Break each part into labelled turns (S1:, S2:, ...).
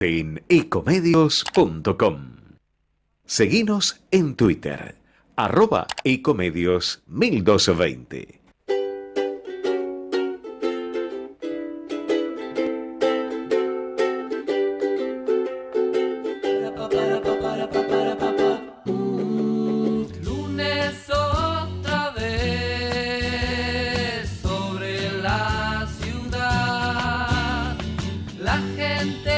S1: En ecomedios.com. Seguinos en Twitter, @ecomedios1220.
S2: Lunes otra vez sobre la ciudad, la gente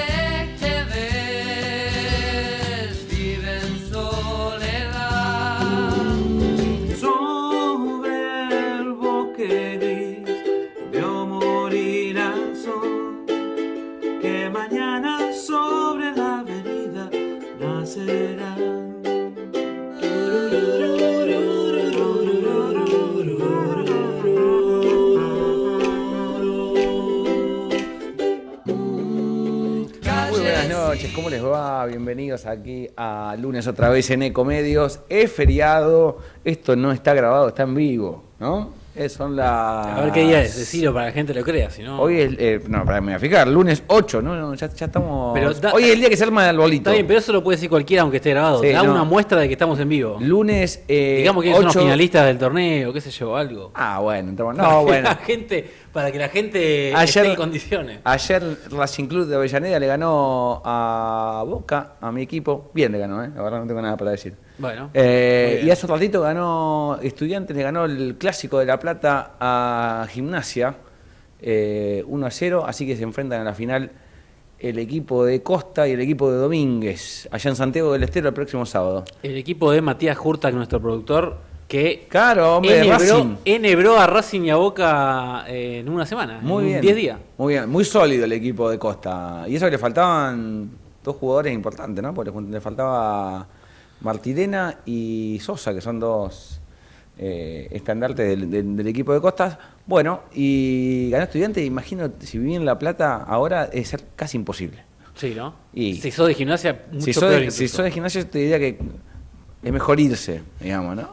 S2: que ves vive en soledad.
S3: Sobre el bosque gris vio morir al sol, que mañana sobre la avenida nacerá.
S4: Muy buenas noches, ¿cómo les va? Bienvenidos aquí a Lunes otra vez en Ecomedios. Es feriado, esto no está grabado, está en vivo, ¿no? Son las...
S5: A ver qué día es, decirlo para que la gente lo crea, si no...
S4: Hoy es, no, para me voy a fijar, lunes 8, ¿no? Ya estamos...
S5: Pero
S4: hoy es el día que se arma el bolito.
S5: Está bien, pero eso lo puede decir cualquiera aunque esté grabado.
S4: Sí,
S5: Da
S4: no.
S5: una muestra de que estamos en vivo.
S4: Lunes
S5: Digamos que
S4: 8...
S5: son los finalistas del torneo, qué sé yo, algo.
S4: Ah, bueno, entramos...
S5: Para
S4: No,
S5: que
S4: bueno.
S5: para que la gente
S4: Ayer-
S5: esté en condiciones.
S4: Ayer Racing Club de Avellaneda le ganó a Boca, a mi equipo. Bien le ganó, la verdad no tengo nada para decir.
S5: Bueno.
S4: Y hace un ratito ganó Estudiantes, le ganó el Clásico de La Plata a Gimnasia 1-0, así que se enfrentan a la final el equipo de Costa y el equipo de Domínguez, allá en Santiago del Estero el próximo sábado.
S5: El equipo de Matías Hurtak, nuestro productor, que
S4: Claro, hombre, Racing.
S5: enhebró a Racing y a Boca en una semana,
S4: Muy
S5: en
S4: bien.
S5: 10 días.
S4: Muy bien, muy sólido el equipo de Costa. Y eso que le faltaban dos jugadores importantes, ¿no? Porque le faltaba Martirena y Sosa, que son dos estandartes del equipo de Costa. Bueno, y ganó Estudiantes, imagino, si vivía en La Plata ahora, es ser casi imposible.
S5: Sí, ¿no?
S4: Y-
S5: si sos de gimnasia, mucho
S4: Si
S5: peor
S4: sos
S5: incluso.
S4: de gimnasio, te diría que es mejor irse, digamos, ¿no?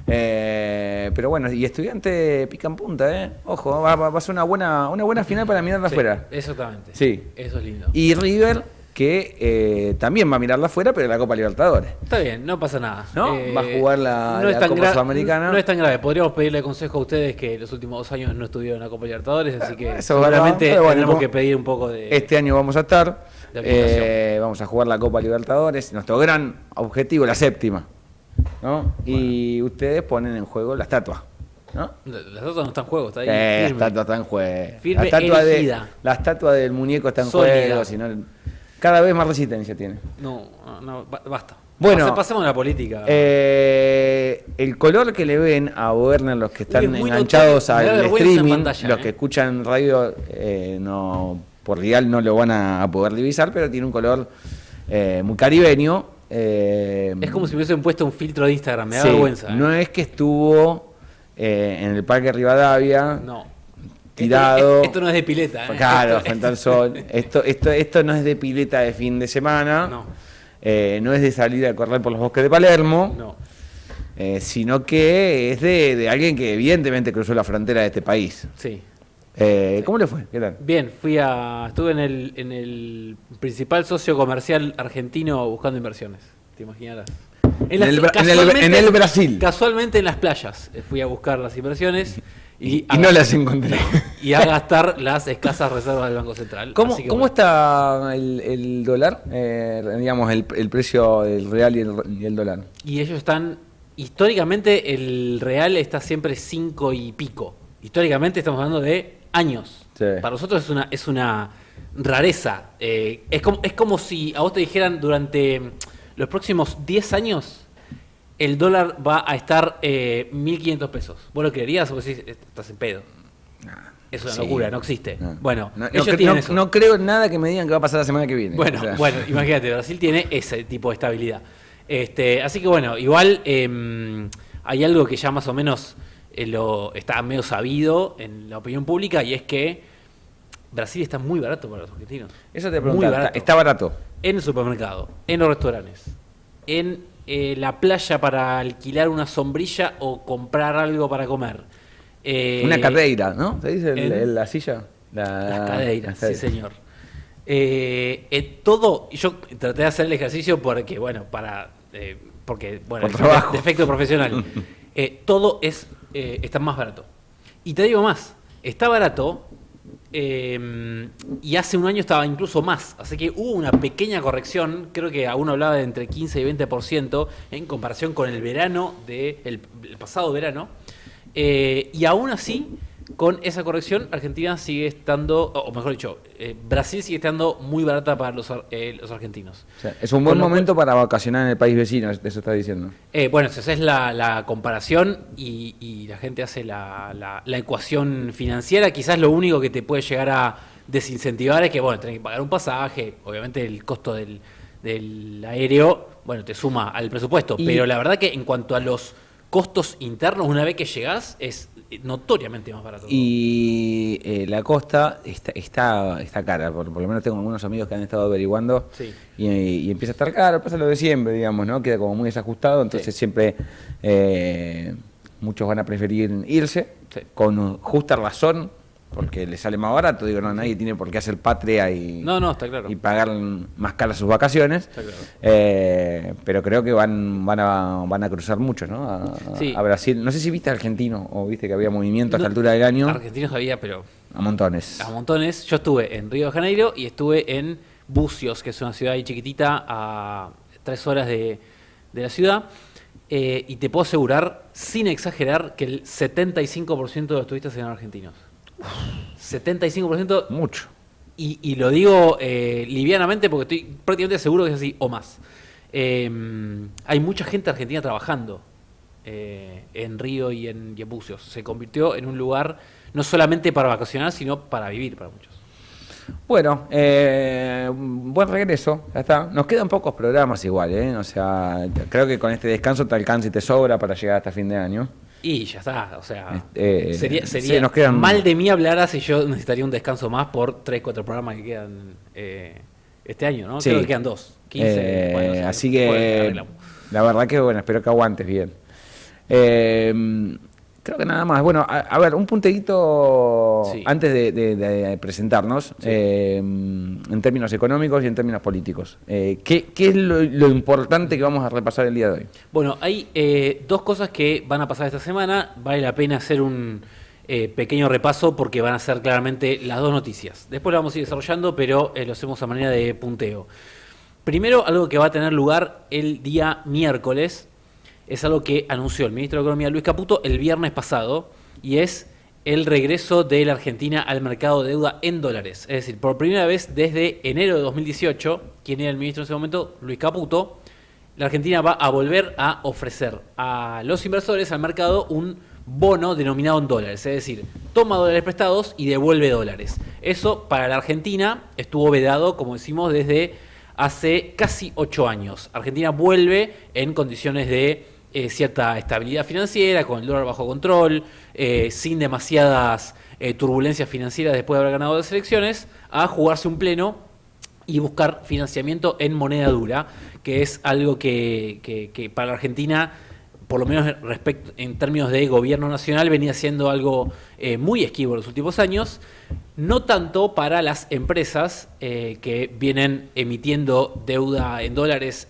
S4: Pero bueno, y Estudiante pica en punta, ¿eh? Ojo, va a ser una buena final para mirarla
S5: Sí,
S4: afuera.
S5: exactamente.
S4: Sí.
S5: Eso es lindo.
S4: Y River, que también va a mirarla afuera, pero en la Copa Libertadores.
S5: Está bien, no pasa nada.
S4: ¿No? Va a jugar la Copa Sudamericana.
S5: No es tan grave. Podríamos pedirle consejo a ustedes que los últimos 2 años no estuvieron en la Copa Libertadores, así que
S4: Eso es
S5: seguramente
S4: verdad, pero bueno,
S5: tendremos
S4: como
S5: que pedir un poco de...
S4: Este año vamos a estar.
S5: De aplicación.
S4: Vamos a jugar la Copa Libertadores. Nuestro gran objetivo, la séptima. ¿No? Y ustedes ponen en juego la estatua. ¿No?
S5: Las otras no están en juego, está ahí.
S4: La
S5: firme.
S4: estatua está en juego.
S5: Firme, erigida.
S4: La estatua del muñeco está en
S5: Sólida.
S4: juego. Si no, cada vez más resistencia tiene.
S5: No, basta.
S4: Bueno.
S5: Pasemos a la política.
S4: El color que le ven a Werner, los que están
S5: Uy, es muy
S4: enganchados
S5: notable. Me da
S4: al
S5: vergüenza en
S4: streaming,
S5: pantalla,
S4: los que escuchan radio no por real no lo van a poder divisar, pero tiene un color muy caribeño.
S5: Es como si me hubiesen puesto un filtro de Instagram, me da
S4: Sí,
S5: vergüenza.
S4: no es que estuvo en el Parque Rivadavia
S5: No.
S4: tirado.
S5: Esto no es de pileta, ¿eh?
S4: Claro,
S5: Esto-
S4: frente al sol. Esto no es de pileta de fin de semana.
S5: No.
S4: No es de salir a correr por los bosques de Palermo.
S5: No.
S4: Sino que es de alguien que evidentemente cruzó la frontera de este país.
S5: Sí.
S4: ¿Cómo le fue? ¿Qué tal?
S5: Bien, estuve en el principal socio comercial argentino buscando inversiones, te imaginarás.
S4: En el Brasil.
S5: Casualmente en las playas fui a buscar las inversiones y
S4: no las encontré.
S5: y a gastar las escasas reservas del Banco Central.
S4: ¿Cómo,
S5: Así que,
S4: cómo
S5: bueno.
S4: está el dólar? Digamos, el precio del real y el dólar.
S5: Y ellos están, históricamente el real está siempre 5 y pico. Históricamente estamos hablando de años.
S4: Sí.
S5: Para nosotros es una rareza. Es como si a vos te dijeran durante los próximos 10 años el dólar va a estar 1.500 pesos. ¿Vos lo creerías o vos decís, estás en pedo? Es una
S4: Sí.
S5: locura, no existe.
S4: No.
S5: Bueno,
S4: No,
S5: ellos
S4: no,
S5: tienen
S4: no-
S5: eso.
S4: no creo en nada que me digan que va a pasar la semana que viene.
S5: Bueno,
S4: O sea,
S5: bueno, imagínate, Brasil tiene ese tipo de estabilidad. Así que bueno, igual hay algo que ya más o menos está medio sabido en la opinión pública y es que Brasil está muy barato para los argentinos.
S4: Eso te
S5: Muy
S4: preguntaba.
S5: barato.
S4: Está barato.
S5: En el supermercado, en los restaurantes, en la playa para alquilar una sombrilla o comprar algo para comer.
S4: Una cadeira, ¿no? ¿Se dice
S5: en-
S4: la silla?
S5: Las cadeiras, sí señor. Todo, yo traté de hacer el ejercicio porque, bueno, porque, bueno,
S4: Por trabajo.
S5: defecto profesional. Todo está más barato. Y te digo más, está barato y hace un año estaba incluso más. Así que hubo una pequeña corrección, creo que aún hablaba de entre 15 y 20% en comparación con el verano, el pasado verano. Y aún así, con esa corrección, Argentina sigue estando, o mejor dicho, Brasil sigue estando muy barata para los argentinos.
S4: O sea, es un buen momento para vacacionar en el país vecino, eso estás diciendo.
S5: Bueno, si haces la comparación y la gente hace la ecuación financiera, quizás lo único que te puede llegar a desincentivar es que, bueno, tenés que pagar un pasaje, obviamente el costo del aéreo, bueno, te suma al presupuesto, pero la verdad que en cuanto a los costos internos, una vez que llegás, es notoriamente más barato.
S4: Y la costa está cara, por lo menos tengo algunos amigos que han estado averiguando.
S5: Sí.
S4: Y empieza a estar caro, pasa lo de siempre, digamos, ¿no? Queda como muy desajustado, entonces
S5: Sí.
S4: siempre muchos van a preferir irse,
S5: Sí.
S4: con justa razón, porque les sale más barato, digo, no, nadie tiene por qué hacer patria
S5: No, está claro.
S4: y pagar más caras sus vacaciones.
S5: Está claro.
S4: Pero creo que van a cruzar mucho, ¿no?
S5: Sí.
S4: A Brasil. No sé si viste argentino o viste que había movimiento a esta
S5: No,
S4: altura del año.
S5: Argentinos había, pero
S4: A montones.
S5: a montones. Yo estuve en Río de Janeiro y estuve en Bucios, que es una ciudad ahí chiquitita a 3 horas de la ciudad. Y te puedo asegurar, sin exagerar, que el 75% de los turistas eran argentinos. 75%.
S4: Mucho.
S5: Y lo digo livianamente porque estoy prácticamente seguro que es así o más. Hay mucha gente argentina trabajando en Río y en Bucios. Se convirtió en un lugar no solamente para vacacionar, sino para vivir para muchos.
S4: Bueno, buen regreso, ya está. Nos quedan pocos programas igual, ¿eh? O sea, creo que con este descanso te alcanza y te sobra para llegar hasta fin de año.
S5: Y ya está, o sea,
S4: sí,
S5: sería
S4: nos quedan-
S5: mal de mí hablar si yo necesitaría un descanso más por 3-4 programas que quedan este año, ¿no?
S4: Sí.
S5: Creo que quedan 2, 15. Bueno, no sé,
S4: así
S5: después
S4: que
S5: arreglamos.
S4: la verdad que bueno, espero que aguantes bien. Creo que nada más. Bueno, a ver, un punteguito
S5: Sí.
S4: antes de presentarnos,
S5: Sí.
S4: en términos económicos y en términos políticos. ¿Qué es lo importante que vamos a repasar el día de hoy?
S5: Bueno, hay 2 cosas que van a pasar esta semana. Vale la pena hacer un pequeño repaso porque van a ser claramente las 2 noticias. Después lo vamos a ir desarrollando, pero lo hacemos a manera de punteo. Primero, algo que va a tener lugar el día miércoles. Es algo que anunció el ministro de Economía, Luis Caputo, el viernes pasado, y es el regreso de la Argentina al mercado de deuda en dólares. Es decir, por primera vez desde enero de 2018, quien era el ministro en ese momento, Luis Caputo, la Argentina va a volver a ofrecer a los inversores, al mercado, un bono denominado en dólares. Es decir, toma dólares prestados y devuelve dólares. Eso para la Argentina estuvo vedado, como decimos, desde hace casi 8 años. Argentina vuelve en condiciones de cierta estabilidad financiera, con el dólar bajo control, sin demasiadas turbulencias financieras después de haber ganado las elecciones, a jugarse un pleno y buscar financiamiento en moneda dura, que es algo que para la Argentina, por lo menos en términos de gobierno nacional, venía siendo algo muy esquivo en los últimos años. No tanto para las empresas que vienen emitiendo deuda en dólares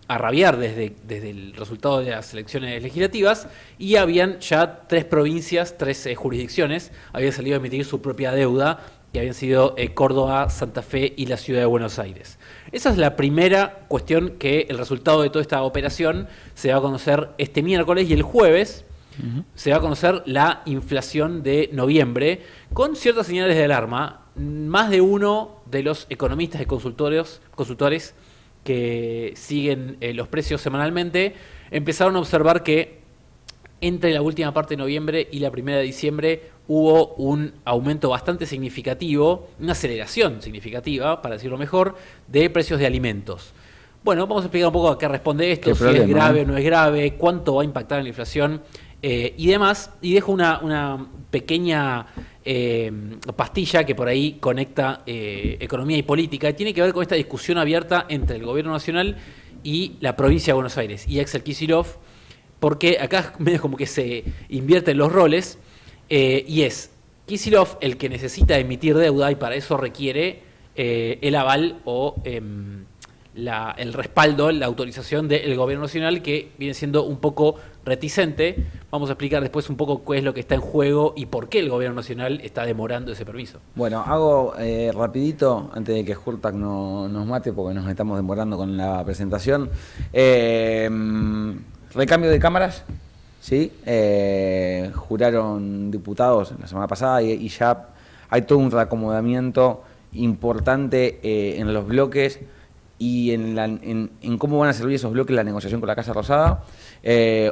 S5: a rabiar desde el resultado de las elecciones legislativas, y habían ya 3 provincias, 3 jurisdicciones, habían salido a emitir su propia deuda, que habían sido Córdoba, Santa Fe y la ciudad de Buenos Aires. Esa es la primera cuestión, que el resultado de toda esta operación se va a conocer este miércoles, y el jueves se va a conocer la inflación de noviembre, con ciertas señales de alarma. Más de uno de los economistas y consultores que siguen los precios semanalmente empezaron a observar que entre la última parte de noviembre y la primera de diciembre hubo un aumento bastante significativo, una aceleración significativa, para decirlo mejor, de precios de alimentos. Bueno, vamos a explicar un poco a qué responde esto, si es grave o no es grave, cuánto va a impactar en la inflación y demás. Y dejo una pequeña pastilla que por ahí conecta economía y política, y tiene que ver con esta discusión abierta entre el gobierno nacional y la provincia de Buenos Aires y Axel Kicillof, porque acá medio como que se invierten los roles, y es Kicillof el que necesita emitir deuda y para eso requiere el aval o el respaldo, la autorización del gobierno nacional, que viene siendo un poco reticente. Vamos a explicar después un poco qué es lo que está en juego y por qué el gobierno nacional está demorando ese permiso.
S4: Bueno, hago rapidito, antes de que Hurtak nos mate, porque nos estamos demorando con la presentación. Recambio de cámaras, ¿sí? Juraron diputados la semana pasada y ya hay todo un reacomodamiento importante en los bloques y en cómo van a servir esos bloques la negociación con la Casa Rosada.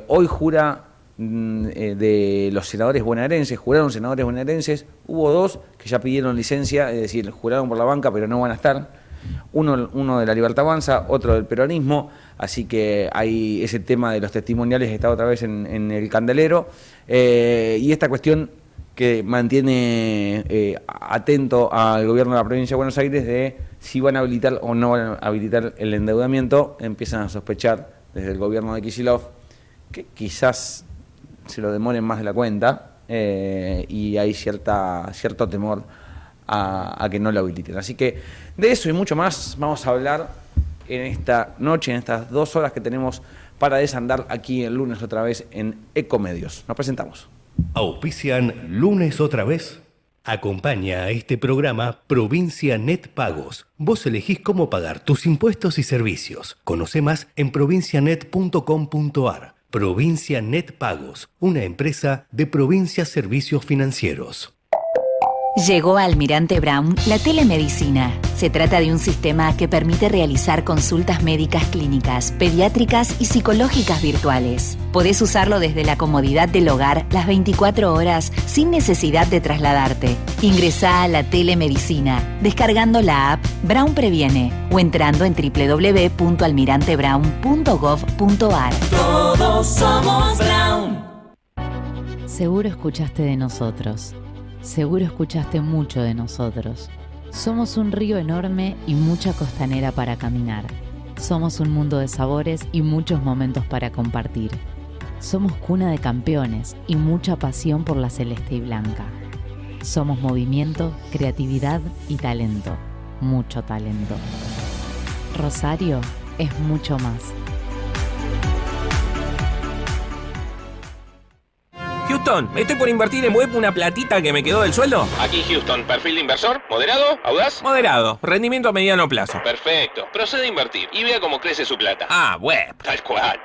S4: Hoy jura de los senadores bonaerenses, juraron senadores bonaerenses, hubo 2 que ya pidieron licencia, es decir, juraron por la banca pero no van a estar, uno de la Libertad Avanza, otro del peronismo, así que hay ese tema de los testimoniales está otra vez en el candelero, y esta cuestión que mantiene atento al gobierno de la provincia de Buenos Aires de si van a habilitar o no van a habilitar el endeudamiento. Empiezan a sospechar desde el gobierno de Kicillof que quizás se lo demoren más de la cuenta, y hay cierto temor a que no lo habiliten. Así que de eso y mucho más vamos a hablar en esta noche, en estas 2 horas que tenemos para desandar aquí el lunes otra vez en Ecomedios. Nos presentamos.
S6: Auspician Lunes otra vez. Acompaña a este programa Provincia Net Pagos. Vos elegís cómo pagar tus impuestos y servicios. Conoce más en provincianet.com.ar. Provincia Net Pagos, una empresa de Provincia Servicios Financieros.
S7: Llegó a Almirante Brown la telemedicina. Se trata de un sistema que permite realizar consultas médicas clínicas, pediátricas y psicológicas virtuales. Podés usarlo desde la comodidad del hogar las 24 horas sin necesidad de trasladarte. Ingresá a la telemedicina descargando la app Brown Previene o entrando en www.almirantebrown.gov.ar.
S8: Todos somos Brown.
S9: Seguro escuchaste de nosotros. Seguro escuchaste mucho de nosotros. Somos un río enorme y mucha costanera para caminar. Somos un mundo de sabores y muchos momentos para compartir. Somos cuna de campeones y mucha pasión por la celeste y blanca. Somos movimiento, creatividad y talento. Mucho talento. Rosario es mucho más.
S10: Houston, estoy por invertir en web una platita que me quedó del sueldo.
S11: Aquí Houston, perfil de inversor, moderado, audaz.
S10: Moderado, rendimiento a mediano plazo.
S11: Perfecto, procede a invertir y vea cómo crece su plata.
S10: Web.
S11: Tal cual,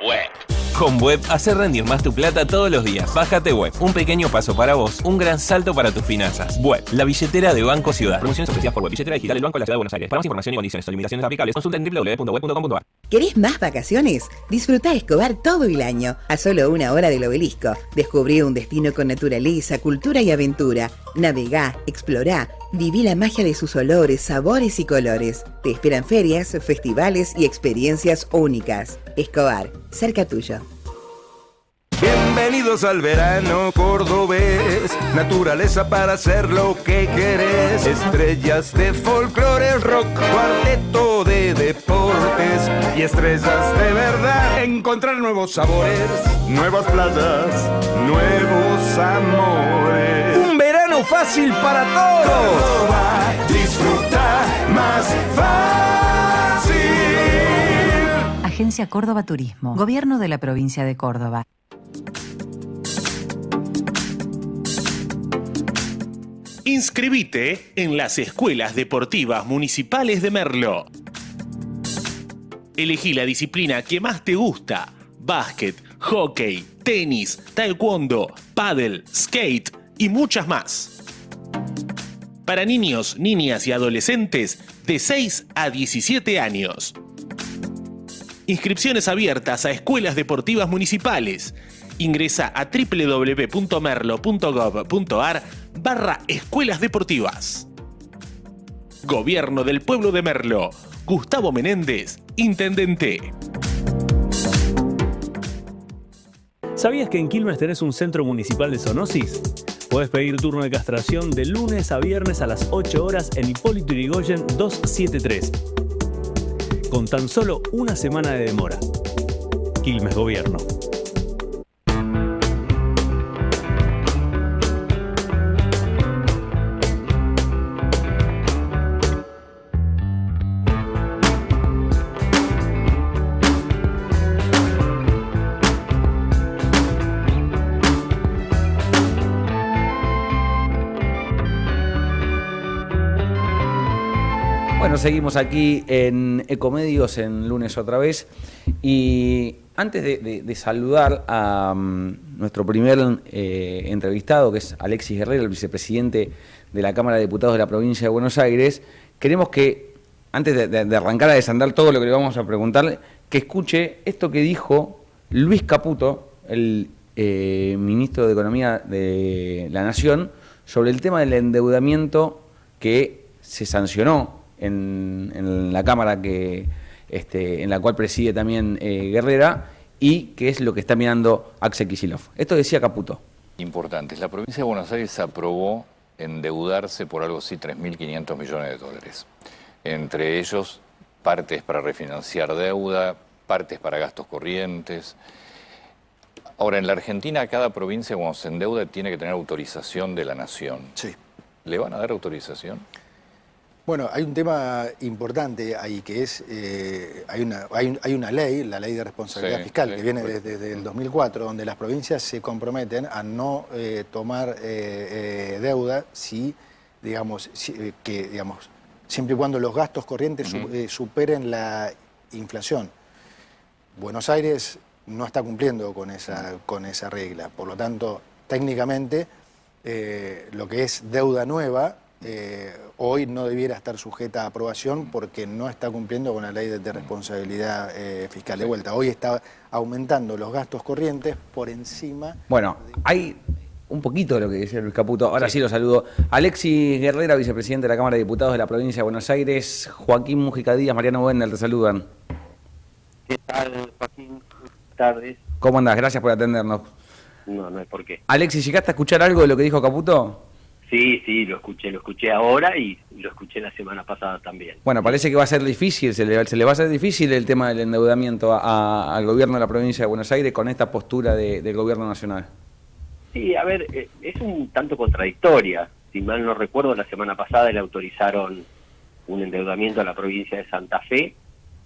S11: web.
S10: Con Web, hacer rendir más tu plata todos los días. Bájate Web, un pequeño paso para vos, un gran salto para tus finanzas. Web, la billetera de Banco Ciudad. Promociones ofrecidas por Web, billetera digital del Banco de la Ciudad de Buenos Aires. Para más información y condiciones o limitaciones aplicables, consulta en www.web.com.ar.
S12: ¿Querés más vacaciones? Disfruta Escobar todo el año, a solo 1 hora del Obelisco. Descubrí un destino con naturaleza, cultura y aventura. Navegá, explorá, viví la magia de sus olores, sabores y colores. Te esperan ferias, festivales y experiencias únicas. Escobar, cerca tuyo.
S13: Bienvenidos al verano cordobés, naturaleza para hacer lo que querés, estrellas de folclore, rock, cuarteto de deportes y estrellas de verdad. Encontrar nuevos sabores, nuevas playas, nuevos amores. Un verano fácil para todos. Córdoba, disfruta más fácil.
S14: Agencia Córdoba Turismo, Gobierno de la Provincia de Córdoba.
S6: Inscribite en las Escuelas Deportivas Municipales de Merlo. Elegí la disciplina que más te gusta: básquet, hockey, tenis, taekwondo, pádel, skate y muchas más. Para niños, niñas y adolescentes de 6 a 17 años. Inscripciones abiertas a escuelas deportivas municipales. Ingresa a www.merlo.gov.ar/escuelas deportivas. Gobierno del Pueblo de Merlo. Gustavo Menéndez, Intendente.
S15: ¿Sabías que en Quilmes tenés un centro municipal de zoonosis? Podés pedir turno de castración de lunes a viernes a las 8 horas en Hipólito Yrigoyen 273. Con tan solo una semana de demora. Quilmes Gobierno.
S4: Bueno, seguimos aquí en Ecomedios en Lunes otra vez. Y antes de saludar a nuestro primer entrevistado, que es Alexis Guerrero, el vicepresidente de la Cámara de Diputados de la provincia de Buenos Aires, queremos que, antes de arrancar a desandar todo lo que le vamos a preguntar, que escuche esto que dijo Luis Caputo, el ministro de Economía de la Nación, sobre el tema del endeudamiento que se sancionó en la Cámara que en la cual preside también Guerrera, y que es lo que está mirando Axel Kicillof. Esto decía Caputo.
S16: Importantes. La provincia de Buenos Aires aprobó endeudarse por algo así 3.500 millones de dólares. Entre ellos, partes para refinanciar deuda, partes para gastos corrientes. Ahora, en la Argentina, cada provincia cuando se endeuda tiene que tener autorización de la Nación.
S17: Sí.
S16: ¿Le van a dar autorización?
S17: Bueno, hay un tema importante ahí que es, hay una ley, la ley de responsabilidad fiscal, que viene desde el 2004, donde las provincias se comprometen a no tomar deuda si, siempre y cuando los gastos corrientes superen la inflación. Buenos Aires no está cumpliendo con esa regla, por lo tanto, técnicamente, lo que es deuda nueva, hoy no debiera estar sujeta a aprobación porque no está cumpliendo con la ley de responsabilidad fiscal. De vuelta, hoy está aumentando los gastos corrientes por encima...
S4: Bueno, hay un poquito de lo que decía Luis Caputo. Ahora sí lo saludo. Alexis Guerrera, vicepresidente de la Cámara de Diputados de la provincia de Buenos Aires. Joaquín Mujica Díaz, Mariano Wendel, te saludan.
S18: ¿Qué tal, Joaquín? Buenas tardes.
S4: ¿Cómo andás? Gracias por atendernos.
S18: No hay por qué.
S4: Alexis, ¿llegaste a escuchar algo de lo que dijo Caputo?
S18: Sí, lo escuché ahora y lo escuché la semana pasada también.
S4: Bueno, parece que va a ser difícil, se le va a hacer difícil el tema del endeudamiento al gobierno de la provincia de Buenos Aires con esta postura del gobierno nacional.
S18: Sí, a ver, es un tanto contradictoria. Si mal no recuerdo, la semana pasada le autorizaron un endeudamiento a la provincia de Santa Fe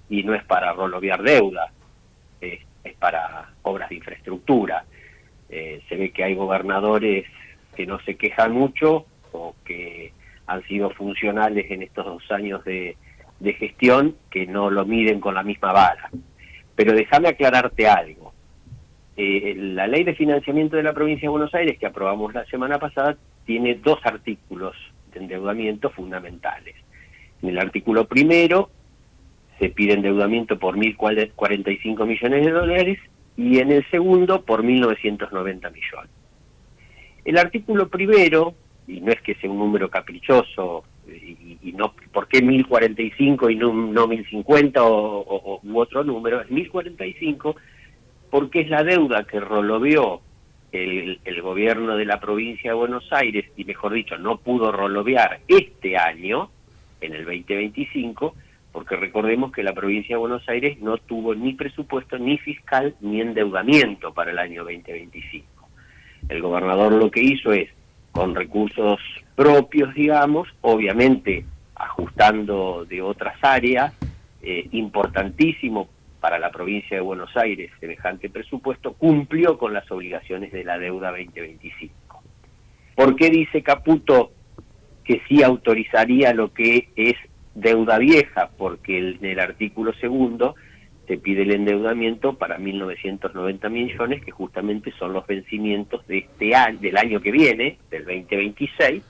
S18: y no es para roloviar deuda, es para obras de infraestructura. Se ve que hay gobernadores que no se quejan mucho o que han sido funcionales en estos 2 años de gestión, que no lo miden con la misma vara. Pero déjame aclararte algo. La ley de financiamiento de la provincia de Buenos Aires, que aprobamos la semana pasada, tiene 2 artículos de endeudamiento fundamentales. En el artículo primero se pide endeudamiento por 1.045 millones de dólares y en el segundo por 1.990 millones. El artículo primero, y no es que sea un número caprichoso, y no, ¿por qué 1.045 y no 1.050 u otro número? Es 1.045 porque es la deuda que roloveó el gobierno de la provincia de Buenos Aires, y mejor dicho, no pudo rolovear este año, en el 2025, porque recordemos que la provincia de Buenos Aires no tuvo ni presupuesto, ni fiscal, ni endeudamiento para el año 2025. El gobernador lo que hizo es, con recursos propios, digamos, obviamente ajustando de otras áreas, importantísimo para la provincia de Buenos Aires semejante presupuesto, cumplió con las obligaciones de la deuda 2025. ¿Por qué dice Caputo que sí autorizaría lo que es deuda vieja? Porque en el artículo segundo se pide el endeudamiento para 1.990 millones, que justamente son los vencimientos de este año, del año que viene, del 2026,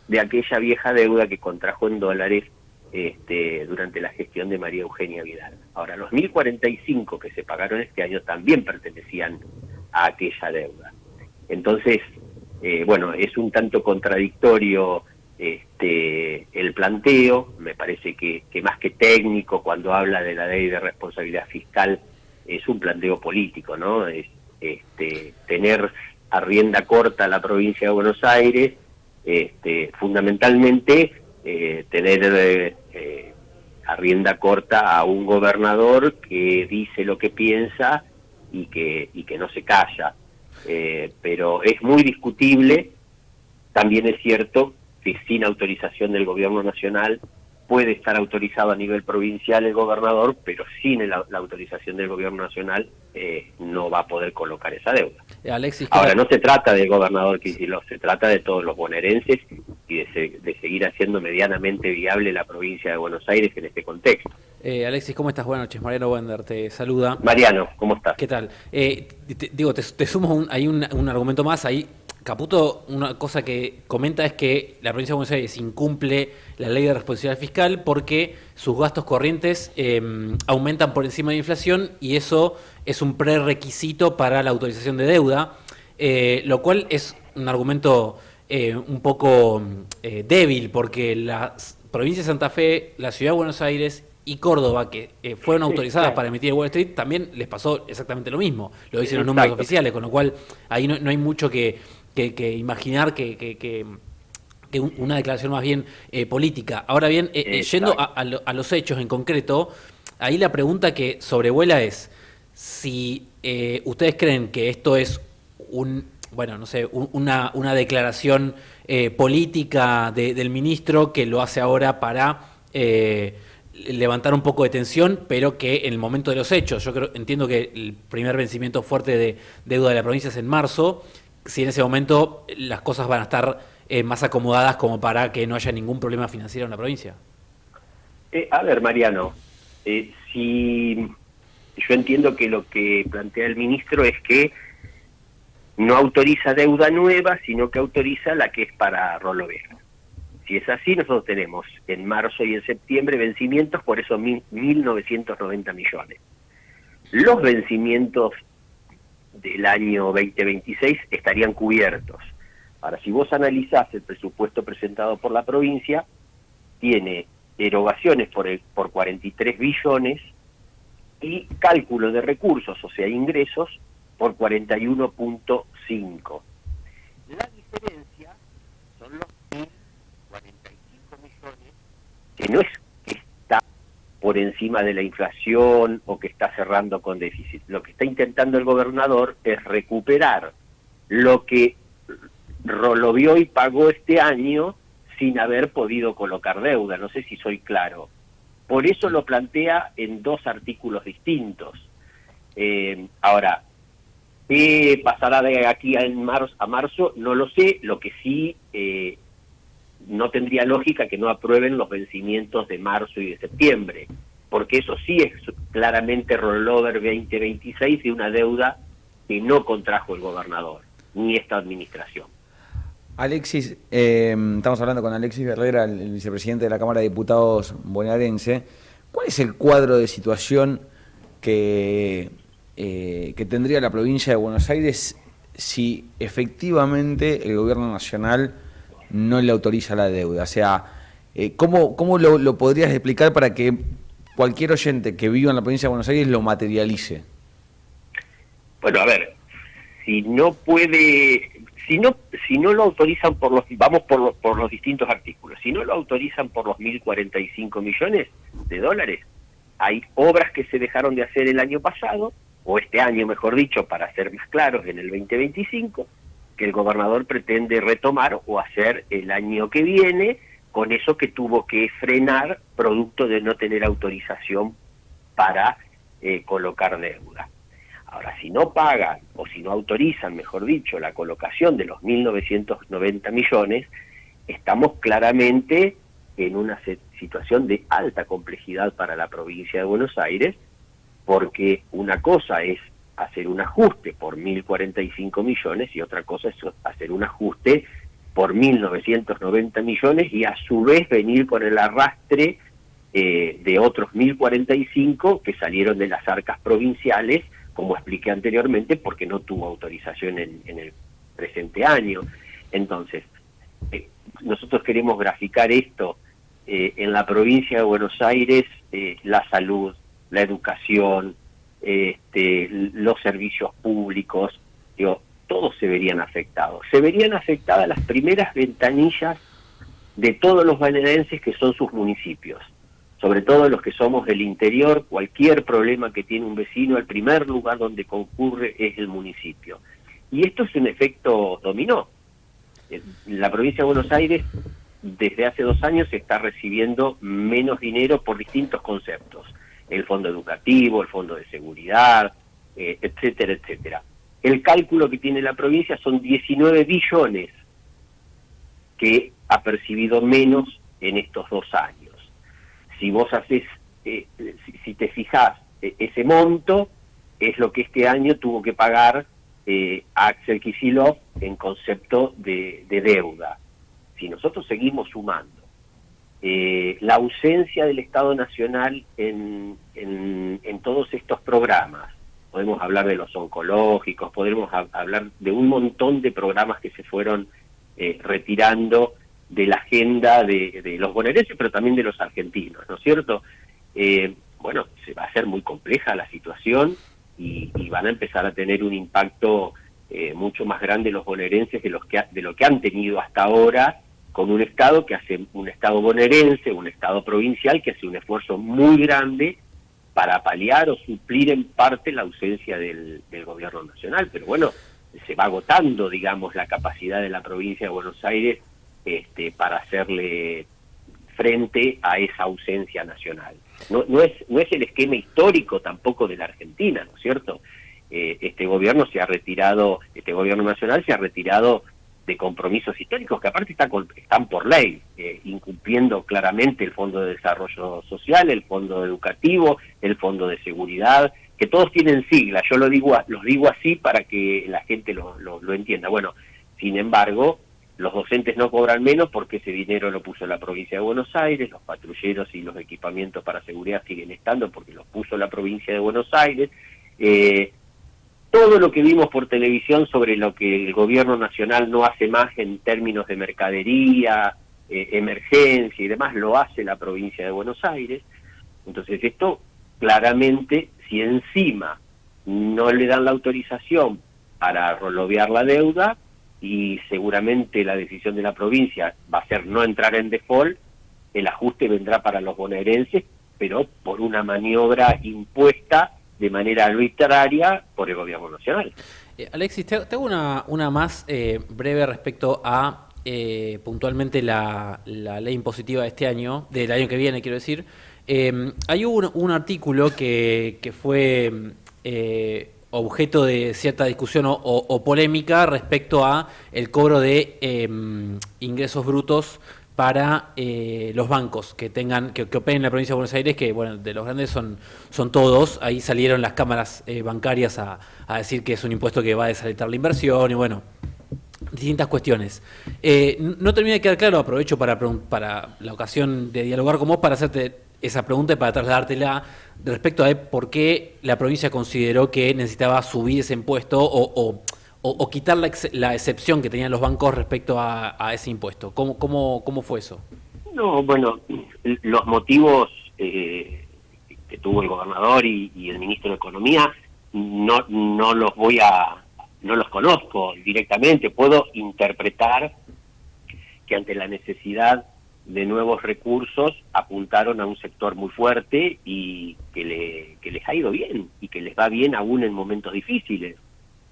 S18: de aquella vieja deuda que contrajo en dólares durante la gestión de María Eugenia Vidal. Ahora, los 1.045 que se pagaron este año también pertenecían a aquella deuda. Entonces, bueno, es un tanto contradictorio el planteo. Me parece que más que técnico, cuando habla de la ley de responsabilidad fiscal, es un planteo político, ¿no? Es tener a rienda corta a la provincia de Buenos Aires, fundamentalmente tener a rienda corta a un gobernador que dice lo que piensa y que no se calla. Pero es muy discutible. También es cierto que sin autorización del gobierno nacional puede estar autorizado a nivel provincial el gobernador, pero sin la autorización del gobierno nacional no va a poder colocar esa deuda.
S5: Alexis,
S18: ahora, no se trata del gobernador Kicillof, se trata de todos los bonaerenses y de seguir haciendo medianamente viable la provincia de Buenos Aires en este contexto.
S5: Alexis, ¿cómo estás? Buenas noches. Mariano Wender te saluda.
S18: Mariano, ¿cómo estás?
S5: ¿Qué tal? Te sumo hay un argumento más ahí. Caputo, una cosa que comenta es que la provincia de Buenos Aires incumple la ley de responsabilidad fiscal porque sus gastos corrientes aumentan por encima de la inflación y eso es un prerequisito para la autorización de deuda, lo cual es un argumento un poco débil porque las provincias de Santa Fe, la ciudad de Buenos Aires y Córdoba, que fueron autorizadas para emitir en Wall Street, también les pasó exactamente lo mismo. Lo dicen los números oficiales, con lo cual ahí no hay mucho que imaginar que una declaración más bien política. Ahora bien, yendo a los hechos en concreto, ahí la pregunta que sobrevuela es si ustedes creen que esto es una declaración política del ministro que lo hace ahora para levantar un poco de tensión, pero que en el momento de los hechos, entiendo que el primer vencimiento fuerte de deuda de la provincia es en marzo, si en ese momento las cosas van a estar más acomodadas como para que no haya ningún problema financiero en la provincia.
S18: A ver, Mariano, si yo entiendo que lo que plantea el ministro es que no autoriza deuda nueva, sino que autoriza la que es para rollover. Si es así, nosotros tenemos en marzo y en septiembre vencimientos por esos 1.990 millones. Los vencimientos del año 2026 estarían cubiertos. Ahora, si vos analizás el presupuesto presentado por la provincia, tiene erogaciones por 43 billones y cálculo de recursos, o sea, ingresos, por 41.5. La diferencia son los 1.045 millones, que no es que está por encima de la inflación o que está cerrando con déficit. Lo que está intentando el gobernador es recuperar lo que rolovió y pagó este año sin haber podido colocar deuda. No sé si soy claro. Por eso lo plantea en dos artículos distintos. Ahora, ¿qué pasará de aquí a marzo? No lo sé. Lo que sí, no tendría lógica que no aprueben los vencimientos de marzo y de septiembre, porque eso sí es claramente rollover 2026 de una deuda que no contrajo el gobernador, ni esta administración.
S4: Alexis, estamos hablando con Alexis Herrera, el vicepresidente de la Cámara de Diputados bonaerense. ¿Cuál es el cuadro de situación que tendría la provincia de Buenos Aires si efectivamente el gobierno nacional no le autoriza la deuda? O sea, ¿cómo lo podrías explicar para que cualquier oyente que viva en la provincia de Buenos Aires lo materialice?
S18: Bueno, a ver, si no lo autorizan vamos por los distintos artículos, si no lo autorizan por los 1.045 millones de dólares, hay obras que se dejaron de hacer el año pasado, o este año mejor dicho, para ser más claros, en el 2025, que el gobernador pretende retomar o hacer el año que viene, con eso que tuvo que frenar producto de no tener autorización para colocar deuda. Ahora, si no pagan, o si no autorizan, mejor dicho, la colocación de los 1.990 millones, estamos claramente en una situación de alta complejidad para la provincia de Buenos Aires, porque una cosa es hacer un ajuste por 1.045 millones y otra cosa es hacer un ajuste por 1.990 millones y a su vez venir con el arrastre de otros 1.045 que salieron de las arcas provinciales, como expliqué anteriormente, porque no tuvo autorización en el presente año. Entonces, nosotros queremos graficar esto en la provincia de Buenos Aires, la salud, la educación, los servicios públicos, todos se verían afectados. Se verían afectadas las primeras ventanillas de todos los bonaerenses que son sus municipios. Sobre todo los que somos del interior, cualquier problema que tiene un vecino, el primer lugar donde concurre es el municipio. Y esto es un efecto dominó. La provincia de Buenos Aires, desde hace 2 años, está recibiendo menos dinero por distintos conceptos. El fondo educativo, el fondo de seguridad, etcétera, etcétera. El cálculo que tiene la provincia son 19 billones que ha percibido menos en estos 2 años. Si vos haces, si te fijás, ese monto es lo que este año tuvo que pagar Axel Kicillof en concepto de deuda. Si nosotros seguimos sumando la ausencia del Estado Nacional en todos estos programas, podemos hablar de los oncológicos, podemos hablar de un montón de programas que se fueron retirando de la agenda de los bonaerenses, pero también de los argentinos, ¿no es cierto? Bueno, se va a hacer muy compleja la situación y van a empezar a tener un impacto mucho más grande los bonaerenses de lo que han tenido hasta ahora, con un Estado que hace, un Estado bonaerense, un Estado provincial que hace un esfuerzo muy grande para paliar o suplir en parte la ausencia del gobierno nacional. Pero bueno, se va agotando, digamos, la capacidad de la provincia de Buenos Aires para hacerle frente a esa ausencia nacional. No es el esquema histórico tampoco de la Argentina, ¿no es cierto? Este gobierno nacional se ha retirado de compromisos históricos que aparte están por ley, incumpliendo claramente el Fondo de Desarrollo Social, el Fondo Educativo, el Fondo de Seguridad, que todos tienen siglas. Yo los digo así para que la gente lo entienda. Bueno, sin embargo, los docentes no cobran menos porque ese dinero lo puso la provincia de Buenos Aires, los patrulleros y los equipamientos para seguridad siguen estando porque los puso la provincia de Buenos Aires. Todo lo que vimos por televisión sobre lo que el gobierno nacional no hace más en términos de mercadería, emergencia y demás, lo hace la provincia de Buenos Aires. Entonces esto claramente, si encima no le dan la autorización para rolovear la deuda, y seguramente la decisión de la provincia va a ser no entrar en default, el ajuste vendrá para los bonaerenses, pero por una maniobra impuesta de manera arbitraria por el gobierno nacional.
S5: Alexis, te hago una más breve respecto a puntualmente la ley impositiva de este año, del año que viene, quiero decir. Hay un artículo que fue objeto de cierta discusión o polémica respecto a el cobro de ingresos brutos para los bancos que operen en la provincia de Buenos Aires, que bueno, de los grandes son todos. Ahí salieron las cámaras bancarias a decir que es un impuesto que va a desalentar la inversión y bueno, distintas cuestiones. No termina de quedar claro, aprovecho para la ocasión de dialogar con vos para hacerte esa pregunta y para trasladártela respecto a por qué la provincia consideró que necesitaba subir ese impuesto o quitar la excepción que tenían los bancos respecto a ese impuesto. ¿Cómo fue eso? No, bueno, los motivos que tuvo el gobernador y el ministro de Economía no los conozco directamente. Puedo interpretar que ante la necesidad de nuevos recursos apuntaron a un sector muy fuerte y que les ha ido bien y que les va bien aún en momentos difíciles.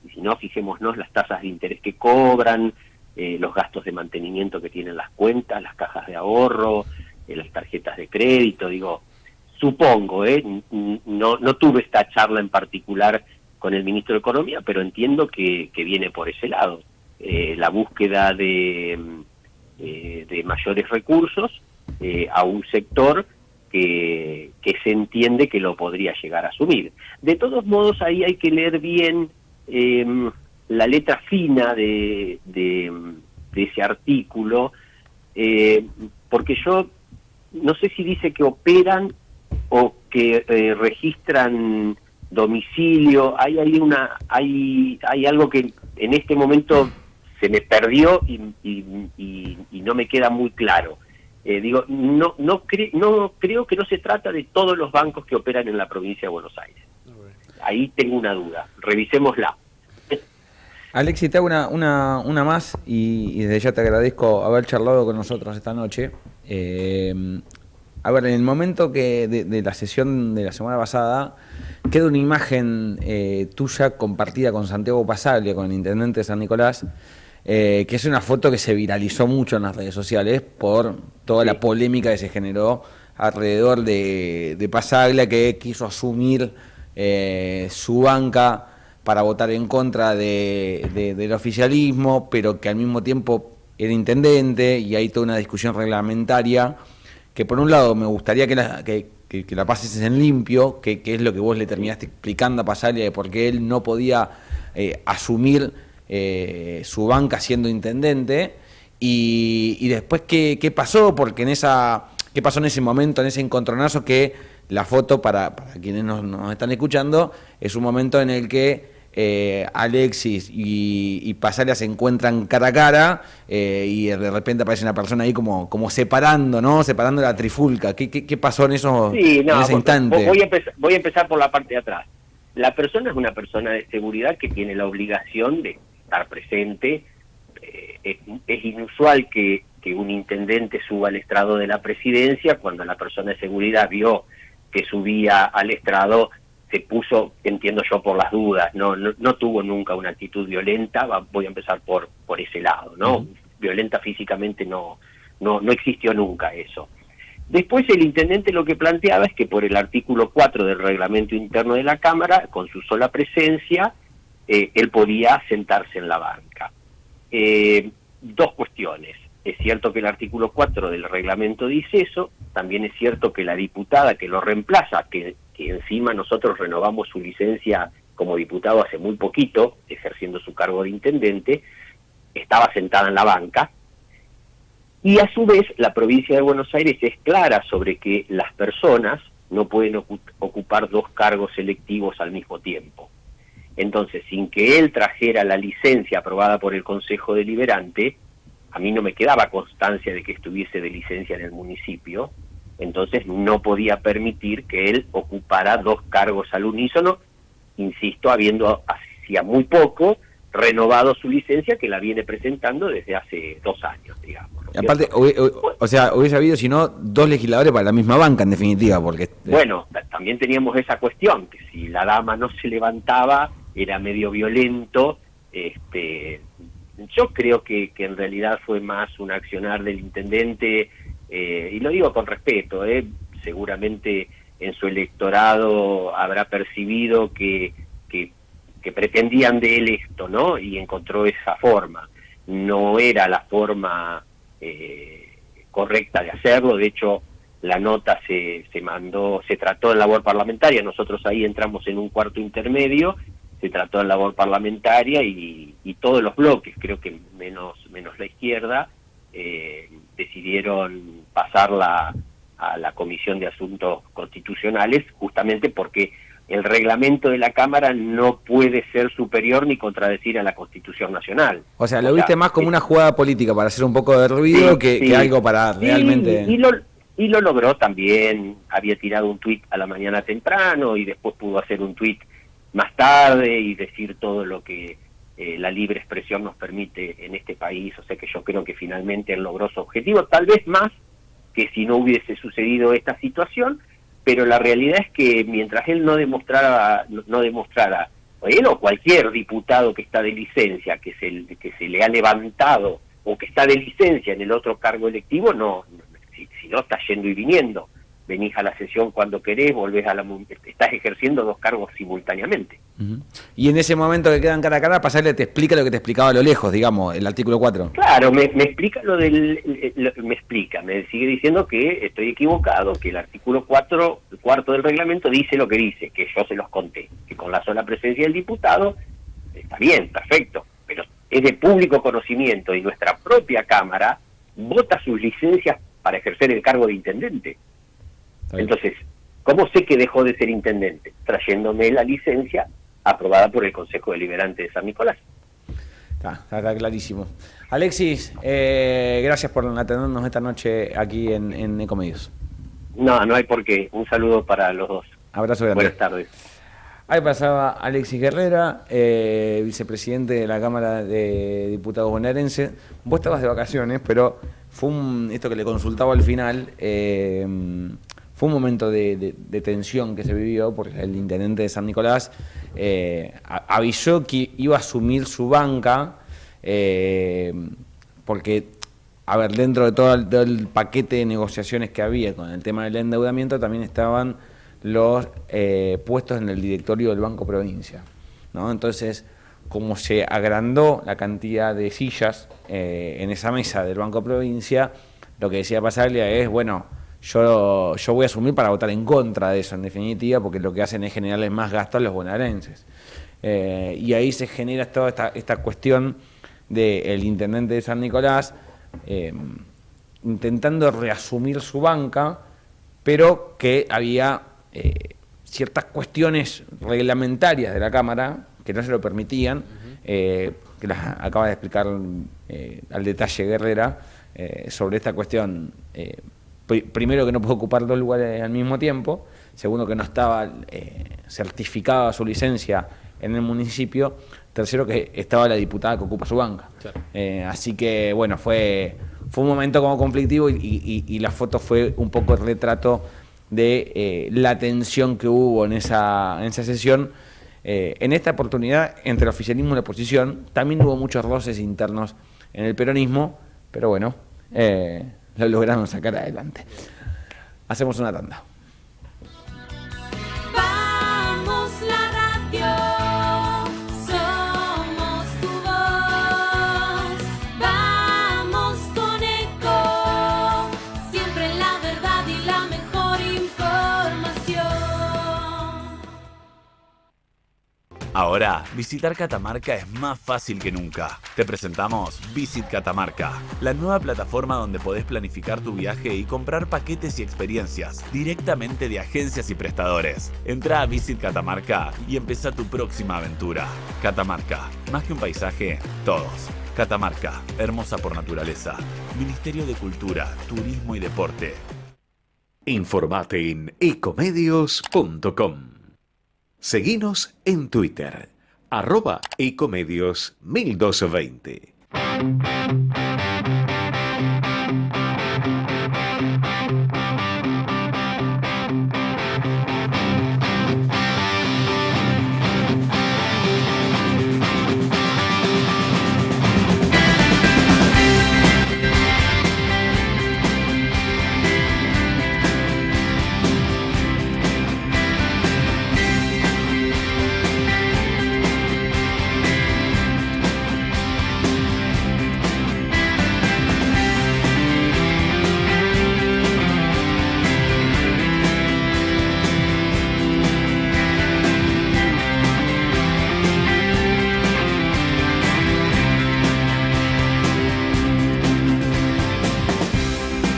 S5: Y si no, fijémonos las tasas de interés que cobran, los gastos de mantenimiento que tienen las cuentas, las cajas de ahorro, las tarjetas de crédito. Digo, supongo, no tuve esta charla en particular con el ministro de Economía, pero entiendo que viene por ese lado. La búsqueda de mayores recursos a un sector que se entiende que lo podría llegar a asumir. De todos modos, ahí hay que leer bien la letra fina de ese artículo, porque yo no sé si dice que operan o que registran domicilio. Hay algo que en este momento se me perdió y no me queda muy claro. No creo que no se trata de todos los bancos que operan en la provincia de Buenos Aires. Ahí tengo una duda, revisémosla.
S4: Alexis, te hago una más y desde ya te agradezco haber charlado con nosotros esta noche. A ver, en el momento de la sesión de la semana pasada, queda una imagen tuya compartida con Santiago Pasaglia, con el intendente de San Nicolás, que es una foto que se viralizó mucho en las redes sociales por toda la polémica que se generó alrededor de Pasaglia, que quiso asumir su banca para votar en contra del oficialismo, pero que al mismo tiempo era intendente y hay toda una discusión reglamentaria que por un lado me gustaría que la pases en limpio, que es lo que vos le terminaste explicando a Pasalia de por qué él no podía asumir su banca siendo intendente, y después qué pasó, porque qué pasó en ese momento, en ese encontronazo, que la foto, para quienes nos están escuchando, es un momento en el que Alexis y Pasalia se encuentran cara a cara, y de repente aparece una persona ahí como separando, ¿no? Separando la trifulca. ¿Qué pasó en ese instante?
S18: Voy a empezar por la parte de atrás. La persona es una persona de seguridad que tiene la obligación de estar presente. Es inusual que un intendente suba al estrado de la presidencia. Cuando la persona de seguridad vio que subía al estrado, se puso, entiendo yo, por las dudas, no tuvo nunca una actitud violenta. Voy a empezar por ese lado, ¿no? Violenta físicamente no existió nunca eso. Después el intendente lo que planteaba es que por el artículo 4 del reglamento interno de la Cámara, con su sola presencia, él podía sentarse en la banca. Dos cuestiones. Es cierto que el artículo 4 del reglamento dice eso, también es cierto que la diputada que lo reemplaza, que encima nosotros renovamos su licencia como diputado hace muy poquito, ejerciendo su cargo de intendente, estaba sentada en la banca. Y a su vez la provincia de Buenos Aires es clara sobre que las personas no pueden ocupar dos cargos electivos al mismo tiempo. Entonces, sin que él trajera la licencia aprobada por el Consejo Deliberante, a mí no me quedaba constancia de que estuviese de licencia en el municipio, entonces no podía permitir que él ocupara dos cargos al unísono, insisto, habiendo hacía muy poco renovado su licencia, que la viene presentando desde hace 2 años, digamos. ¿No?
S4: Aparte, o sea, hubiese habido, si no, 2 legisladores para la misma banca, en definitiva, porque...
S18: Bueno, también teníamos esa cuestión, que si la dama no se levantaba, era medio violento. Yo creo que en realidad fue más un accionar del intendente, y lo digo con respeto, seguramente en su electorado habrá percibido que pretendían de él esto, ¿no? Y encontró esa forma. No era la forma correcta de hacerlo. De hecho, la nota se trató en labor parlamentaria. Nosotros ahí entramos en un cuarto intermedio, se trató en labor parlamentaria y todos los bloques, creo que menos la izquierda, decidieron pasarla a la Comisión de Asuntos Constitucionales, justamente porque el reglamento de la Cámara no puede ser superior ni contradecir a la Constitución Nacional.
S4: O sea, lo viste más como una jugada política para hacer un poco de ruido que algo para realmente...
S18: Y lo logró también. Había tirado un tuit a la mañana temprano y después pudo hacer un tuit más tarde y decir todo lo que la libre expresión nos permite en este país. O sea que yo creo que finalmente él logró su objetivo, tal vez más que si no hubiese sucedido esta situación, pero la realidad es que mientras él no demostrara, o él o cualquier diputado que está de licencia, que se le ha levantado o que está de licencia en el otro cargo electivo, si no está yendo y viniendo, venís a la sesión cuando querés, estás ejerciendo 2 cargos simultáneamente.
S4: Y en ese momento que quedan cara a cara, Pasalia te explica lo que te explicaba a lo lejos, digamos, el artículo 4.
S18: Claro, me explica me sigue diciendo que estoy equivocado, que el artículo 4, el cuarto del reglamento, dice lo que dice, que yo se los conté, que con la sola presencia del diputado, está bien, perfecto, pero es de público conocimiento y nuestra propia Cámara vota sus licencias para ejercer el cargo de intendente. Entonces, ¿cómo sé que dejó de ser intendente? Trayéndome la licencia aprobada por el Consejo Deliberante de San Nicolás.
S4: Está clarísimo. Alexis, gracias por atendernos esta noche aquí en Ecomedios.
S18: No hay por qué. Un saludo para los dos.
S4: Abrazo grande.
S18: Buenas tardes.
S4: Ahí pasaba Alexis Guerrera, vicepresidente de la Cámara de Diputados bonaerense. Vos estabas de vacaciones, pero fue esto que le consultaba al final, fue un momento de tensión que se vivió porque el intendente de San Nicolás avisó que iba a asumir su banca, porque, a ver, dentro de todo el paquete de negociaciones que había con el tema del endeudamiento también estaban los puestos en el directorio del Banco Provincia, ¿no? Entonces, como se agrandó la cantidad de sillas en esa mesa del Banco Provincia, lo que decía Pasaglia es, bueno, yo voy a asumir para votar en contra de eso, en definitiva, porque lo que hacen es generarles más gastos a los bonaerenses. Y ahí se genera toda esta cuestión del intendente de San Nicolás intentando reasumir su banca, pero que había ciertas cuestiones reglamentarias de la Cámara que no se lo permitían, que las acaba de explicar al detalle Guerrera, sobre esta cuestión. Primero, que no puede ocupar 2 lugares al mismo tiempo. Segundo, que no estaba certificada su licencia en el municipio. Tercero, que estaba la diputada que ocupa su banca. Claro. Así que, bueno, fue un momento como conflictivo y la foto fue un poco el retrato de la tensión que hubo en esa sesión. En esta oportunidad, entre el oficialismo y la oposición, también hubo muchos roces internos en el peronismo, pero bueno, lo lograron sacar adelante. Hacemos una tanda.
S8: Vamos la radio, somos tu voz. Vamos con Eco, siempre la verdad y la mejor información.
S19: Ahora, visitar Catamarca es más fácil que nunca. Te presentamos Visit Catamarca, la nueva plataforma donde podés planificar tu viaje y comprar paquetes y experiencias directamente de agencias y prestadores. Entrá a Visit Catamarca y empezá tu próxima aventura. Catamarca, más que un paisaje, todos. Catamarca, hermosa por naturaleza. Ministerio de Cultura, Turismo y Deporte.
S1: Informate en ecomedios.com. Seguinos en Twitter, @ecomedios1220.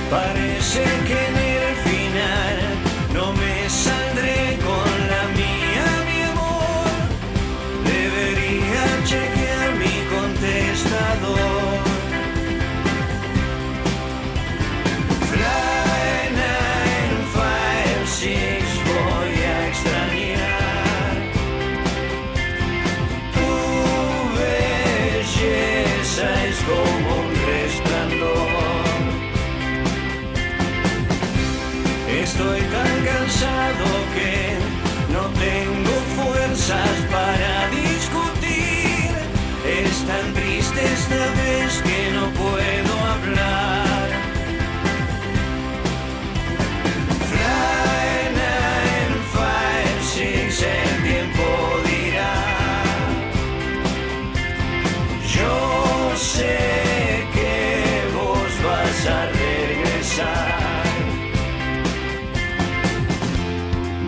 S3: Parece que en el final no me saldré con la mía, mi amor. Debería chequear mi contestador. Fly 956 voy a extrañar. Tu belleza es como un resplandor. Estoy tan cansado que no tengo fuerzas para discutir. Es tan triste esta vez que no puedo hablar. Fly 956, el tiempo dirá. Yo sé que vos vas a regresar.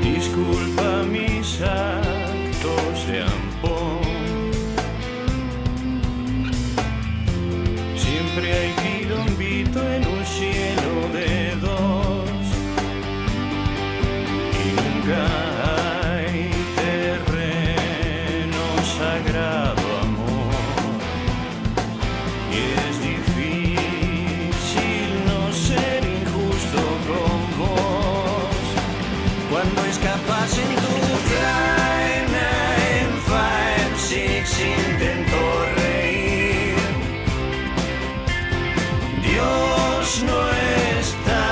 S3: Disculpa mis actos de ampón. Siempre hay quilombito en un cielo de dos. Y nunca hay terreno sagrado, amor. Y es difícil no ser injusto con vos. Cuando escapas en tu Fly 956 intento reír. Dios no está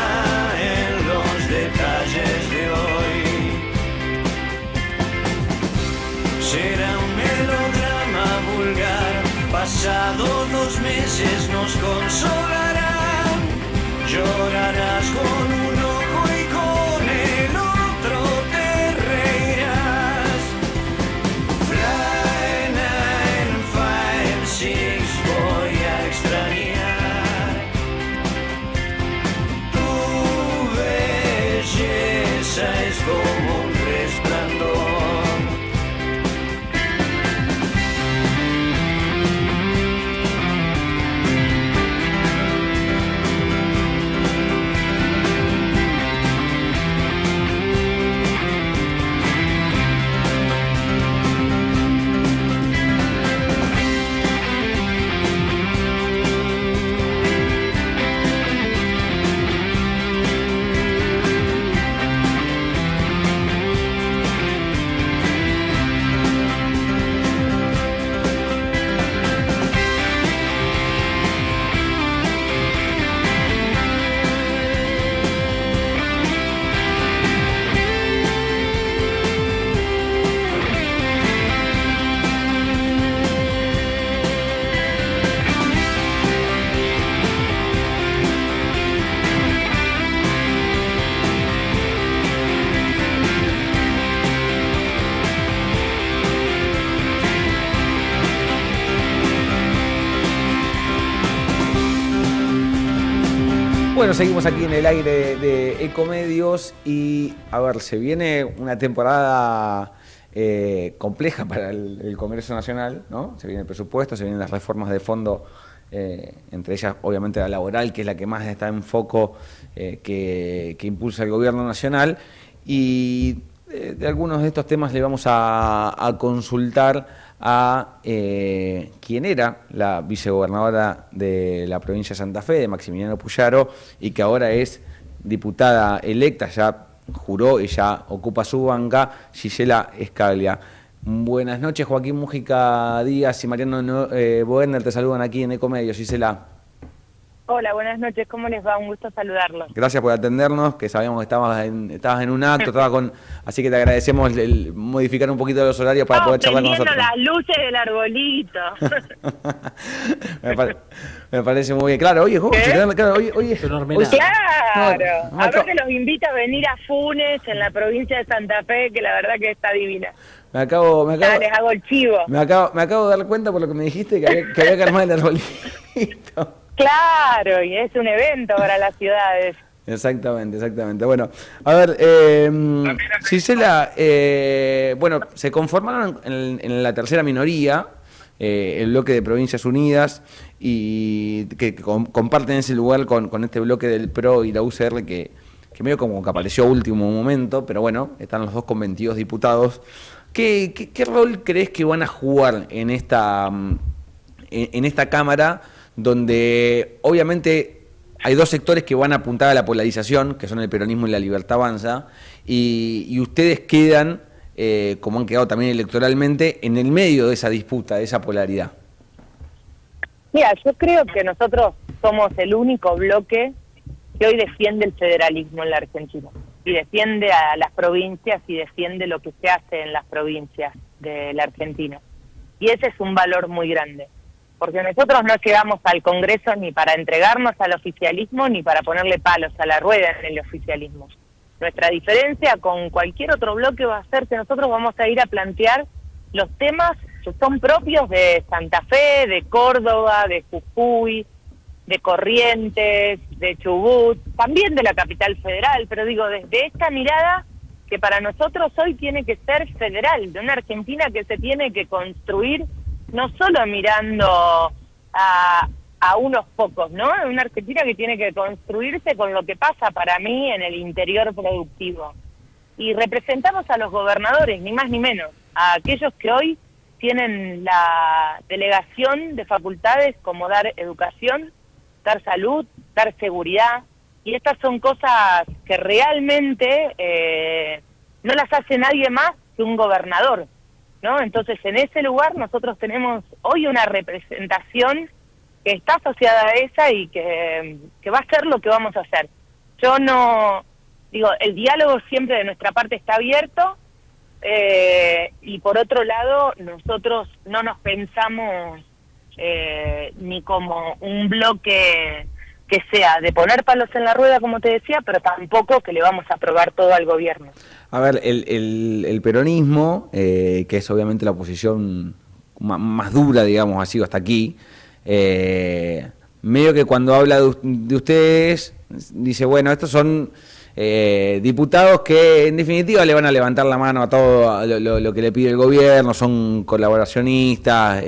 S3: en los detalles de hoy. Será un melodrama vulgar. Pasado 2 meses nos consolarán. Llorarás con un ojo y con el otro te reirás. Fly
S4: bueno, seguimos aquí en el aire de Ecomedios y, a ver, se viene una temporada compleja para el Congreso Nacional, ¿no? Se viene el presupuesto, se vienen las reformas de fondo, entre ellas, obviamente, la laboral, que es la que más está en foco que impulsa el Gobierno Nacional. Y de algunos de estos temas le vamos a consultar a quien era la vicegobernadora de la provincia de Santa Fe, de Maximiliano Puyaro, y que ahora es diputada electa, ya juró y ya ocupa su banca, Gisela Escaglia. Buenas noches, Joaquín Mújica Díaz y Mariano Boerner te saludan aquí en Ecomedios. Gisela.
S20: Hola, buenas noches, ¿cómo les va? Un gusto saludarlos.
S4: Gracias por atendernos, que sabíamos que estabas en un acto, así que te agradecemos el modificar un poquito los horarios para poder charlar con nosotros.
S20: Las luces del arbolito.
S4: Me parece muy bien. Claro, oye, oye,
S20: Claro, aparte los invita a venir a Funes, en la provincia de Santa Fe, que la verdad que está divina.
S4: Me acabo
S20: les hago el chivo.
S4: Me acabo de dar cuenta por lo que me dijiste que había que armar el arbolito.
S20: Claro, y es un evento para las ciudades.
S4: Exactamente. Bueno, a ver, Gisela, bueno, se conformaron en la tercera minoría, el bloque de Provincias Unidas, y que comparten ese lugar con este bloque del PRO y la UCR, que medio como que apareció a último momento, pero bueno, están los dos con 22 diputados. ¿Qué rol crees que van a jugar en esta Cámara, donde obviamente hay dos sectores que van a apuntar a la polarización, que son el peronismo y la Libertad Avanza, y ustedes quedan, como han quedado también electoralmente, en el medio de esa disputa, de esa polaridad?
S20: Mira, yo creo que nosotros somos el único bloque que hoy defiende el federalismo en la Argentina, y defiende a las provincias y defiende lo que se hace en las provincias de la Argentina. Y ese es un valor muy grande. Porque nosotros no llegamos al Congreso ni para entregarnos al oficialismo ni para ponerle palos a la rueda en el oficialismo. Nuestra diferencia con cualquier otro bloque va a ser que nosotros vamos a ir a plantear los temas que son propios de Santa Fe, de Córdoba, de Jujuy, de Corrientes, de Chubut, también de la capital federal, pero digo, desde esta mirada que para nosotros hoy tiene que ser federal, de una Argentina que se tiene que construir no solo mirando a unos pocos, ¿no? Una Argentina que tiene que construirse con lo que pasa para mí en el interior productivo. Y representamos a los gobernadores, ni más ni menos, a aquellos que hoy tienen la delegación de facultades como dar educación, dar salud, dar seguridad, y estas son cosas que realmente no las hace nadie más que un gobernador, ¿no? Entonces, en ese lugar nosotros tenemos hoy una representación que está asociada a esa y que va a ser lo que vamos a hacer. Yo no... Digo, el diálogo siempre de nuestra parte está abierto, y por otro lado, nosotros no nos pensamos ni como un bloque que sea de poner palos en la rueda, como te decía, pero tampoco que le vamos a aprobar todo al gobierno.
S4: A ver, el peronismo, que es obviamente la oposición más dura, digamos, ha sido hasta aquí, medio que cuando habla de ustedes, dice, bueno, estos son diputados que en definitiva le van a levantar la mano a todo lo que le pide el gobierno, son colaboracionistas,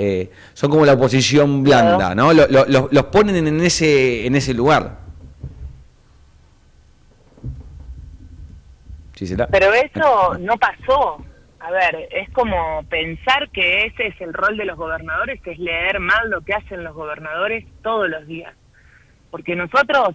S4: son como la oposición blanda, ¿no? Los ponen en ese lugar. ¿Gisela?
S20: Pero eso no pasó. A ver, es como pensar que ese es el rol de los gobernadores, que es leer mal lo que hacen los gobernadores todos los días. Porque nosotros,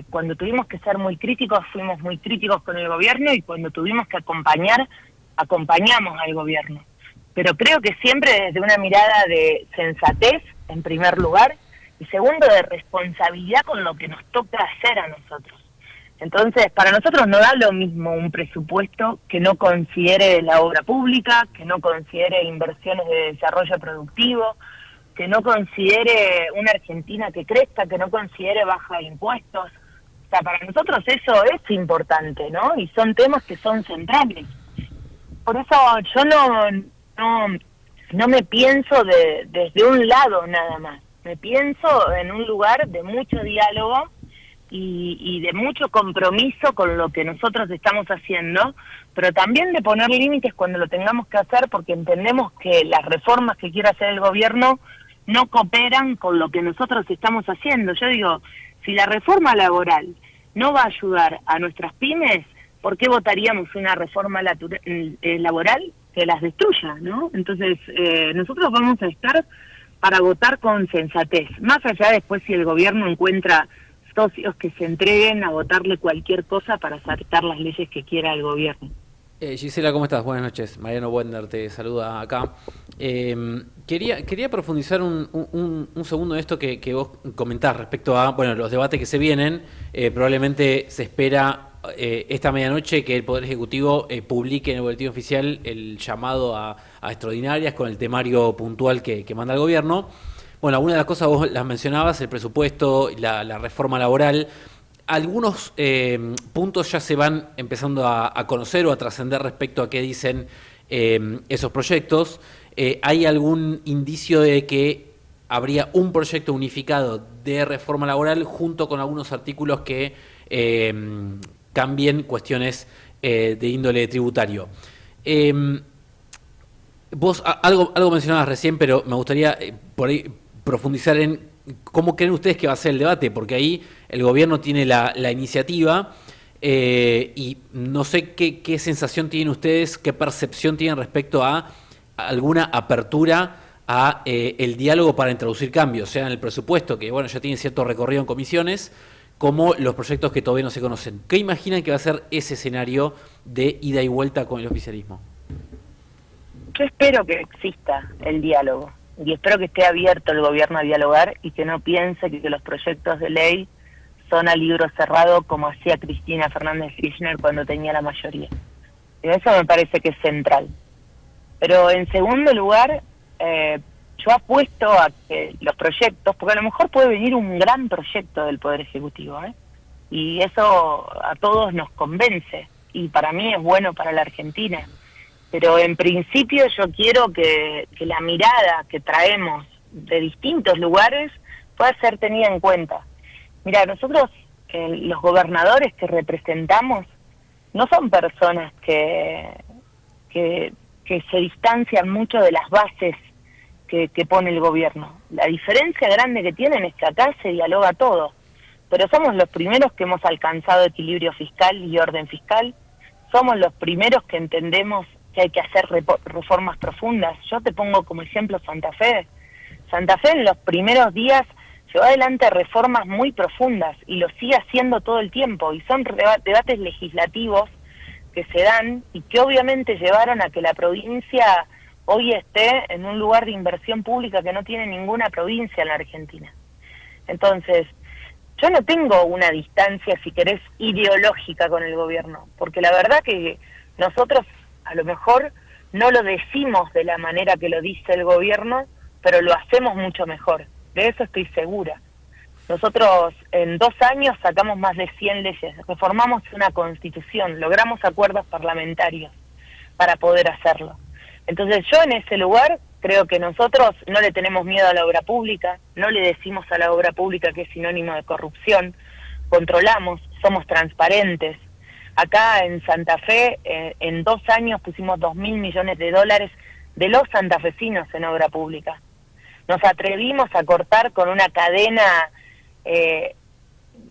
S20: cuando tuvimos que ser muy críticos, fuimos muy críticos con el gobierno, y cuando tuvimos que acompañar, acompañamos al gobierno. Pero creo que siempre desde una mirada de sensatez, en primer lugar, y segundo, de responsabilidad con lo que nos toca hacer a nosotros. Entonces, para nosotros no da lo mismo un presupuesto que no considere la obra pública, que no considere inversiones de desarrollo productivo, que no considere una Argentina que crezca, que no considere baja de impuestos. O sea, para nosotros eso es importante, ¿no? Y son temas que son centrales. Por eso yo no me pienso desde un lado nada más. Me pienso en un lugar de mucho diálogo, y de mucho compromiso con lo que nosotros estamos haciendo, pero también de poner límites cuando lo tengamos que hacer, porque entendemos que las reformas que quiere hacer el gobierno no cooperan con lo que nosotros estamos haciendo. Yo digo, si la reforma laboral no va a ayudar a nuestras pymes, ¿por qué votaríamos una reforma laboral que las destruya, ¿no? Entonces, nosotros vamos a estar para votar con sensatez, más allá después si el gobierno encuentra socios que se entreguen a votarle cualquier cosa para aceptar las leyes que quiera el gobierno.
S5: Gisela, ¿cómo estás? Buenas noches. Mariano Wender te saluda acá. Quería profundizar un segundo en esto que vos comentás respecto a los debates que se vienen. Probablemente se espera esta medianoche que el Poder Ejecutivo publique en el Boletín Oficial el llamado a extraordinarias con el temario puntual que manda el gobierno. Bueno, algunas de las cosas vos las mencionabas, el presupuesto, la reforma laboral. Algunos puntos ya se van empezando a conocer o a trascender respecto a qué dicen esos proyectos. ¿Hay algún indicio de que habría un proyecto unificado de reforma laboral junto con algunos artículos que cambien cuestiones de índole tributario? Vos algo mencionabas recién, pero me gustaría por ahí profundizar en cómo creen ustedes que va a ser el debate, porque ahí el gobierno tiene la iniciativa y no sé qué sensación tienen ustedes, qué percepción tienen respecto a alguna apertura a el diálogo para introducir cambios, sea en el presupuesto, que ya tiene cierto recorrido en comisiones, como los proyectos que todavía no se conocen. ¿Qué imaginan que va a ser ese escenario de ida y vuelta con el oficialismo?
S20: Yo espero que exista el diálogo y espero que esté abierto el gobierno a dialogar y que no piense que los proyectos de ley son a libro cerrado como hacía Cristina Fernández Kirchner cuando tenía la mayoría. Y eso me parece que es central. Pero en segundo lugar, yo apuesto a que los proyectos, porque a lo mejor puede venir un gran proyecto del Poder Ejecutivo, y eso a todos nos convence, y para mí es bueno para la Argentina. Pero en principio yo quiero que la mirada que traemos de distintos lugares pueda ser tenida en cuenta. Mira, nosotros, los gobernadores que representamos, no son personas que se distancian mucho de las bases que pone el gobierno. La diferencia grande que tienen es que acá se dialoga todo, pero somos los primeros que hemos alcanzado equilibrio fiscal y orden fiscal, somos los primeros que entendemos que hay que hacer reformas profundas. Yo te pongo como ejemplo Santa Fe. Santa Fe en los primeros días llevó adelante reformas muy profundas y lo sigue haciendo todo el tiempo, y son debates legislativos que se dan y que obviamente llevaron a que la provincia hoy esté en un lugar de inversión pública que no tiene ninguna provincia en la Argentina. Entonces, yo no tengo una distancia, si querés, ideológica con el gobierno, porque la verdad que nosotros a lo mejor no lo decimos de la manera que lo dice el gobierno, pero lo hacemos mucho mejor. De eso estoy segura. Nosotros en 2 años sacamos más de 100 leyes, reformamos una constitución, logramos acuerdos parlamentarios para poder hacerlo. Entonces yo en ese lugar creo que nosotros no le tenemos miedo a la obra pública, no le decimos a la obra pública que es sinónimo de corrupción, controlamos, somos transparentes. Acá en Santa Fe, en 2 años pusimos $2.000 millones de los santafesinos en obra pública. Nos atrevimos a cortar con una cadena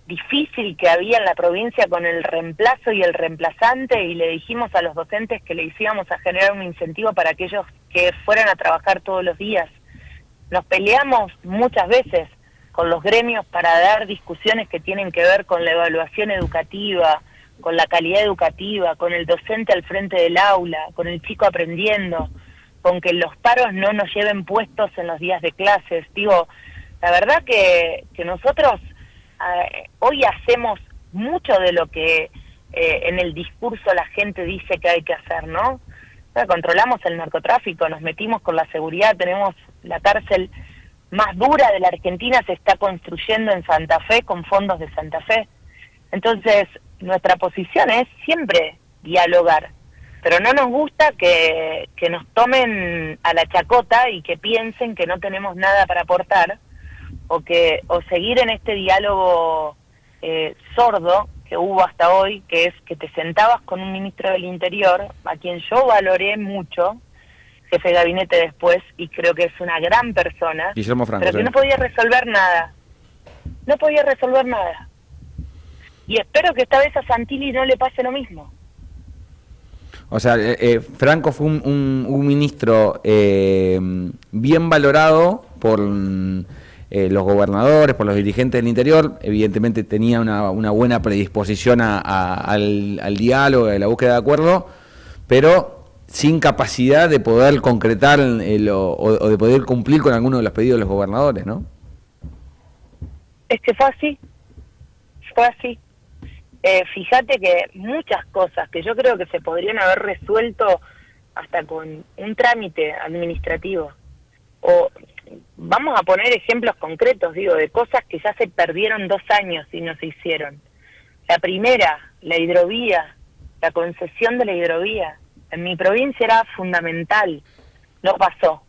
S20: difícil que había en la provincia con el reemplazo y el reemplazante, y le dijimos a los docentes que le íbamos a generar un incentivo para aquellos que fueran a trabajar todos los días. Nos peleamos muchas veces con los gremios para dar discusiones que tienen que ver con la evaluación educativa, con la calidad educativa, con el docente al frente del aula, con el chico aprendiendo, con que los paros no nos lleven puestos en los días de clases. Digo, la verdad que nosotros hoy hacemos mucho de lo que en el discurso la gente dice que hay que hacer, ¿no? O sea, controlamos el narcotráfico, nos metimos con la seguridad, tenemos la cárcel más dura de la Argentina, se está construyendo en Santa Fe con fondos de Santa Fe. Entonces, nuestra posición es siempre dialogar, pero no nos gusta que nos tomen a la chacota y que piensen que no tenemos nada para aportar, o seguir en este diálogo sordo que hubo hasta hoy, que es que te sentabas con un ministro del Interior, a quien yo valoré mucho, jefe de gabinete después, y creo que es una gran persona,
S4: Guillermo Franco,
S20: pero que
S4: sí.
S20: no podía resolver nada. No podía resolver nada. Y espero que esta vez a Santilli no le pase lo mismo.
S4: O sea, Franco fue un ministro bien valorado por los gobernadores, por los dirigentes del interior. Evidentemente tenía una buena predisposición al diálogo, a la búsqueda de acuerdo, pero sin capacidad de poder concretar o de poder cumplir con alguno de los pedidos de los gobernadores, ¿no?
S20: Es que fue así. Fíjate que muchas cosas que yo creo que se podrían haber resuelto hasta con un trámite administrativo, o vamos a poner ejemplos concretos, digo, de cosas que ya se perdieron 2 años y no se hicieron. La primera, la hidrovía, la concesión de la hidrovía, en mi provincia era fundamental, no pasó,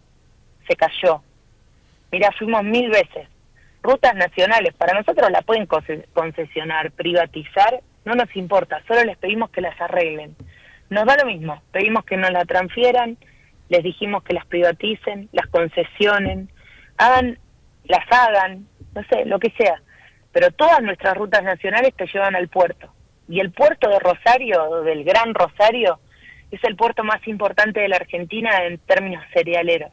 S20: se cayó. Mira, fuimos 1000 veces. Rutas nacionales, para nosotros la pueden concesionar, privatizar, no nos importa, solo les pedimos que las arreglen. Nos da lo mismo, pedimos que nos la transfieran, les dijimos que las privaticen, las concesionen, las hagan, no sé, lo que sea. Pero todas nuestras rutas nacionales te llevan al puerto. Y el puerto de Rosario, del Gran Rosario, es el puerto más importante de la Argentina en términos cerealeros.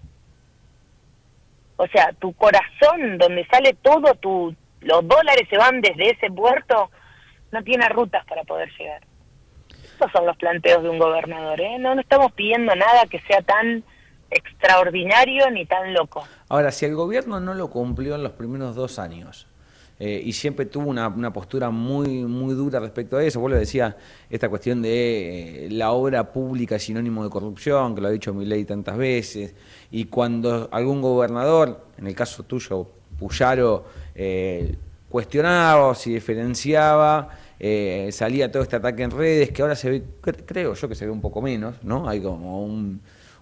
S20: O sea, tu corazón, donde sale todo, los dólares se van desde ese puerto, no tiene rutas para poder llegar. Estos son los planteos de un gobernador, ¿eh? No estamos pidiendo nada que sea tan extraordinario ni tan loco.
S4: Ahora, si el gobierno no lo cumplió en los primeros 2 años, y siempre tuvo una postura muy dura respecto a eso, vos lo decías, esta cuestión de la obra pública es sinónimo de corrupción, que lo ha dicho Milei tantas veces, y cuando algún gobernador, en el caso tuyo, Puyaro, cuestionaba o si diferenciaba, salía todo este ataque en redes, que ahora se ve, creo yo que se ve un poco menos, ¿no? Hay como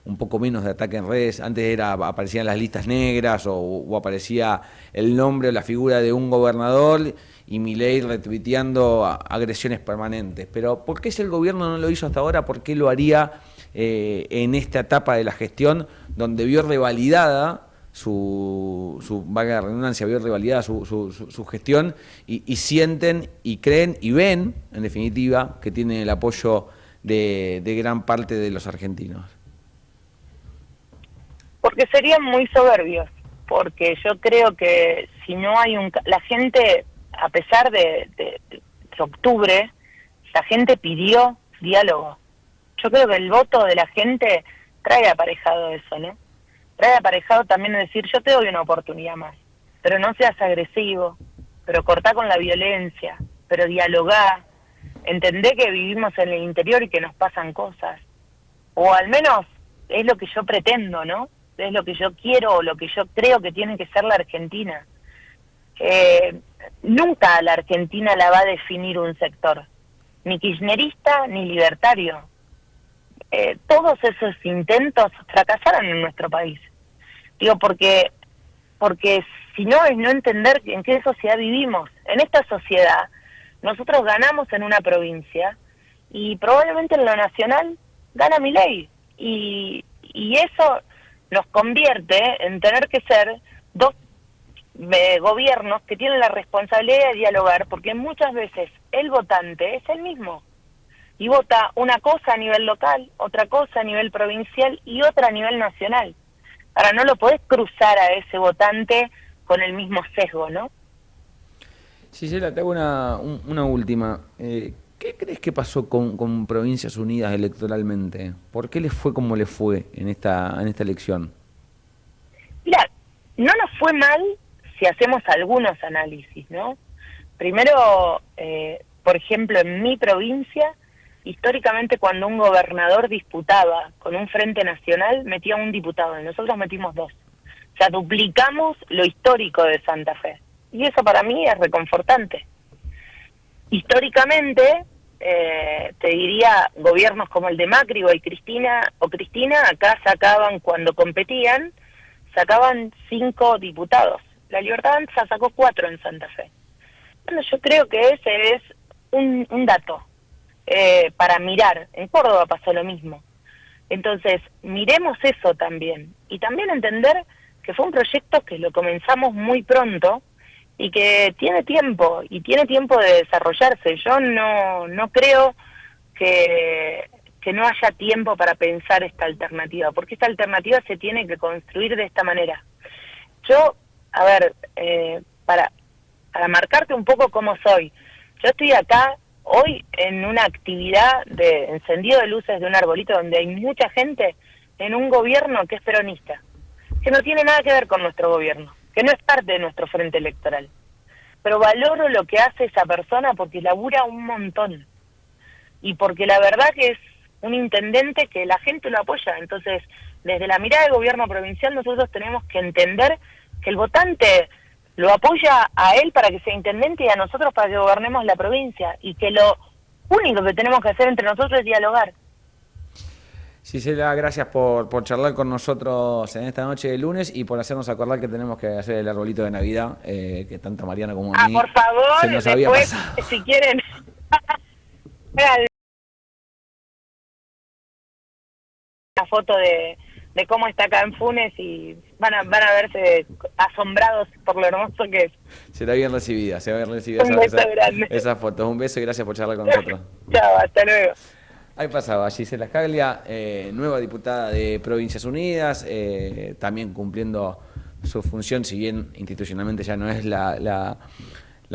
S4: un poco menos de ataque en redes. Antes aparecían las listas negras o aparecía el nombre o la figura de un gobernador y Milei retuiteando agresiones permanentes. Pero ¿por qué si el gobierno no lo hizo hasta ahora? ¿Por qué lo haría en esta etapa de la gestión donde vio revalidada valga la redundancia, vio revalidada su gestión y sienten y creen y ven, en definitiva, que tienen el apoyo de gran parte de los argentinos?
S20: Porque serían muy soberbios, porque yo creo que si no hay la gente, a pesar de octubre, la gente pidió diálogo. Yo creo que el voto de la gente trae aparejado eso, ¿no? Trae aparejado también decir, yo te doy una oportunidad más, pero no seas agresivo, pero cortá con la violencia, pero dialogá, entendé que vivimos en el interior y que nos pasan cosas, o al menos es lo que yo pretendo, ¿no? Es lo que yo quiero o lo que yo creo que tiene que ser la Argentina. Nunca la Argentina la va a definir un sector, ni kirchnerista ni libertario. Todos esos intentos fracasaron en nuestro país. Digo, porque si no es no entender en qué sociedad vivimos. En esta sociedad nosotros ganamos en una provincia y probablemente en lo nacional gana Milei. Y eso nos convierte en tener que ser 2 gobiernos que tienen la responsabilidad de dialogar, porque muchas veces el votante es el mismo y vota una cosa a nivel local, otra cosa a nivel provincial y otra a nivel nacional. Ahora no lo podés cruzar a ese votante con el mismo sesgo, ¿no?
S4: Gisela, te hago una última. ¿Qué crees que pasó con Provincias Unidas electoralmente? ¿Por qué les fue como les fue en esta elección?
S20: Mira, no nos fue mal si hacemos algunos análisis, ¿no? Primero, por ejemplo, en mi provincia, históricamente cuando un gobernador disputaba con un frente nacional, metía un diputado, y nosotros metimos 2. O sea, duplicamos lo histórico de Santa Fe. Y eso para mí es reconfortante. Históricamente, te diría, gobiernos como el de Macri o Cristina, acá sacaban, cuando competían, sacaban 5 diputados. La Libertad Avanza sacó 4 en Santa Fe. Bueno, yo creo que ese es un dato para mirar. En Córdoba pasó lo mismo. Entonces, miremos eso también. Y también entender que fue un proyecto que lo comenzamos muy pronto y que tiene tiempo, de desarrollarse. Yo no creo que no haya tiempo para pensar esta alternativa, porque esta alternativa se tiene que construir de esta manera. Yo, a ver, para marcarte un poco cómo soy, yo estoy acá hoy en una actividad de encendido de luces de un arbolito donde hay mucha gente en un gobierno que es peronista, que no tiene nada que ver con nuestro gobierno, que no es parte de nuestro frente electoral. Pero valoro lo que hace esa persona porque labura un montón. Y porque la verdad que es un intendente que la gente lo apoya. Entonces, desde la mirada del gobierno provincial, nosotros tenemos que entender que el votante lo apoya a él para que sea intendente y a nosotros para que gobernemos la provincia. Y que lo único que tenemos que hacer entre nosotros es dialogar.
S4: Gisela, gracias por charlar con nosotros en esta noche de lunes y por hacernos acordar que tenemos que hacer el arbolito de Navidad, que tanto a Mariana como a mí
S20: por favor,
S4: se nos había
S20: después,
S4: pasado.
S20: si quieren, una foto de cómo está acá en Funes y van a verse asombrados por lo hermoso que es.
S4: Será bien recibida,
S20: Un beso grande.
S4: esa foto. Un beso y gracias por charlar con nosotros.
S20: Chao, hasta luego.
S4: Ahí pasaba Gisela Scaglia, nueva diputada de Provincias Unidas, también cumpliendo su función, si bien institucionalmente ya no es la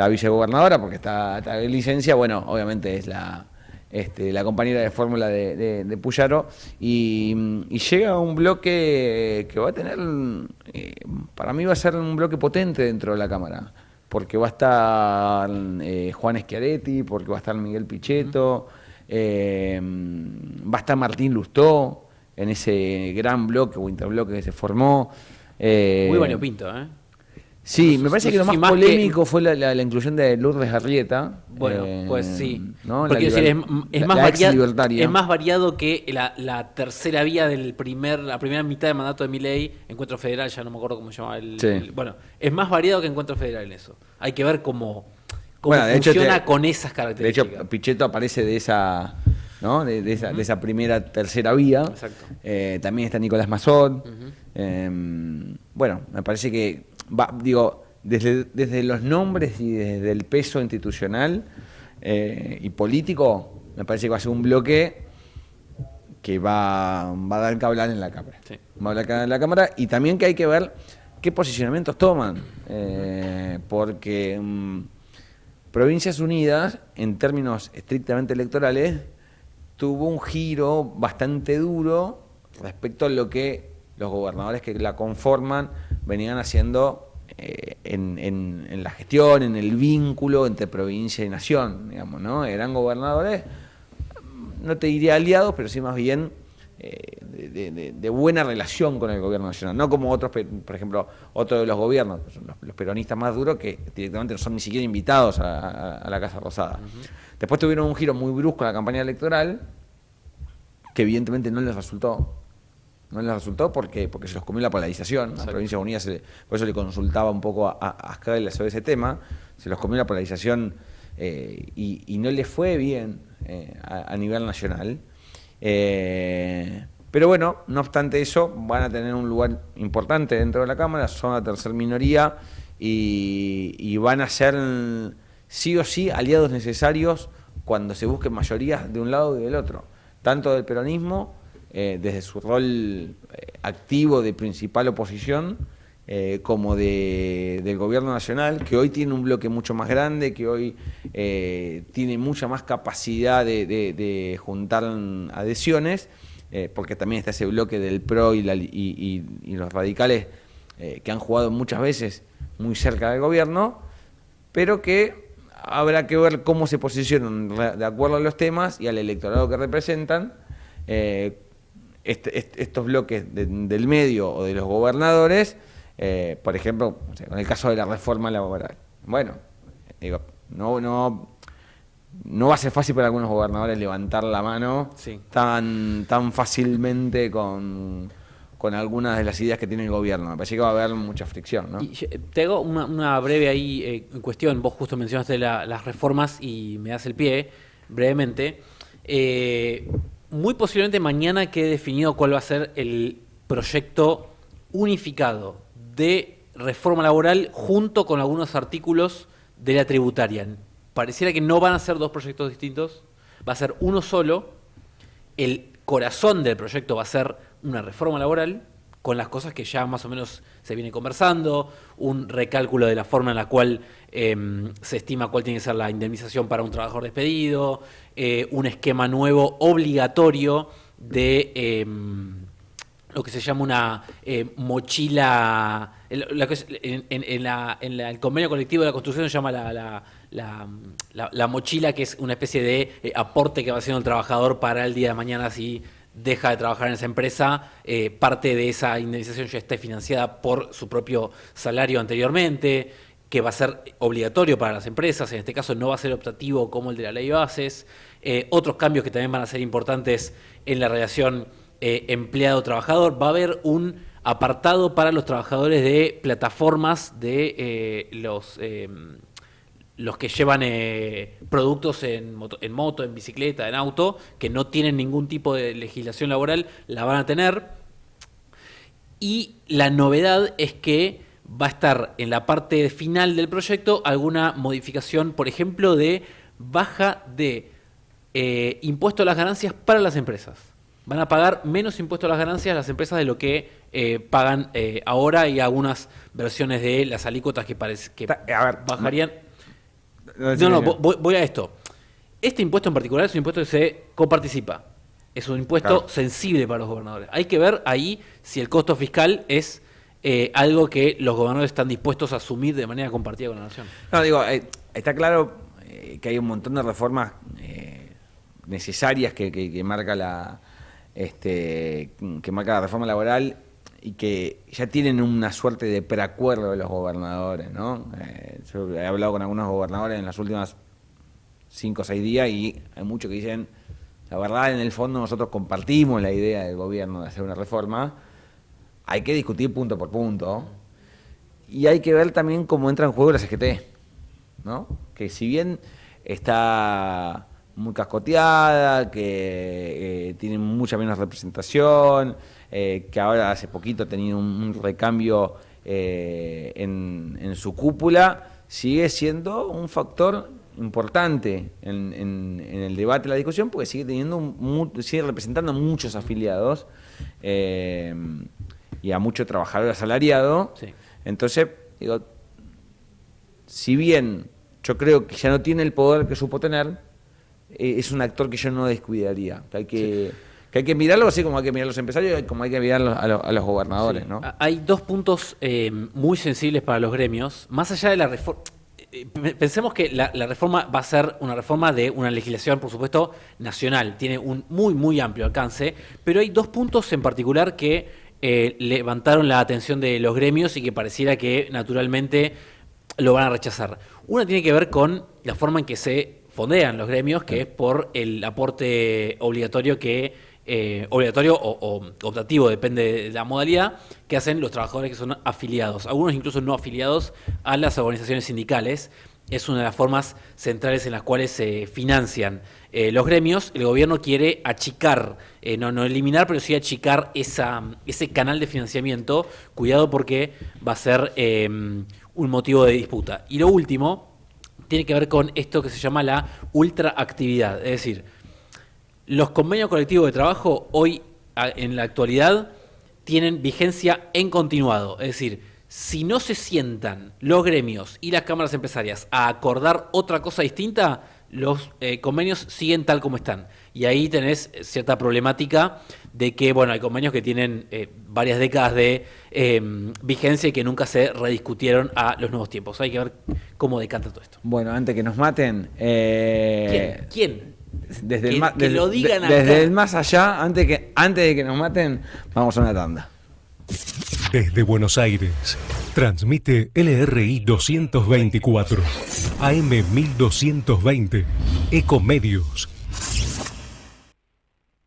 S4: vicegobernadora, porque está en licencia, bueno, obviamente es la compañera de fórmula de Puyaro, y llega un bloque que va a tener, para mí va a ser un bloque potente dentro de la Cámara, porque va a estar Juan Schiaretti, porque va a estar Miguel Pichetto, va a estar Martín Lustó en ese gran bloque o interbloque que se formó.
S5: Muy variopinto, ¿eh?
S4: Sí, me parece que lo más polémico fue la inclusión de Lourdes Arrieta.
S5: Bueno, pues sí.
S4: ¿no?
S5: Porque es más variado que la tercera vía la primera mitad de mandato de Milei, Encuentro Federal, ya no me acuerdo cómo se llama bueno, es más variado que Encuentro Federal en eso. Hay que ver cómo funciona con esas características.
S4: De hecho, Pichetto aparece de esa, ¿no? de esa tercera vía.
S5: Exacto.
S4: También está Nicolás Mazot. Bueno, me parece que desde los nombres y desde el peso institucional y político, me parece que va a ser un bloque que va a dar que hablar en la Cámara.
S5: Sí.
S4: Va a dar que hablar en la Cámara y también que hay que ver qué posicionamientos toman, porque Provincias Unidas, en términos estrictamente electorales, tuvo un giro bastante duro respecto a lo que los gobernadores que la conforman venían haciendo en la gestión, en el vínculo entre provincia y nación, digamos, ¿no? Eran gobernadores, no te diría aliados, pero sí más bien de buena relación con el gobierno nacional, no como otros, por ejemplo, otros de los gobiernos, los peronistas más duros que directamente no son ni siquiera invitados a la Casa Rosada. Después tuvieron un giro muy brusco en la campaña electoral, que evidentemente no les resultó. No les resultó porque se los comió la polarización. La Provincia Unida, por eso le consultaba un poco a Scaglia sobre ese tema, se los comió la polarización y no les fue bien a nivel nacional. Pero bueno, no obstante eso, van a tener un lugar importante dentro de la Cámara, son la tercera minoría y van a ser sí o sí aliados necesarios cuando se busquen mayorías de un lado y del otro, tanto del peronismo, desde su rol activo de principal oposición, como del gobierno nacional, que hoy tiene un bloque mucho más grande, que hoy tiene mucha más capacidad de juntar adhesiones, porque también está ese bloque del PRO y los radicales que han jugado muchas veces muy cerca del gobierno, pero que habrá que ver cómo se posicionan de acuerdo a los temas y al electorado que representan estos bloques del medio o de los gobernadores, por ejemplo, con el caso de la reforma laboral. Bueno, digo, no va a ser fácil para algunos gobernadores levantar la mano tan fácilmente con con algunas de las ideas que tiene el gobierno. Me parece que va a haber mucha fricción, ¿no?
S5: Y te hago una breve ahí cuestión. Vos justo mencionaste las reformas y me das el pie brevemente. Muy posiblemente mañana quede definido cuál va a ser el proyecto unificado de reforma laboral junto con algunos artículos de la tributaria. Pareciera que no van a ser dos proyectos distintos, va a ser uno solo. El corazón del proyecto va a ser una reforma laboral con las cosas que ya más o menos se viene conversando, un recálculo de la forma en la cual se estima cuál tiene que ser la indemnización para un trabajador despedido, un esquema nuevo obligatorio de lo que se llama una mochila, el convenio colectivo de la construcción se llama la mochila, que es una especie de aporte que va haciendo el trabajador para el día de mañana si deja de trabajar en esa empresa. Parte de esa indemnización ya está financiada por su propio salario anteriormente, que va a ser obligatorio para las empresas, en este caso no va a ser optativo como el de la ley de bases. Otros cambios que también van a ser importantes en la relación empleado-trabajador. Va a haber un apartado para los trabajadores de plataformas de los que llevan productos en moto, en bicicleta, en auto, que no tienen ningún tipo de legislación laboral, la van a tener. Y la novedad es que va a estar en la parte final del proyecto alguna modificación, por ejemplo, de baja de impuesto a las ganancias para las empresas. Van a pagar menos impuesto a las ganancias las empresas de lo que pagan ahora, y algunas versiones de las alícuotas que bajarían. Voy a esto. Este impuesto en particular es un impuesto que se coparticipa. Es un impuesto sensible para los gobernadores. Hay que ver ahí si el costo fiscal es algo que los gobernadores están dispuestos a asumir de manera compartida con la nación.
S4: No, digo, está claro que hay un montón de reformas necesarias que marca la reforma laboral, y que ya tienen una suerte de preacuerdo de los gobernadores, ¿no? Yo he hablado con algunos gobernadores en las últimas 5 o 6 días y hay muchos que dicen, la verdad, en el fondo nosotros compartimos la idea del gobierno de hacer una reforma, hay que discutir punto por punto, y hay que ver también cómo entra en juego la CGT, ¿no? Que si bien está muy cascoteada, que tiene mucha menos representación, que ahora hace poquito ha tenido un recambio en su cúpula, sigue siendo un factor importante en el debate, la discusión, porque sigue representando a muchos afiliados y a mucho trabajador asalariado. Sí. Entonces, digo, si bien yo creo que ya no tiene el poder que supo tener, es un actor que yo no descuidaría, que hay que mirarlo así como hay que mirar a los empresarios, como hay que mirar a los gobernadores, sí. ¿No?
S5: Hay dos puntos muy sensibles para los gremios, más allá de la reforma. Pensemos que la reforma va a ser una reforma de una legislación, por supuesto, nacional, tiene un muy amplio alcance, pero hay dos puntos en particular que levantaron la atención de los gremios y que pareciera que naturalmente lo van a rechazar. Una tiene que ver con la forma en que se fondean los gremios, que es por el aporte obligatorio obligatorio o optativo, depende de la modalidad, que hacen los trabajadores que son afiliados, algunos incluso no afiliados a las organizaciones sindicales. Es una de las formas centrales en las cuales se financian los gremios. El gobierno quiere achicar, no eliminar, pero sí achicar ese canal de financiamiento. Cuidado, porque va a ser un motivo de disputa. Y lo último tiene que ver con esto que se llama la ultraactividad, es decir, los convenios colectivos de trabajo hoy, en la actualidad, tienen vigencia en continuado. Es decir, si no se sientan los gremios y las cámaras empresarias a acordar otra cosa distinta, los convenios siguen tal como están. Y ahí tenés cierta problemática de que, bueno, hay convenios que tienen varias décadas de vigencia y que nunca se rediscutieron a los nuevos tiempos. Hay que ver cómo decanta todo esto.
S4: Bueno, antes que nos maten...
S5: ¿Quién?
S4: Desde el más allá, antes de que nos maten, vamos a una tanda.
S6: Desde Buenos Aires, transmite LRI 224, AM 1220, Ecomedios.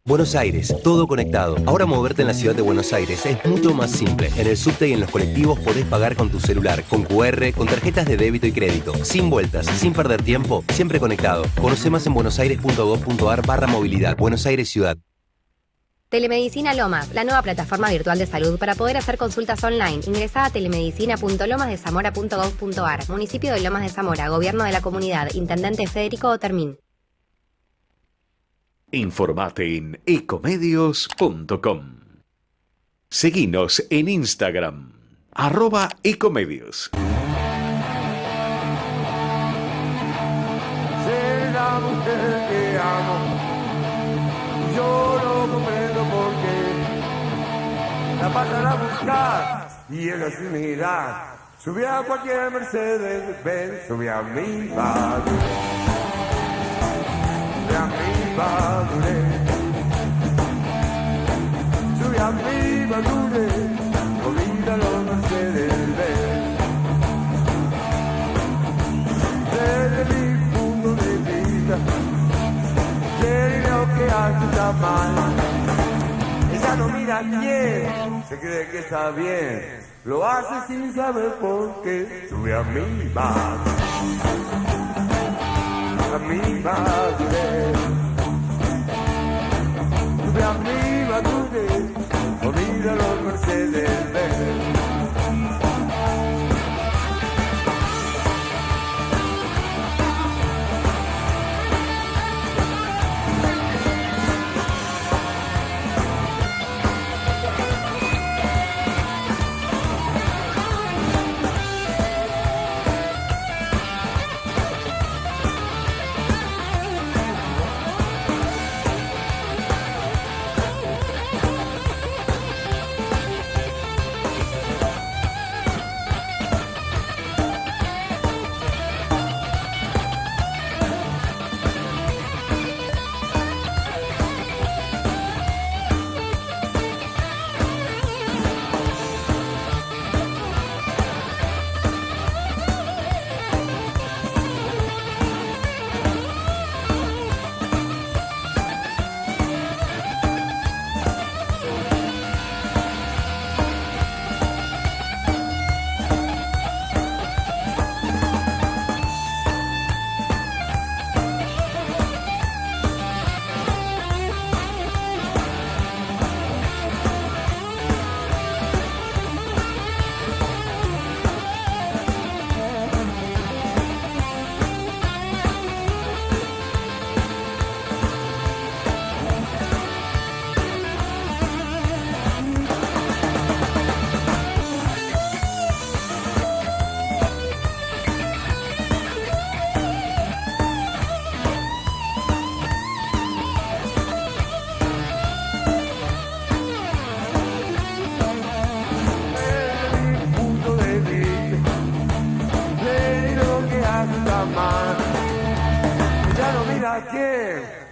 S21: Buenos Aires, todo conectado. Ahora moverte en la ciudad de Buenos Aires es mucho más simple. En el subte y en los colectivos podés pagar con tu celular, con QR, con tarjetas de débito y crédito. Sin vueltas, sin perder tiempo, siempre conectado. Conoce más en buenosaires.gov.ar/movilidad. Buenos Aires Ciudad.
S22: Telemedicina Lomas, la nueva plataforma virtual de salud para poder hacer consultas online. Ingresá a telemedicina.lomasdezamora.gov.ar. Municipio de Lomas de Zamora, Gobierno de la Comunidad, Intendente Federico Otermín.
S1: Informate en ecomedios.com. Seguinos en Instagram, @ecomedios.
S13: Ser la mujer que amo, yo no comprendo por qué. La pasan a buscar y ella sin mirar. Subí a cualquier Mercedes Benz, subí a mi madre. Subí a mi madre. Subí a mi madre. Olvida los Mercedes Benz. Desde mi punto de vista, sé lo que hace está mal. Ella no mira a quién, se cree que está bien, lo hace sin saber por qué. Sube a mi madre, a mi madre. Sube a mi madre, olvida los Mercedes Benz.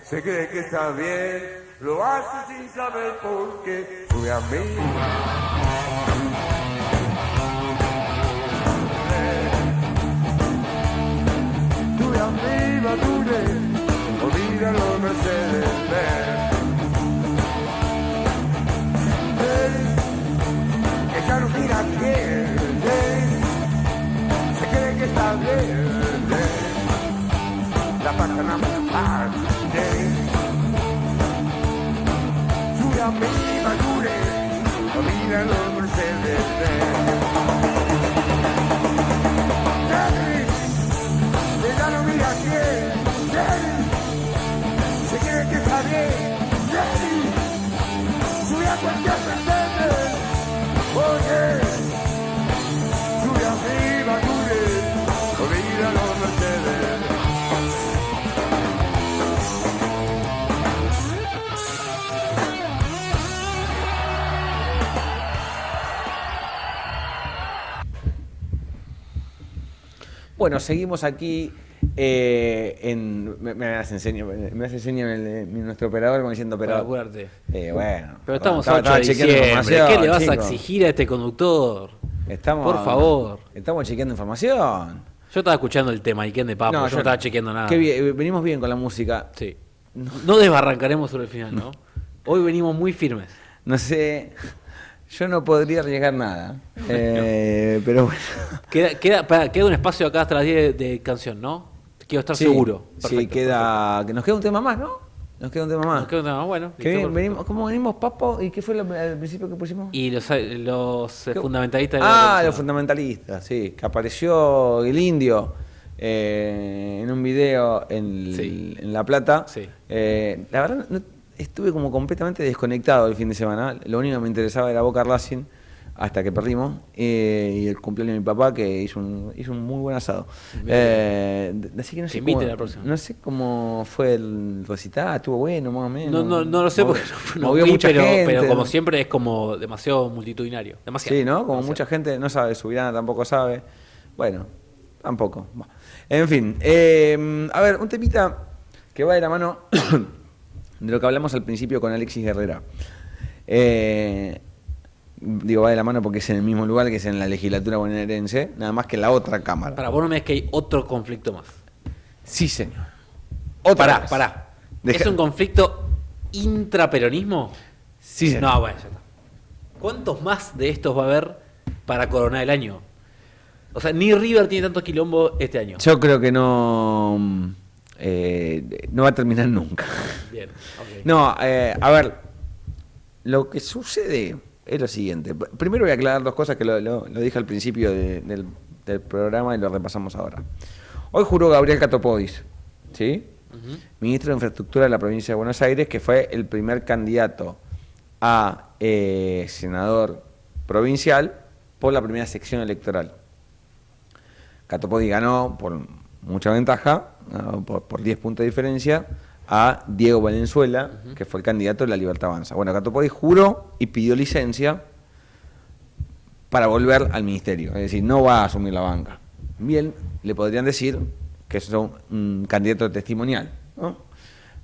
S13: Se cree que está bien, lo hace sin saber por qué. Sube a mí. Sube a mí, madure, olvida los Mercedes Benz. Ella no mira a quién, se cree que está bien. La pasan a buscar. Sube a mi madure, olvida los Mercedes Benz. Ella no mira a quién, se cree que está bien. Sube a cualquier Mercedes, oye. Sube a mi madure, olvida los Mercedes.
S4: Bueno, seguimos aquí me hace seña nuestro operador como diciendo operador.
S5: Para apurarte.
S4: Bueno.
S5: Pero estamos 8 de diciembre. ¿Qué le vas a exigir a este conductor? Por favor.
S4: Estamos chequeando información.
S5: Yo estaba escuchando el tema Iquén de Papo, yo no estaba chequeando nada.
S4: Venimos bien con la música.
S5: Sí. No desbarrancaremos sobre el final, ¿no? Hoy venimos muy firmes.
S4: No sé, yo no podría arriesgar nada. Pero bueno.
S5: Queda un espacio acá hasta las 10 de canción, ¿no? Quiero estar seguro.
S4: Sí, que nos queda un tema más, ¿no? Nos queda un tema más.
S5: Bueno.
S4: ¿Cómo venimos, Papo? ¿Y qué fue al principio que pusimos?
S5: Y los fundamentalistas.
S4: Los fundamentalistas, sí. Que apareció el indio en un video en La Plata.
S5: Sí.
S4: La verdad, estuve como completamente desconectado el fin de semana. Lo único que me interesaba era Boca Racing hasta que perdimos. Y el cumpleaños de mi papá, que hizo un muy buen asado. Así que no sé cómo fue el recital. Estuvo bueno, más o menos.
S5: No lo sé porque no vi,
S4: mucha gente,
S5: pero como siempre es como demasiado multitudinario. Demasiado.
S4: Sí, ¿no? Como mucha gente no sabe, Subirana tampoco sabe. Bueno, tampoco. En fin, a ver, un temita que va de la mano de lo que hablamos al principio con Alexis Herrera. Digo, va de la mano porque es en el mismo lugar que es en la legislatura bonaerense, nada más que en la otra cámara.
S5: Para vos no me es que hay otro conflicto más.
S4: Sí, señor.
S5: Pará. ¿Es un conflicto intraperonismo?
S4: Sí, señor.
S5: No, bueno, ya está. ¿Cuántos más de estos va a haber para coronar el año? O sea, ni River tiene tanto quilombo este año.
S4: Yo creo que no va a terminar nunca.
S5: Bien, ok.
S4: No, a ver, lo que sucede es lo siguiente. Primero voy a aclarar dos cosas que lo dije al principio del programa y lo repasamos ahora. Hoy juró Gabriel Catopodis, ¿sí? Ministro de Infraestructura de la provincia de Buenos Aires, que fue el primer candidato a senador provincial por la primera sección electoral. Catopodis ganó por mucha ventaja, por 10 puntos de diferencia, a Diego Valenzuela, que fue el candidato de La Libertad Avanza. Bueno, Catopodis juró y pidió licencia para volver al ministerio, es decir, no va a asumir la banca. Bien, le podrían decir que es un candidato testimonial, ¿no?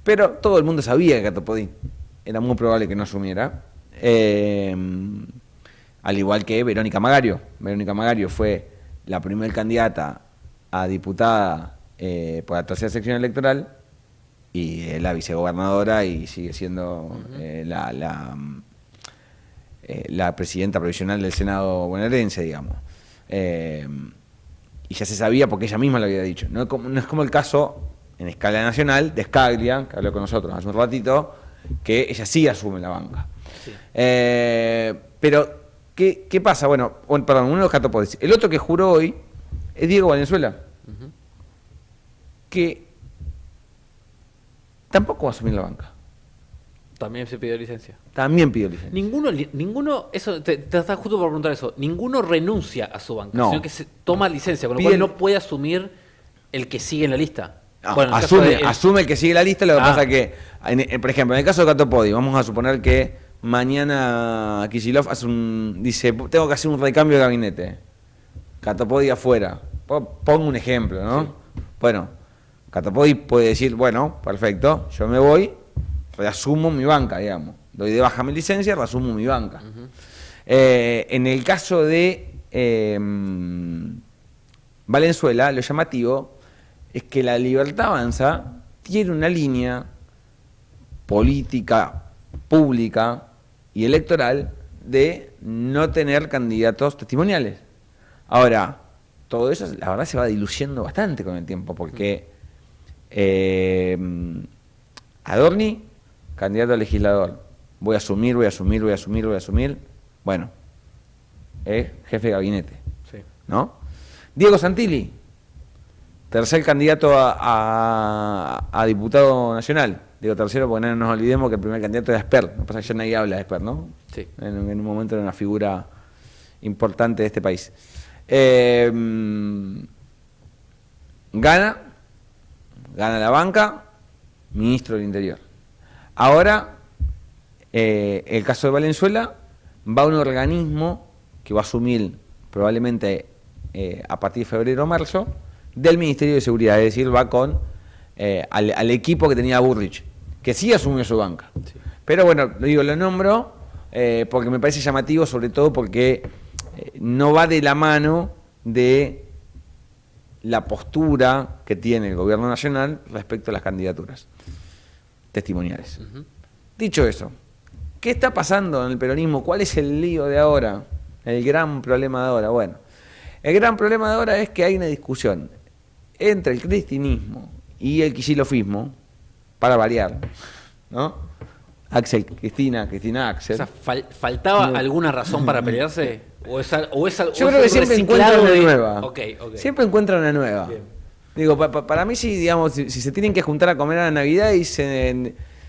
S4: Pero todo el mundo sabía que Catopodis era muy probable que no asumiera, al igual que Verónica Magario. Verónica Magario fue la primera candidata a diputada por la tercera sección electoral y la vicegobernadora y sigue siendo la presidenta provisional del Senado bonaerense, digamos. Y ya se sabía porque ella misma lo había dicho. No es como el caso en escala nacional de Scaglia, que habló con nosotros hace un ratito, que ella sí asume la banca. Sí. Pero, ¿qué pasa? Bueno, perdón, uno de los Catopodis. El otro que juró hoy es Diego Valenzuela, que tampoco va a asumir la banca.
S5: También se pidió licencia.
S4: También pidió licencia.
S5: Ninguno, eso te estás justo por preguntar eso, ninguno renuncia a su banca,
S4: no,
S5: sino que se toma licencia, con lo cual no puede asumir el que sigue en la lista.
S4: No, bueno, asume el que sigue en la lista, lo que pasa es que, por ejemplo, en el caso de Catopodis, vamos a suponer que mañana Kicillof dice, tengo que hacer un recambio de gabinete. Catopodis afuera. Pongo un ejemplo, ¿no? Sí. Bueno, Catopodis puede decir, bueno, perfecto, yo me voy, reasumo mi banca, digamos. Doy de baja mi licencia, reasumo mi banca. En el caso de Valenzuela, lo llamativo es que La Libertad Avanza tiene una línea política, pública y electoral de no tener candidatos testimoniales. Ahora, todo eso, la verdad, se va diluyendo bastante con el tiempo, porque Adorni, candidato a legislador, voy a asumir. Bueno, es jefe de gabinete, sí, ¿no? Diego Santilli, tercer candidato a diputado nacional. Digo tercero porque no nos olvidemos que el primer candidato era Esper. No pasa que ya nadie habla de Esper, ¿no?
S5: Sí.
S4: En un momento era una figura importante de este país. Gana la banca, ministro del Interior. Ahora, el caso de Valenzuela, va a un organismo que va a asumir probablemente a partir de febrero o marzo del Ministerio de Seguridad, es decir, va con al equipo que tenía Burrich, que sí asumió su banca. Sí. Pero bueno, lo nombro porque me parece llamativo, sobre todo porque no va de la mano de la postura que tiene el gobierno nacional respecto a las candidaturas testimoniales. Dicho eso, ¿Qué está pasando en el peronismo? ¿Cuál es el lío de ahora? El gran problema de ahora. Bueno, el gran problema de ahora es que hay una discusión entre el cristinismo y el kicilofismo, para variar, ¿no? Axel, Cristina, Cristina, Axel.
S5: O sea, ¿faltaba alguna razón para pelearse? ¿O es
S4: Yo creo que siempre encuentran una nueva.
S5: Ok.
S4: Siempre encuentran una nueva.
S5: Bien.
S4: Digo, para mí sí, digamos, si se tienen que juntar a comer a la Navidad,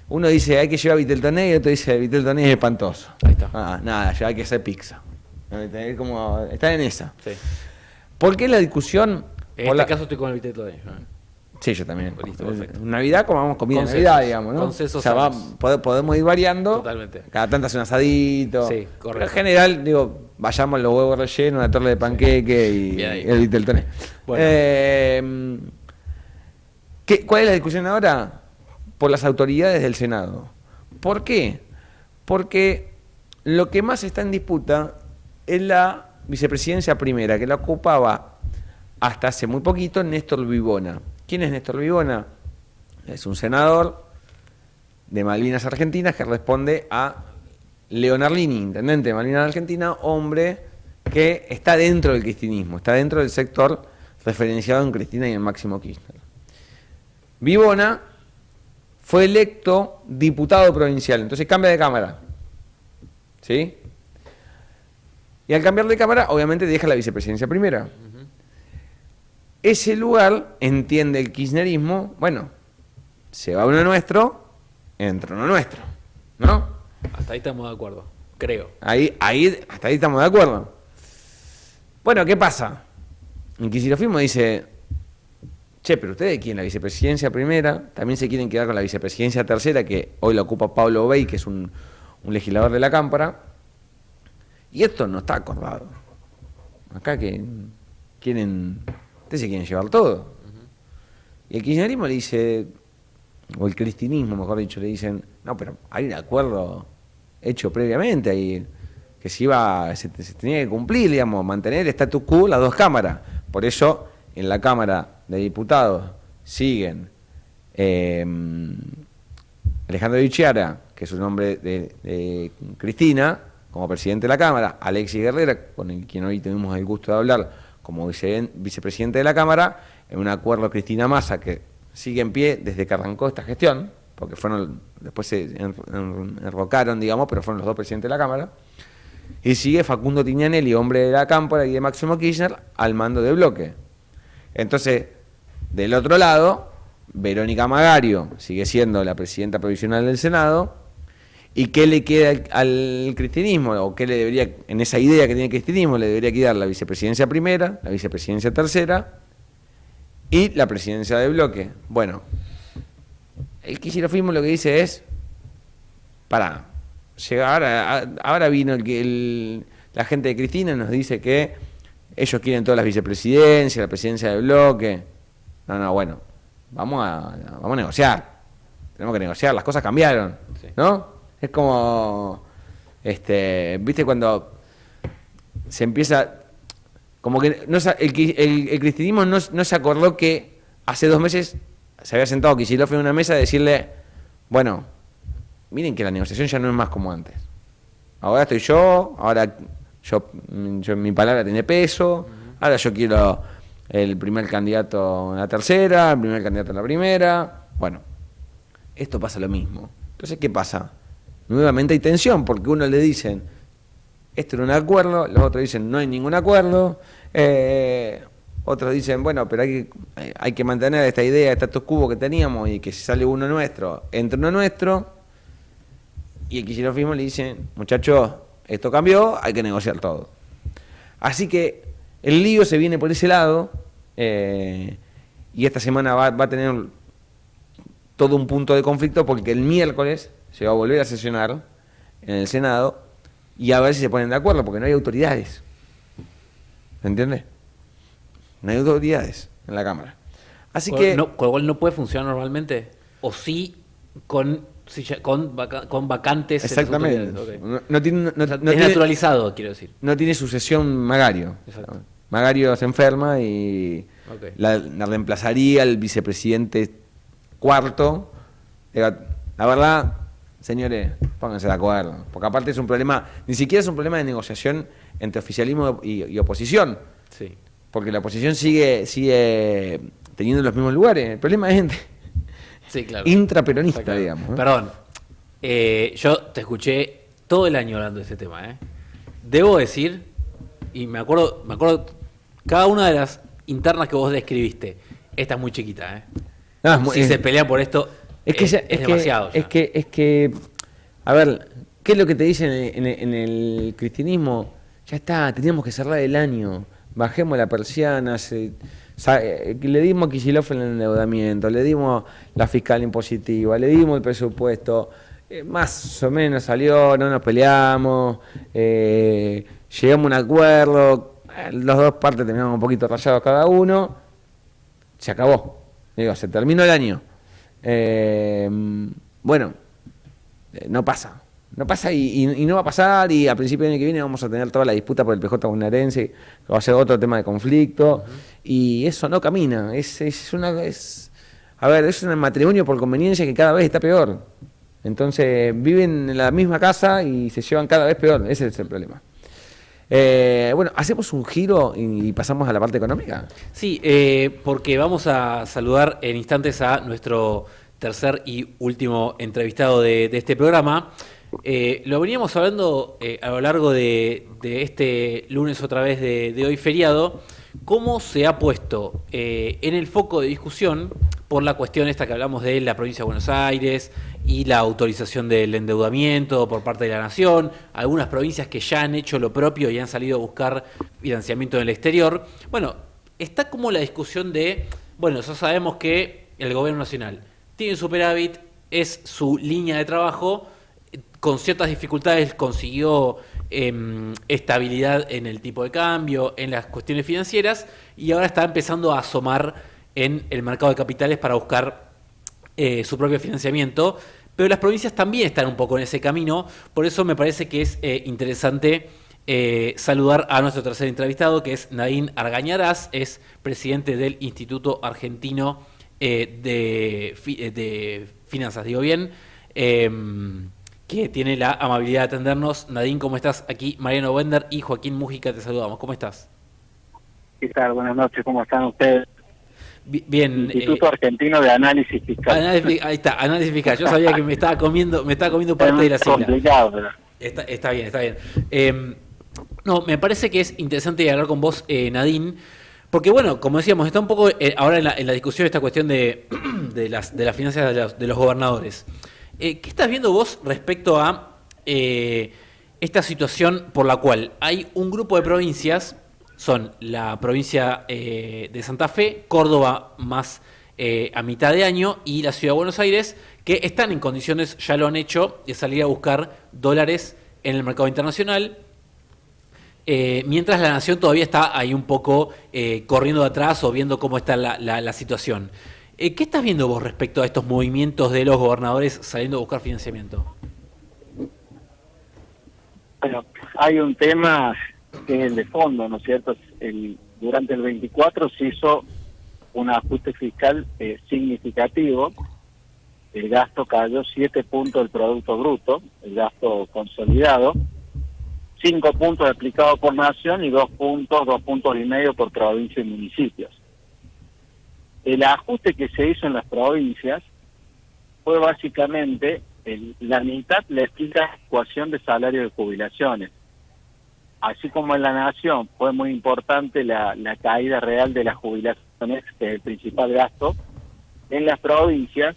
S4: uno dice hay que llevar vitel toné y otro dice vitel toné es espantoso.
S5: Ahí está.
S4: Nada, ya hay que hacer pizza. Como, están en esa.
S5: Sí.
S4: ¿Por qué la discusión?
S5: En este caso estoy con el vitel toné.
S4: Sí, yo también.
S5: Listo, perfecto.
S4: Navidad comamos comida de
S5: Consensos.
S4: Navidad, digamos, ¿no?
S5: Consensos
S4: o sea, podemos ir variando.
S5: Totalmente.
S4: Cada tanto hace un asadito.
S5: Sí, correcto.
S4: Pero en general, digo, vayamos los huevos rellenos, una torre de panqueque y el vitel toné.
S5: Bueno.
S4: ¿Cuál es la discusión ahora? Por las autoridades del Senado. ¿Por qué? Porque lo que más está en disputa es la vicepresidencia primera, que la ocupaba hasta hace muy poquito Néstor Vivona. ¿Quién es Néstor Vivona? Es un senador de Malvinas Argentinas que responde a Leonardini, intendente de Malvinas Argentinas, hombre que está dentro del cristinismo, está dentro del sector referenciado en Cristina y en Máximo Kirchner. Vivona fue electo diputado provincial, entonces cambia de cámara. ¿Sí? Y al cambiar de cámara, obviamente deja la vicepresidencia primera. Ese lugar, entiende el kirchnerismo, bueno, se va uno nuestro, entra uno nuestro, ¿no?
S5: Hasta ahí estamos de acuerdo, creo.
S4: Hasta ahí estamos de acuerdo. Bueno, ¿qué pasa? El kicilofismo dice, che, pero ustedes quieren la vicepresidencia primera, también se quieren quedar con la vicepresidencia tercera, que hoy la ocupa Pablo Obey, que es un legislador de la Cámpara, y esto no está acordado. Acá que quieren... Ustedes se quieren llevar todo. Y el kirchnerismo le dice, o el cristinismo, mejor dicho, le dicen, no, pero hay un acuerdo hecho previamente ahí, que se tenía que cumplir, digamos, mantener el status quo las dos cámaras. Por eso, en la Cámara de Diputados siguen Alejandro Vichiara, que es un nombre de Cristina, como presidente de la Cámara, Alexis Guerrera, con el quien hoy tuvimos el gusto de hablar, como vicepresidente de la Cámara, en un acuerdo Cristina Massa que sigue en pie desde que arrancó esta gestión, porque después se enrocaron, digamos, pero fueron los dos presidentes de la Cámara, y sigue Facundo Tignanelli, hombre de la Cámpora y de Máximo Kirchner, al mando de bloque. Entonces, del otro lado, Verónica Magario sigue siendo la presidenta provisional del Senado. ¿Y qué le queda al cristianismo? ¿O qué le debería, en esa idea que tiene el cristianismo, le debería quedar la vicepresidencia primera, la vicepresidencia tercera y la presidencia de bloque? Bueno, el kicilofismo lo que dice es, ahora vino la gente de Cristina y nos dice que ellos quieren todas las vicepresidencias, la presidencia de bloque. No, bueno, vamos a negociar. Tenemos que negociar, las cosas cambiaron, sí. ¿No? Es como, ¿viste cuando se empieza, como que el cristianismo no se acordó que hace 2 meses se había sentado Kicillof en una mesa a decirle, bueno, miren que la negociación ya no es más como antes. Ahora estoy yo mi palabra tiene peso, ahora yo quiero el primer candidato en la tercera, el primer candidato en la primera. Bueno, esto pasa lo mismo. Entonces, ¿qué pasa? Nuevamente hay tensión, porque uno le dicen, esto era un acuerdo, los otros dicen, no hay ningún acuerdo, otros dicen, bueno, pero hay que mantener esta idea, de status quo que teníamos, y que si sale uno nuestro, entre uno nuestro, y el kicilofismo le dice, muchachos, esto cambió, hay que negociar todo. Así que el lío se viene por ese lado, y esta semana va a tener todo un punto de conflicto, porque el miércoles se va a volver a sesionar en el Senado y a ver si se ponen de acuerdo, porque no hay autoridades. ¿Me entiendes? No hay autoridades en la Cámara. Así que...
S5: ¿Con lo cual no puede funcionar normalmente? ¿O sí con vacantes?
S4: Exactamente.
S5: Okay.
S4: No tiene
S5: naturalizado, quiero decir.
S4: No tiene sucesión Magario.
S5: Exacto.
S4: Magario se enferma y la reemplazaría el vicepresidente cuarto. La verdad, señores, pónganse de acuerdo. Porque aparte es un problema, ni siquiera es un problema de negociación entre oficialismo y oposición.
S5: Sí.
S4: Porque la oposición sigue teniendo los mismos lugares. El problema es
S5: Sí, claro.
S4: intraperonista,
S5: Está claro.
S4: digamos.
S5: Perdón, yo te escuché todo el año hablando de ese tema. Debo decir, y me acuerdo, cada una de las internas que vos describiste, esta es muy chiquita. Si se pelea por esto, es demasiado.
S4: Es que, a ver, ¿qué es lo que te dicen en el cristianismo? Ya está, teníamos que cerrar el año, bajemos la persiana, le dimos a Kicillof el endeudamiento, le dimos la fiscal impositiva, le dimos el presupuesto, más o menos salió, no nos peleamos, llegamos a un acuerdo, las dos partes terminamos un poquito rayados cada uno, se acabó, digo, se terminó el año. Bueno, no pasa y no va a pasar, y a principio del año que viene vamos a tener toda la disputa por el PJ bonaerense, que va a ser otro tema de conflicto, y eso no camina, es un matrimonio por conveniencia que cada vez está peor. Entonces viven en la misma casa y se llevan cada vez peor, ese es el problema. Bueno, hacemos un giro y pasamos a la parte económica.
S5: Sí, porque vamos a saludar en instantes a nuestro tercer y último entrevistado de este programa. Lo veníamos hablando a lo largo de este lunes otra vez de hoy feriado, cómo se ha puesto en el foco de discusión por la cuestión esta que hablamos de la provincia de Buenos Aires y la autorización del endeudamiento por parte de la Nación, algunas provincias que ya han hecho lo propio y han salido a buscar financiamiento en el exterior. Bueno, está como la discusión de, bueno, ya sabemos que el gobierno nacional tiene superávit, es su línea de trabajo, con ciertas dificultades consiguió estabilidad en el tipo de cambio, en las cuestiones financieras, y ahora está empezando a asomar en el mercado de capitales para buscar su propio financiamiento, pero las provincias también están un poco en ese camino. Por eso me parece que es interesante saludar a nuestro tercer entrevistado, que es Nadine Argañarás, es presidente del Instituto Argentino de Finanzas, digo bien, que tiene la amabilidad de atendernos. Nadine, ¿cómo estás? Aquí Mariano Bender y Joaquín Mújica te saludamos. ¿Cómo estás?
S2: ¿Qué tal? Buenas noches, ¿cómo están ustedes?
S5: Bien.
S2: Instituto Argentino de Análisis Fiscal.
S5: Ahí está, análisis fiscal. Yo sabía que me estaba comiendo parte de la sigla.
S2: Complicado, pero...
S5: Está bien. No, me parece que es interesante hablar con vos, Nadine, porque bueno, como decíamos, está un poco ahora en la discusión esta cuestión de las finanzas de los gobernadores. ¿Qué estás viendo vos respecto a esta situación por la cual hay un grupo de provincias, son la provincia de Santa Fe, Córdoba más a mitad de año y la Ciudad de Buenos Aires, que están en condiciones, ya lo han hecho, de salir a buscar dólares en el mercado internacional, mientras la Nación todavía está ahí un poco corriendo de atrás o viendo cómo está la situación. ¿Qué estás viendo vos respecto a estos movimientos de los gobernadores saliendo a buscar financiamiento?
S2: Bueno, hay un tema que es el de fondo, ¿no es cierto? Durante el 24 se hizo un ajuste fiscal significativo. El gasto cayó 7 puntos del Producto Bruto, el gasto consolidado, 5 puntos aplicados por nación y 2 puntos y medio por provincia y municipios. El ajuste que se hizo en las provincias fue básicamente la mitad le explica la ecuación de salario de jubilaciones. Así como en la nación fue muy importante la caída real de las jubilaciones, que es el principal gasto, en las provincias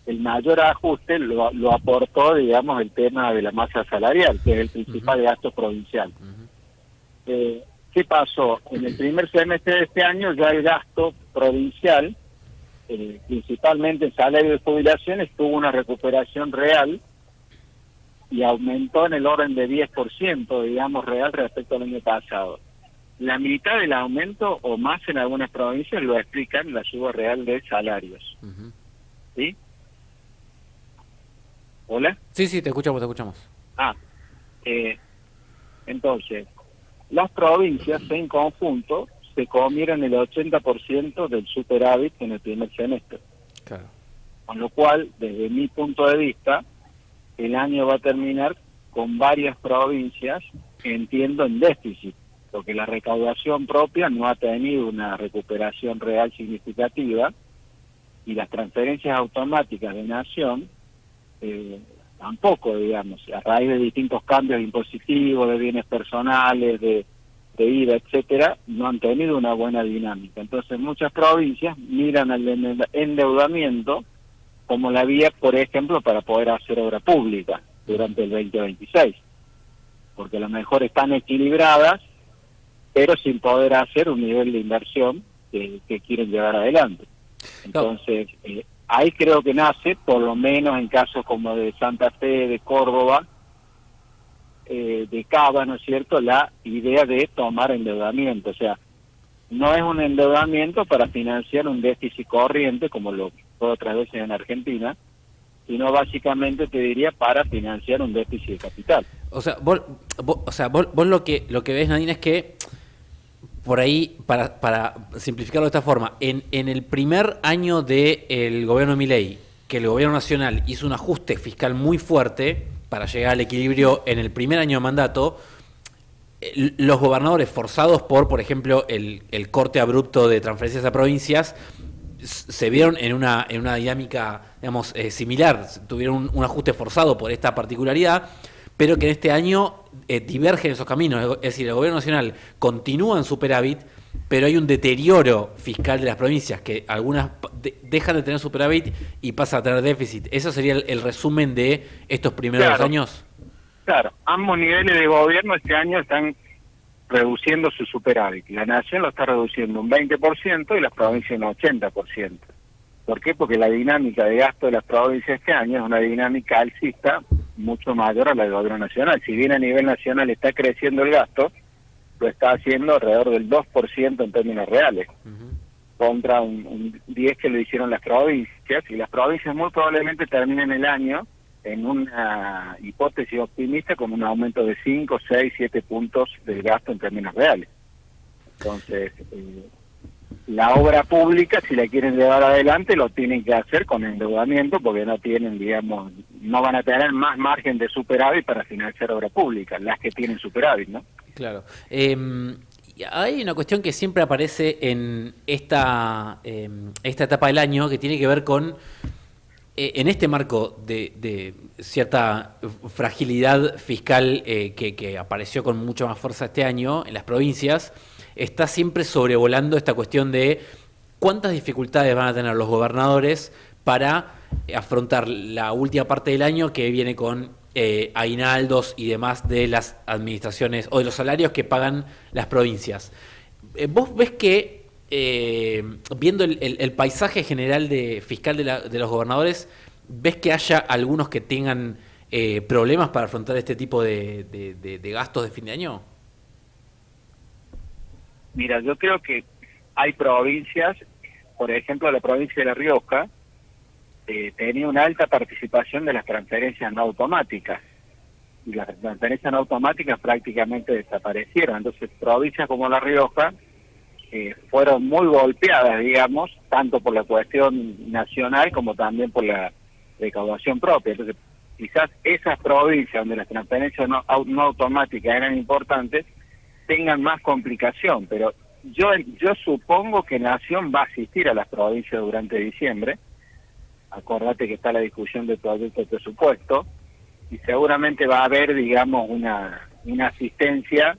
S2: el mayor ajuste lo aportó, digamos, el tema de la masa salarial, que es el principal gasto provincial. ¿Qué pasó? En el primer semestre de este año ya el gasto provincial, principalmente en salario de jubilaciones, tuvo una recuperación real y aumentó en el orden de 10%, digamos, real respecto al año pasado. La mitad del aumento o más en algunas provincias lo explican la suba real de salarios. ¿Sí? ¿Hola?
S5: Sí, te escuchamos.
S2: Entonces, las provincias en conjunto se comieron el 80% del superávit en el primer semestre.
S5: Claro.
S2: Con lo cual, desde mi punto de vista, el año va a terminar con varias provincias, entiendo, en déficit, porque la recaudación propia no ha tenido una recuperación real significativa y las transferencias automáticas de Nación tampoco, digamos, a raíz de distintos cambios impositivos, de bienes personales, de IVA, etcétera, no han tenido una buena dinámica. Entonces muchas provincias miran al endeudamiento como la vía, por ejemplo, para poder hacer obra pública durante el 2026, porque a lo mejor están equilibradas, pero sin poder hacer un nivel de inversión que quieren llevar adelante. Entonces, ahí creo que nace, por lo menos en casos como de Santa Fe, de Córdoba, de Cava, ¿no es cierto?, la idea de tomar endeudamiento. O sea, no es un endeudamiento para financiar un déficit corriente, como lo fue otras veces en Argentina, sino básicamente, te diría, para financiar un déficit de capital.
S5: O sea, vos lo que ves, Nadine, es que por ahí, para simplificarlo de esta forma, en el primer año del gobierno de Milei, que el gobierno nacional hizo un ajuste fiscal muy fuerte para llegar al equilibrio en el primer año de mandato, los gobernadores forzados por ejemplo, el corte abrupto de transferencias a provincias, se vieron en una dinámica, digamos, similar, tuvieron un ajuste forzado por esta particularidad, pero que en este año divergen esos caminos. Es decir, el gobierno nacional continúa en superávit, pero hay un deterioro fiscal de las provincias, que algunas dejan de tener superávit y pasan a tener déficit. ¿Eso sería el resumen de estos primeros años?
S2: Claro, ambos niveles de gobierno este año están reduciendo su superávit. La Nación lo está reduciendo un 20% y las provincias un 80%. ¿Por qué? Porque la dinámica de gasto de las provincias este año es una dinámica alcista mucho mayor a la del gobierno nacional. Si bien a nivel nacional está creciendo el gasto, lo está haciendo alrededor del 2% en términos reales, contra un 10% que lo hicieron las provincias, y las provincias muy probablemente terminen el año en una hipótesis optimista con un aumento de 5, 6, 7 puntos del gasto en términos reales. Entonces, la obra pública, si la quieren llevar adelante, lo tienen que hacer con endeudamiento, porque no tienen, digamos, no van a tener más margen de superávit para financiar obra pública, las que tienen superávit, ¿no?
S5: Claro. Hay una cuestión que siempre aparece en esta etapa del año, que tiene que ver con, en este marco de cierta fragilidad fiscal que apareció con mucha más fuerza este año en las provincias, está siempre sobrevolando esta cuestión de cuántas dificultades van a tener los gobernadores para afrontar la última parte del año, que viene con aguinaldos y demás de las administraciones o de los salarios que pagan las provincias. ¿Vos ves que, viendo el paisaje general fiscal de los gobernadores, ves que haya algunos que tengan problemas para afrontar este tipo de gastos de fin de año?
S2: Mira, yo creo que hay provincias, por ejemplo la provincia de La Rioja, tenía una alta participación de las transferencias no automáticas, y las transferencias no automáticas prácticamente desaparecieron. Entonces provincias como La Rioja fueron muy golpeadas, digamos, tanto por la cuestión nacional como también por la recaudación propia. Entonces quizás esas provincias donde las transferencias no automáticas eran importantes tengan más complicación, pero yo supongo que Nación va a asistir a las provincias durante diciembre. Acordate que está la discusión del proyecto de presupuesto y seguramente va a haber, digamos, una asistencia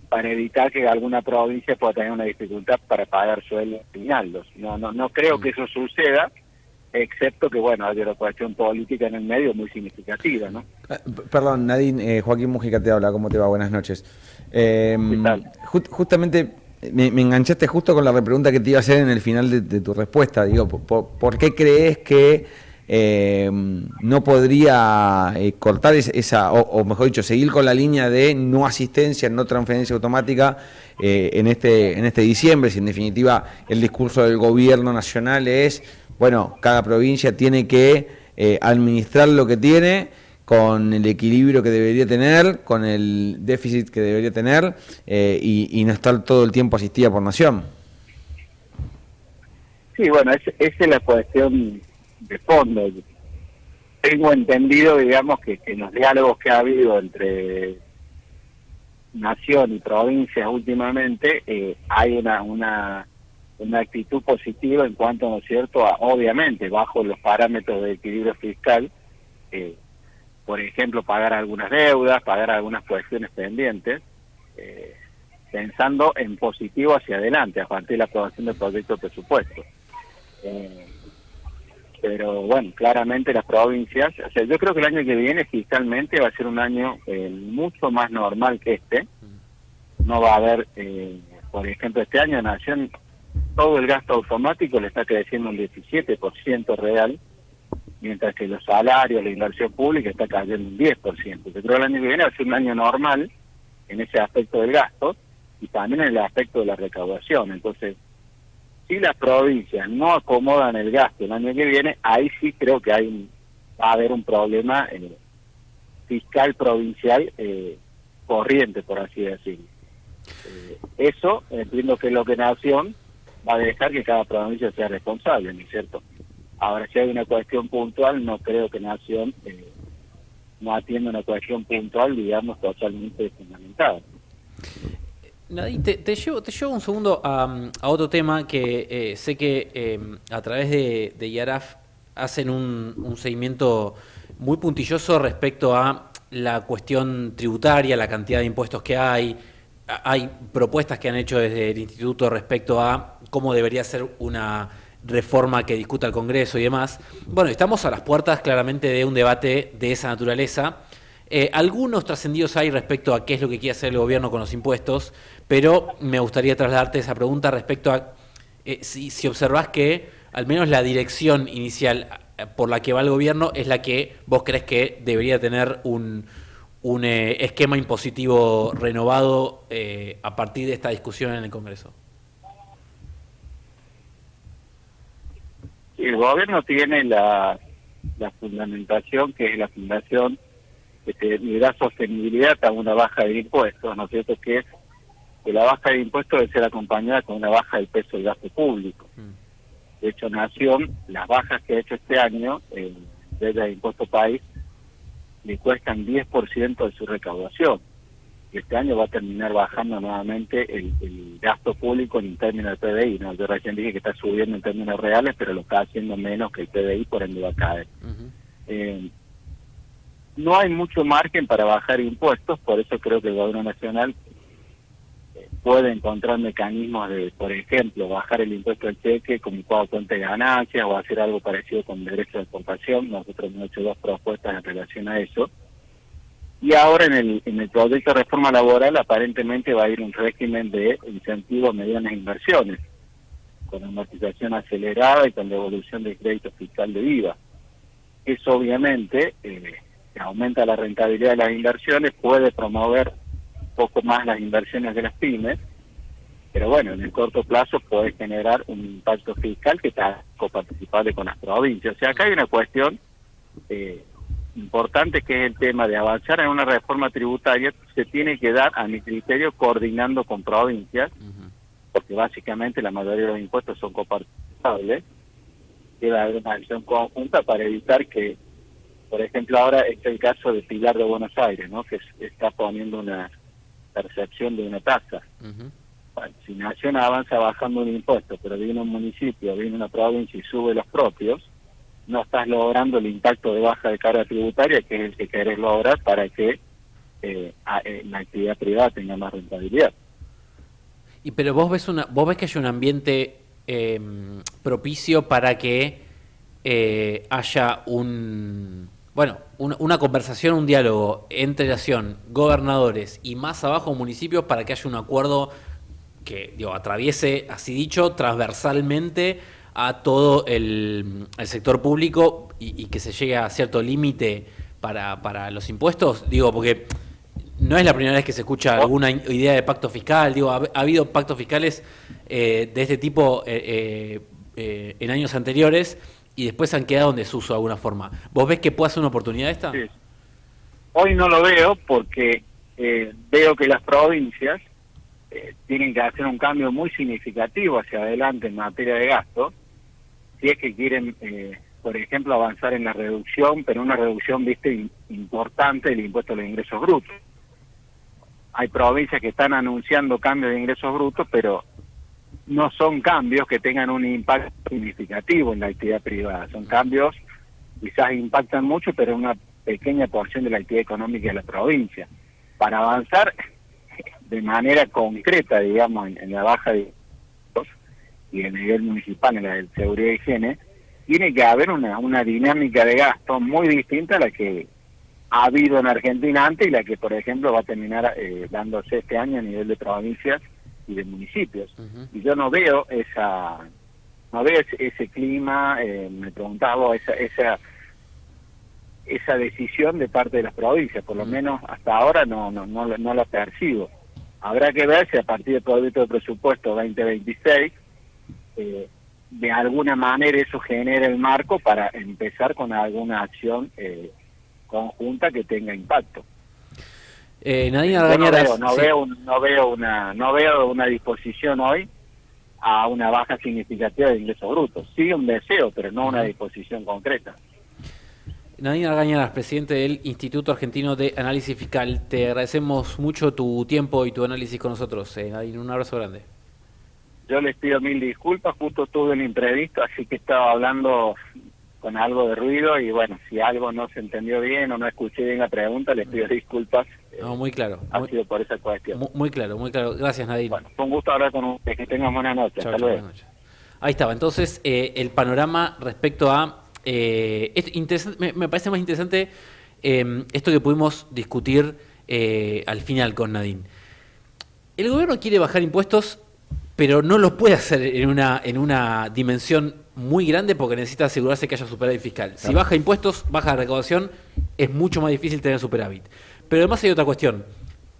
S2: para evitar que alguna provincia pueda tener una dificultad para pagar sueldos y aguinaldos. No creo que eso suceda, excepto que, bueno, hay una cuestión política en el medio muy significativa, ¿no?
S4: Perdón, Nadine, Joaquín Mujica te habla, ¿cómo te va? Buenas noches. Justamente me enganchaste justo con la repregunta que te iba a hacer en el final de tu respuesta. Digo, ¿por qué crees que no podría cortar esa, o mejor dicho, seguir con la línea de no asistencia, no transferencia automática en este diciembre? Si en definitiva el discurso del gobierno nacional es, bueno, cada provincia tiene que administrar lo que tiene con el equilibrio que debería tener, con el déficit que debería tener, y no estar todo el tiempo asistida por Nación.
S2: Sí, bueno, esa es la cuestión de fondo. tengo entendido, digamos, que en los diálogos que ha habido entre nación y provincias últimamente, hay una actitud positiva en cuanto, ¿no es cierto?, a, obviamente, bajo los parámetros de equilibrio fiscal, por ejemplo, pagar algunas deudas, pagar algunas cuestiones pendientes, pensando en positivo hacia adelante, a partir de la aprobación del proyecto de presupuesto. Pero bueno, claramente las provincias, o sea, yo creo que el año que viene fiscalmente va a ser un año mucho más normal que este. No va a haber, por ejemplo, este año Nación, todo el gasto automático le está creciendo un 17% real, mientras que los salarios, la inversión pública está cayendo un 10%. Yo creo que el año que viene va a ser un año normal en ese aspecto del gasto y también en el aspecto de la recaudación. Entonces, si las provincias no acomodan el gasto el año que viene, ahí sí creo que va a haber un problema fiscal provincial corriente, por así decirlo. Eso entiendo que es lo que Nación va a dejar que cada provincia sea responsable, ¿no es cierto? Ahora, si hay una cuestión puntual, no creo que Nación no atienda una cuestión puntual, digamos, totalmente fundamental.
S5: Nadie, te llevo un segundo a otro tema que sé que a través de IARAF hacen un seguimiento muy puntilloso respecto a la cuestión tributaria, la cantidad de impuestos que hay. Hay propuestas que han hecho desde el Instituto respecto a cómo debería ser una reforma que discuta el Congreso y demás. Bueno, estamos a las puertas claramente de un debate de esa naturaleza. Algunos trascendidos hay respecto a qué es lo que quiere hacer el gobierno con los impuestos, pero me gustaría trasladarte esa pregunta respecto a si observás que al menos la dirección inicial por la que va el gobierno es la que vos crees que debería tener un esquema impositivo renovado a partir de esta discusión en el Congreso.
S2: El gobierno tiene la fundamentación, que es la fundación que le da sostenibilidad a una baja de impuestos, ¿no es cierto?, que es que la baja de impuestos debe ser acompañada con una baja del peso del gasto público. De hecho, Nación, las bajas que ha hecho este año desde el impuesto país, le cuestan 10% de su recaudación. Y este año va a terminar bajando nuevamente el gasto público en términos de PBI, ¿no? Yo recién dije que está subiendo en términos reales, pero lo está haciendo menos que el PBI, por ende va a caer. No hay mucho margen para bajar impuestos, por eso creo que el gobierno nacional puede encontrar mecanismos de, por ejemplo, bajar el impuesto al cheque como pago cuenta de ganancias o hacer algo parecido con derecho de exportación. Nosotros hemos hecho 2 propuestas en relación a eso. Y ahora en el proyecto de reforma laboral aparentemente va a ir un régimen de incentivo a medianas inversiones, con amortización acelerada y con devolución del crédito fiscal de IVA. Eso obviamente aumenta la rentabilidad de las inversiones, puede promover un poco más las inversiones de las pymes, pero bueno, en el corto plazo puede generar un impacto fiscal que está coparticipable con las provincias. O sea, acá hay una cuestión importante, que es el tema de avanzar en una reforma tributaria. Se tiene que dar, a mi criterio, coordinando con provincias, porque básicamente la mayoría de los impuestos son coparticipables. Debe haber una acción conjunta para evitar que, por ejemplo, ahora es el caso de Pilar de Buenos Aires, ¿no?, que está poniendo una percepción de una tasa. Bueno, si Nación avanza bajando un impuesto, pero viene un municipio, viene una provincia y sube los propios, no estás logrando el impacto de baja de carga tributaria, que es el que querés lograr para que la actividad privada tenga más rentabilidad.
S5: Pero vos ves que hay un ambiente propicio para que haya una conversación, un diálogo entre Nación, gobernadores y más abajo municipios, para que haya un acuerdo que atraviese, así dicho, transversalmente a todo el sector público y que se llegue a cierto límite para los impuestos? Porque no es la primera vez que se escucha alguna idea de pacto fiscal. Ha habido pactos fiscales de este tipo en años anteriores y después han quedado en desuso de alguna forma. ¿Vos ves que puede ser una oportunidad esta?
S2: Sí. Hoy no lo veo porque veo que las provincias tienen que hacer un cambio muy significativo hacia adelante en materia de gasto, si es que quieren por ejemplo, avanzar en la reducción, pero una reducción, importante del impuesto a los ingresos brutos. Hay provincias que están anunciando cambios de ingresos brutos, pero no son cambios que tengan un impacto significativo en la actividad privada. Son cambios, quizás impactan mucho, pero en una pequeña porción de la actividad económica de la provincia. Para avanzar de manera concreta, digamos, en la baja de impuestos y en el nivel municipal, en la de seguridad y higiene, tiene que haber una dinámica de gasto muy distinta a la que ha habido en Argentina antes y la que, por ejemplo, va a terminar dándose este año a nivel de provincias y de municipios. Y yo no veo ese clima, me preguntaba, esa decisión de parte de las provincias, por lo menos hasta ahora no la percibo. Habrá que ver si a partir del proyecto de presupuesto 2026 de alguna manera eso genera el marco para empezar con alguna acción conjunta que tenga impacto.
S5: Nadine
S2: Yo
S5: Argañaras,
S2: no veo una disposición hoy a una baja significativa de ingresos brutos. Sí un deseo, pero no una disposición concreta.
S5: Nadine Argañaras, presidente del Instituto Argentino de Análisis Fiscal, te agradecemos mucho tu tiempo y tu análisis con nosotros. Nadine, un abrazo grande.
S2: Yo les pido mil disculpas, justo tuve un imprevisto, así que estaba hablando con algo de ruido y bueno, si algo no se entendió bien o no escuché bien la pregunta, les pido disculpas.
S5: No, muy claro.
S2: Ha sido por esa cuestión.
S5: Muy claro, muy claro. Gracias, Nadine.
S2: Bueno, fue un gusto hablar con ustedes, que tengan buena noche.
S5: Chau,
S2: Hasta luego.
S5: buenas noches. Ahí estaba, entonces, el panorama respecto a... me parece más interesante esto que pudimos discutir al final con Nadine. El gobierno quiere bajar impuestos, pero no lo puede hacer en una dimensión muy grande porque necesita asegurarse que haya superávit fiscal. Si baja impuestos, baja la recaudación, es mucho más difícil tener superávit. Pero además hay otra cuestión.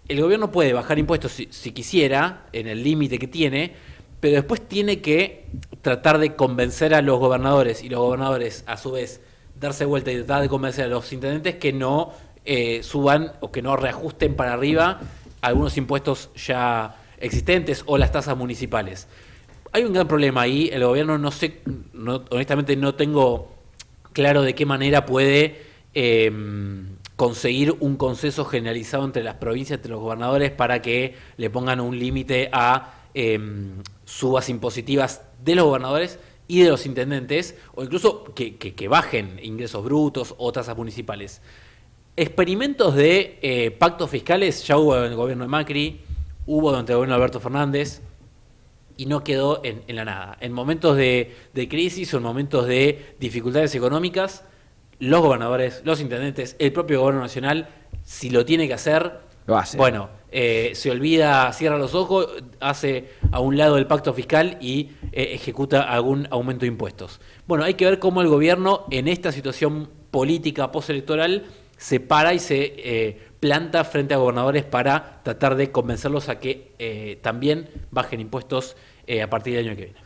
S5: El gobierno puede bajar impuestos si quisiera, en el límite que tiene, pero después tiene que tratar de convencer a los gobernadores, y los gobernadores, a su vez, darse vuelta y tratar de convencer a los intendentes que no suban o que no reajusten para arriba algunos impuestos ya existentes o las tasas municipales. Hay un gran problema ahí, el gobierno honestamente no tengo claro de qué manera puede conseguir un consenso generalizado entre las provincias, entre los gobernadores, para que le pongan un límite a subas impositivas de los gobernadores y de los intendentes, o incluso que bajen ingresos brutos o tasas municipales. Experimentos de pactos fiscales ya hubo en el gobierno de Macri, hubo durante el gobierno de Alberto Fernández, y no quedó en la nada. En momentos de crisis o en momentos de dificultades económicas, los gobernadores, los intendentes, el propio gobierno nacional, si lo tiene que hacer,
S4: lo hace.
S5: Bueno, se olvida, cierra los ojos, hace a un lado el pacto fiscal y ejecuta algún aumento de impuestos. Bueno, hay que ver cómo el gobierno en esta situación política postelectoral se para y se planta frente a gobernadores para tratar de convencerlos a que también bajen impuestos a partir del año que viene.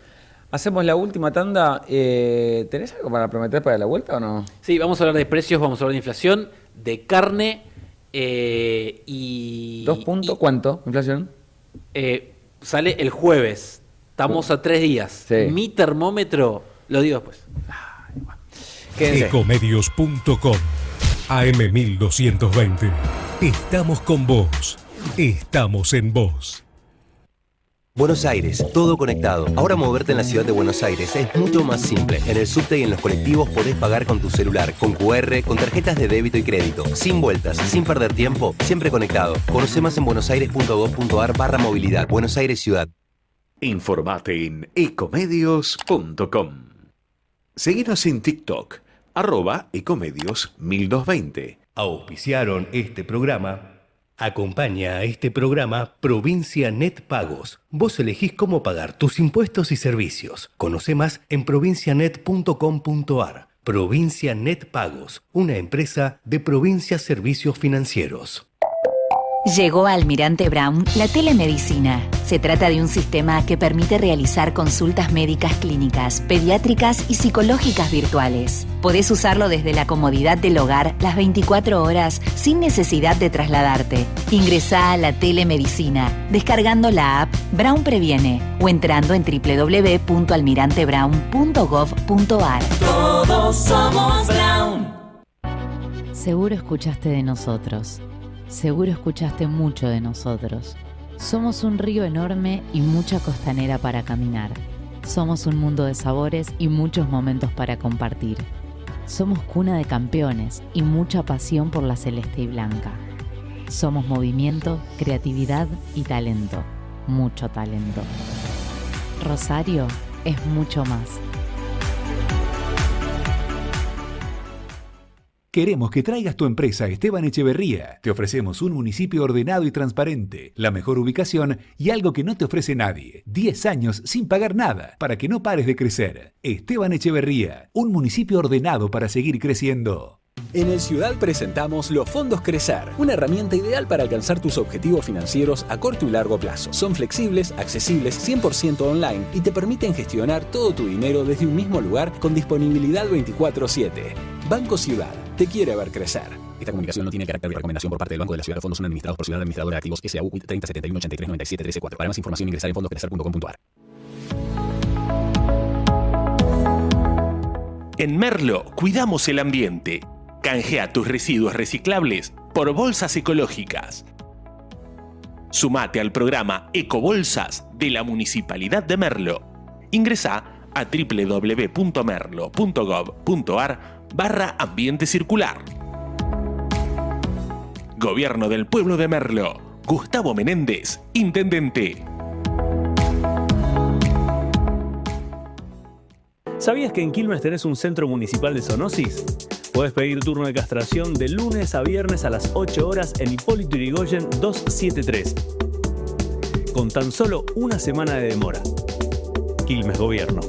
S4: Hacemos la última tanda. ¿Tenés algo para prometer para la vuelta o no?
S5: Sí, vamos a hablar de precios, vamos a hablar de inflación, de carne y...
S4: ¿2 puntos? ¿Cuánto? ¿Inflación?
S5: Sale el jueves. Estamos a 3 días.
S4: Sí.
S5: Mi termómetro, lo digo después.
S6: Ecomedios.com AM1220. Estamos con vos. Estamos en vos.
S21: Buenos Aires, todo conectado. Ahora moverte en la ciudad de Buenos Aires es mucho más simple. En el subte y en los colectivos podés pagar con tu celular, con QR, con tarjetas de débito y crédito. Sin vueltas, sin perder tiempo, siempre conectado. Conoce más en buenosaires.gov.ar/movilidad. Buenos Aires Ciudad.
S1: Informate en ecomedios.com. Seguinos en TikTok, @ecomedios1220.
S6: Auspiciaron este programa. Acompaña a este programa Provincia Net Pagos. Vos elegís cómo pagar tus impuestos y servicios. Conoce más en provincianet.com.ar. Provincia Net Pagos, una empresa de Provincia Servicios Financieros.
S14: Llegó a Almirante Brown la telemedicina. Se trata de un sistema que permite realizar consultas médicas clínicas, pediátricas y psicológicas virtuales. Podés usarlo desde la comodidad del hogar las 24 horas sin necesidad de trasladarte. Ingresá a la telemedicina descargando la app Brown Previene o entrando en www.almirantebrown.gov.ar.
S3: Todos somos Brown.
S7: Seguro escuchaste de nosotros. Seguro escuchaste mucho de nosotros. Somos un río enorme y mucha costanera para caminar. Somos un mundo de sabores y muchos momentos para compartir. Somos cuna de campeones y mucha pasión por la celeste y blanca. Somos movimiento, creatividad y talento. Mucho talento. Rosario es mucho más.
S9: Queremos que traigas tu empresa a Esteban Echeverría. Te ofrecemos un municipio ordenado y transparente, la mejor ubicación y algo que no te ofrece nadie. 10 años sin pagar nada, para que no pares de crecer. Esteban Echeverría, un municipio ordenado para seguir creciendo.
S23: En el Ciudad presentamos los Fondos Crecer, una herramienta ideal para alcanzar tus objetivos financieros a corto y largo plazo. Son flexibles, accesibles, 100% online y te permiten gestionar todo tu dinero desde un mismo lugar con disponibilidad 24/7. Banco Ciudad, te quiere ver crecer. Esta comunicación no tiene carácter de recomendación por parte del Banco de la Ciudad. Los fondos son administrados por Ciudad Administradora de Activos SAU 30 71 83 97 134. Para más información ingresar en fondoscrecer.com.ar.
S24: En Merlo cuidamos el ambiente. Canjea tus residuos reciclables por bolsas ecológicas. Sumate al programa Ecobolsas de la Municipalidad de Merlo. Ingresá a www.merlo.gov.ar/ambiente circular. Gobierno del Pueblo de Merlo. Gustavo Menéndez, Intendente.
S15: ¿Sabías que en Quilmes tenés un centro municipal de zoonosis? Podés pedir turno de castración de lunes a viernes a las 8 horas en Hipólito Yrigoyen 273. Con tan solo una semana de demora. Quilmes Gobierno.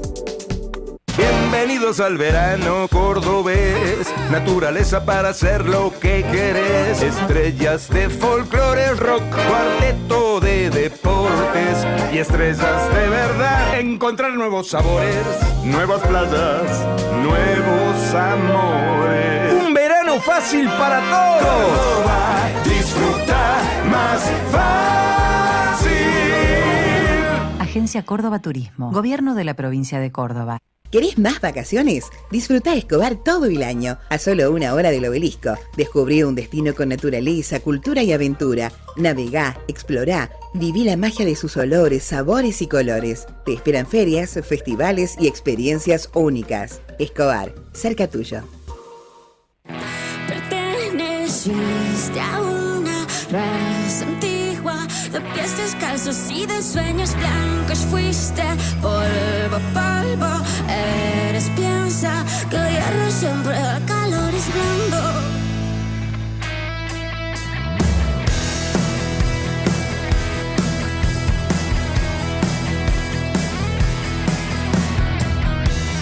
S13: Bienvenidos al verano cordobés, naturaleza para hacer lo que querés, estrellas de folclore, rock, cuarteto de deportes y estrellas de verdad. Encontrar nuevos sabores, nuevas playas, nuevos amores. Un verano fácil para todos. Córdoba, disfruta más fácil.
S14: Agencia Córdoba Turismo. Gobierno de la provincia de Córdoba.
S12: ¿Querés más vacaciones? Disfruta Escobar todo el año, a solo 1 hora del Obelisco. Descubrí un destino con naturaleza, cultura y aventura. Navegá, explorá, viví la magia de sus olores, sabores y colores. Te esperan ferias, festivales y experiencias únicas. Escobar, cerca tuyo.
S8: Perteneciste a una raza antigua, de pies descalzos y de sueños blancos. Fuiste polvo, polvo, eres piensa que el hierro siempre el calor es blando.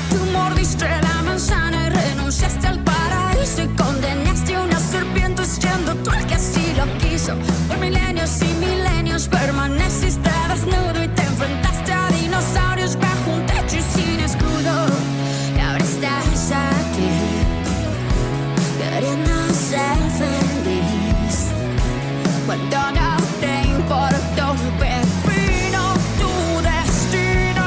S8: Tú mordiste la manzana y renunciaste al paraíso y condenaste a una serpiente siendo tú el que así lo quiso. Por milenios y milenios permaneciste desnudo y te enfrentaste a dinosaurios bajo un techo y sin escudo. Y ahora estás aquí, queriendo ser feliz, cuando no te importa un pepino tu destino.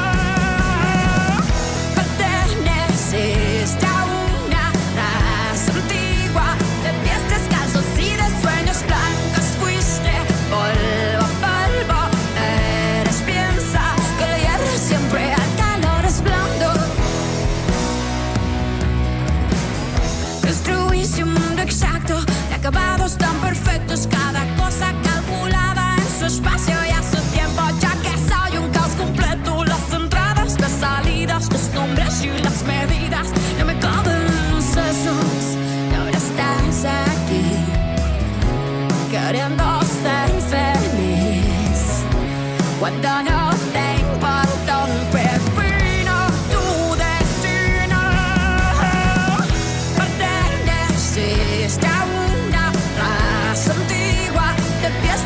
S8: Perteneces a una raza antigua, de pies descalzos y de sueños blancos. Fuiste polvo, polvo, eres piensa que el hierro siempre al calor es blando. Construiste un mundo exacto, de acabados tan perfectos, cada cosa calculada en su espacio y a su tiempo, ya que soy un caos completo. Las entradas, las salidas, los nombres y las medidas no me caben en los sesos. Y ahora estás aquí, queriendo ser feliz, cuando no te importa un pepino tu destino. Perteneces a una raza antigua, de pies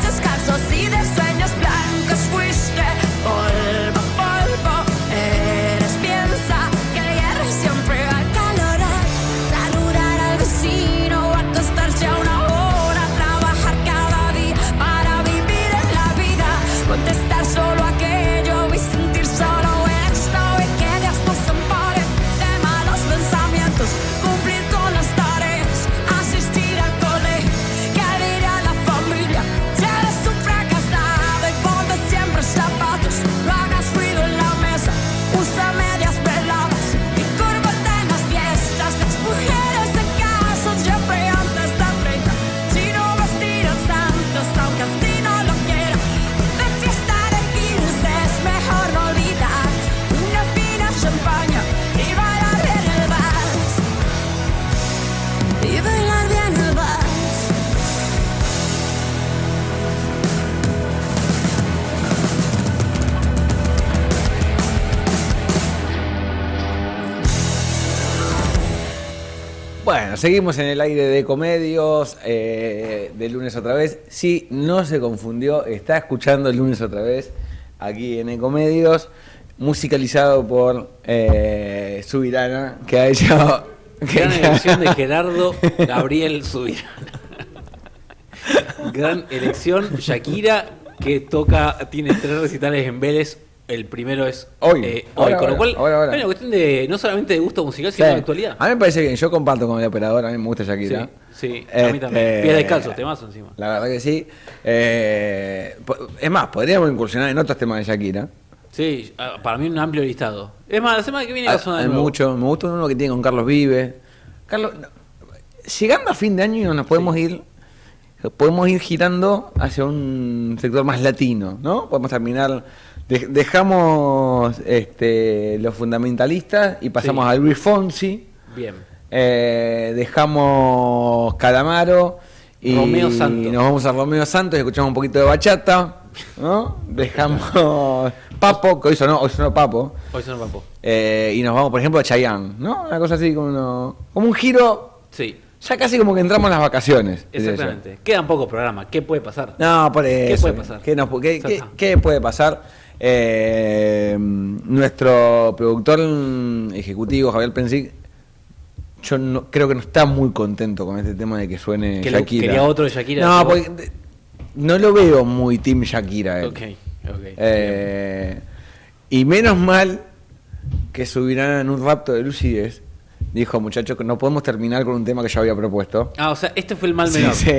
S8: contestar solo aquello y sentir solo esto y que Dios nos ampare de malos pensamientos, cumplir con las tareas, asistir al cole, que dirá la familia, si eres un fracasado y ponte siempre zapatos, no hagas ruido en la mesa, usa medias veladas y cúrvate en las fiestas, las mujeres se casan siempre antes de 30, si no vestirán santos aunque así no lo quieran, de fiesta de 15 es mejor no olvidar una fina champaña y bailar bien el vals, y bailar bien el vals.
S4: Bueno, seguimos en el aire de Ecomedios, de lunes otra vez. Sí, no se confundió, está escuchando el lunes otra vez aquí en Ecomedios, musicalizado por Subirana, que ha hecho...
S5: Gran elección de Gerardo Gabriel Subirana. Gran elección, Shakira, que tiene 3 recitales en Vélez. El primero es hoy, con lo cual
S4: ahora.
S5: hay una cuestión de no solamente de gusto musical, sino de actualidad.
S4: A mí me parece bien, yo comparto con el operador, a mí me gusta Shakira.
S5: Sí, a mí también. Pies descalzos, temazo encima.
S4: La verdad que sí. Es más, podríamos incursionar en otros temas de Shakira.
S5: Sí, para mí un amplio listado. Es más, la semana que viene va a sonar de nuevo.
S4: Mucho, me gusta uno que tiene con Carlos Vives. Llegando a fin de año nos podemos ir girando hacia un sector más latino, ¿no? Podemos terminar, dejamos los fundamentalistas y pasamos a Luis Fonsi.
S5: Bien.
S4: Dejamos Calamaro y
S5: Romeo Santos.
S4: Nos vamos a Romeo Santos y escuchamos un poquito de bachata, ¿no? Dejamos Papo, que hoy sonó Papo.
S5: Hoy sonó Papo.
S4: Y nos vamos, por ejemplo, a Chayanne, ¿no? Una cosa así como un giro.
S5: Sí.
S4: Ya casi como que entramos en las vacaciones.
S5: Exactamente. Quedan pocos programas. ¿Qué puede pasar?
S4: No, por eso.
S5: ¿Qué puede pasar?
S4: ¿Qué puede pasar? Nuestro productor ejecutivo, Javier Pensic, yo creo que no está muy contento con este tema de que suene Shakira.
S5: ¿Quería otro de Shakira?
S4: No, porque no lo veo muy team Shakira.
S5: Ok.
S4: Y menos mal que subirán en un rapto de lucidez. Dijo, muchachos, que no podemos terminar con un tema que yo había propuesto.
S5: O sea, este fue el mal menor.
S4: Sí.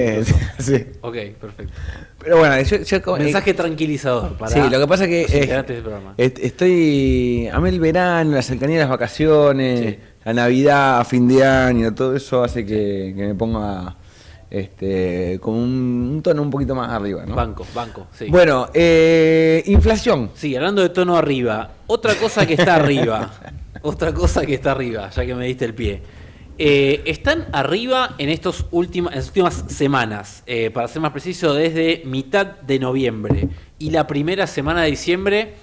S5: Ok, perfecto.
S4: Pero bueno,
S5: mensaje tranquilizador para
S4: sí, lo que pasa es que estoy... A mí el verano, la cercanía de las vacaciones, la Navidad, fin de año, todo eso hace que me ponga con un tono un poquito más arriba, ¿no?
S5: Banco, sí.
S4: Bueno, inflación.
S5: Sí, hablando de tono arriba, otra cosa que está arriba, ya que me diste el pie. Están arriba en estas últimas semanas, para ser más preciso, desde mitad de noviembre y la primera semana de diciembre,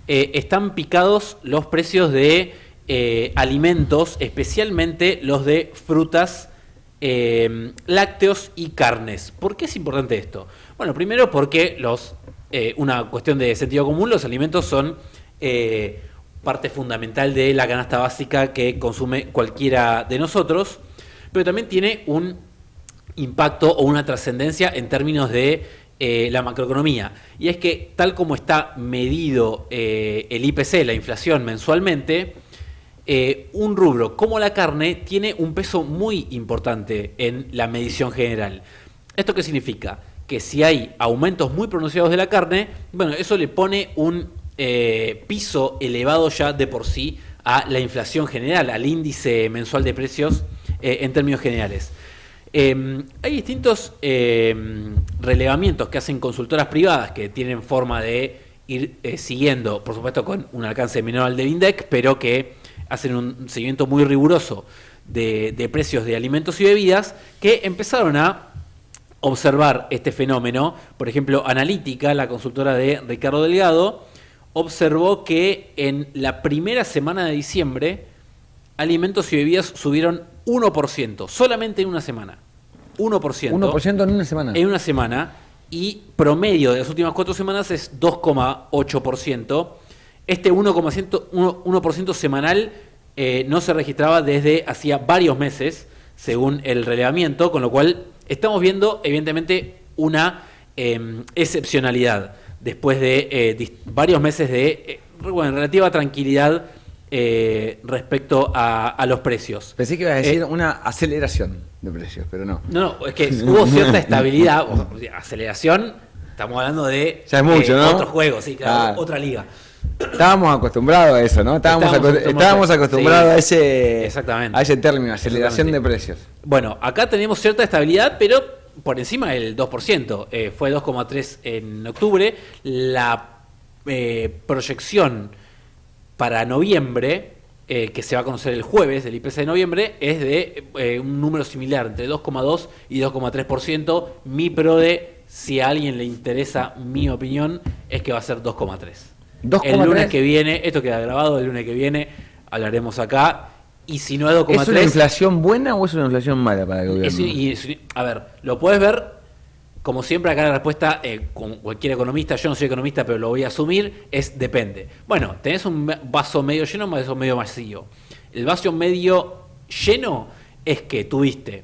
S5: están picados los precios de alimentos, especialmente los de frutas, lácteos y carnes. ¿Por qué es importante esto? Bueno, primero porque una cuestión de sentido común, los alimentos son parte fundamental de la canasta básica que consume cualquiera de nosotros, pero también tiene un impacto o una trascendencia en términos de la macroeconomía. Y es que tal como está medido el IPC, la inflación mensualmente, un rubro como la carne tiene un peso muy importante en la medición general. ¿Esto qué significa? Que si hay aumentos muy pronunciados de la carne, bueno, eso le pone un piso elevado ya de por sí a la inflación general, al índice mensual de precios en términos generales. Hay distintos relevamientos que hacen consultoras privadas que tienen forma de ir siguiendo, por supuesto con un alcance menor al del INDEC, pero que hacen un seguimiento muy riguroso de precios de alimentos y bebidas, que empezaron a observar este fenómeno. Por ejemplo, Analítica, la consultora de Ricardo Delgado, observó que en la primera semana de diciembre alimentos y bebidas subieron 1%, solamente en una semana. 1%.
S4: 1% en una semana.
S5: En una semana, y promedio de las últimas 4 semanas es 2,8%. Este 1% semanal no se registraba desde hacía varios meses, según el relevamiento, con lo cual estamos viendo evidentemente una excepcionalidad después de varios meses de relativa tranquilidad respecto a los precios.
S4: Pensé que ibas a decir una aceleración de precios, pero no.
S5: No, es que hubo cierta estabilidad, aceleración, estamos hablando de
S4: ya es mucho, ¿no?
S5: otro juego, sí, claro, otra liga.
S4: Estábamos acostumbrados a eso, ¿no? Estábamos acostumbrados
S5: sí,
S4: a ese término, aceleración de precios.
S5: Bueno, acá tenemos cierta estabilidad, pero por encima del 2%. Fue 2,3 en octubre. La proyección para noviembre, que se va a conocer el jueves del IPC de noviembre, es de un número similar, entre 2,2 y 2,3%. Mi PRODE, si a alguien le interesa mi opinión, es que va a ser 2,3. El lunes que viene, esto queda grabado, el lunes que viene hablaremos acá, y si no es 2,3...
S4: ¿Es una inflación buena o es una inflación mala para el gobierno?
S5: A ver, lo puedes ver, como siempre acá la respuesta, con cualquier economista, yo no soy economista, pero lo voy a asumir, es depende. Bueno, tenés un vaso medio lleno o un vaso medio vacío. El vaso medio lleno es que tuviste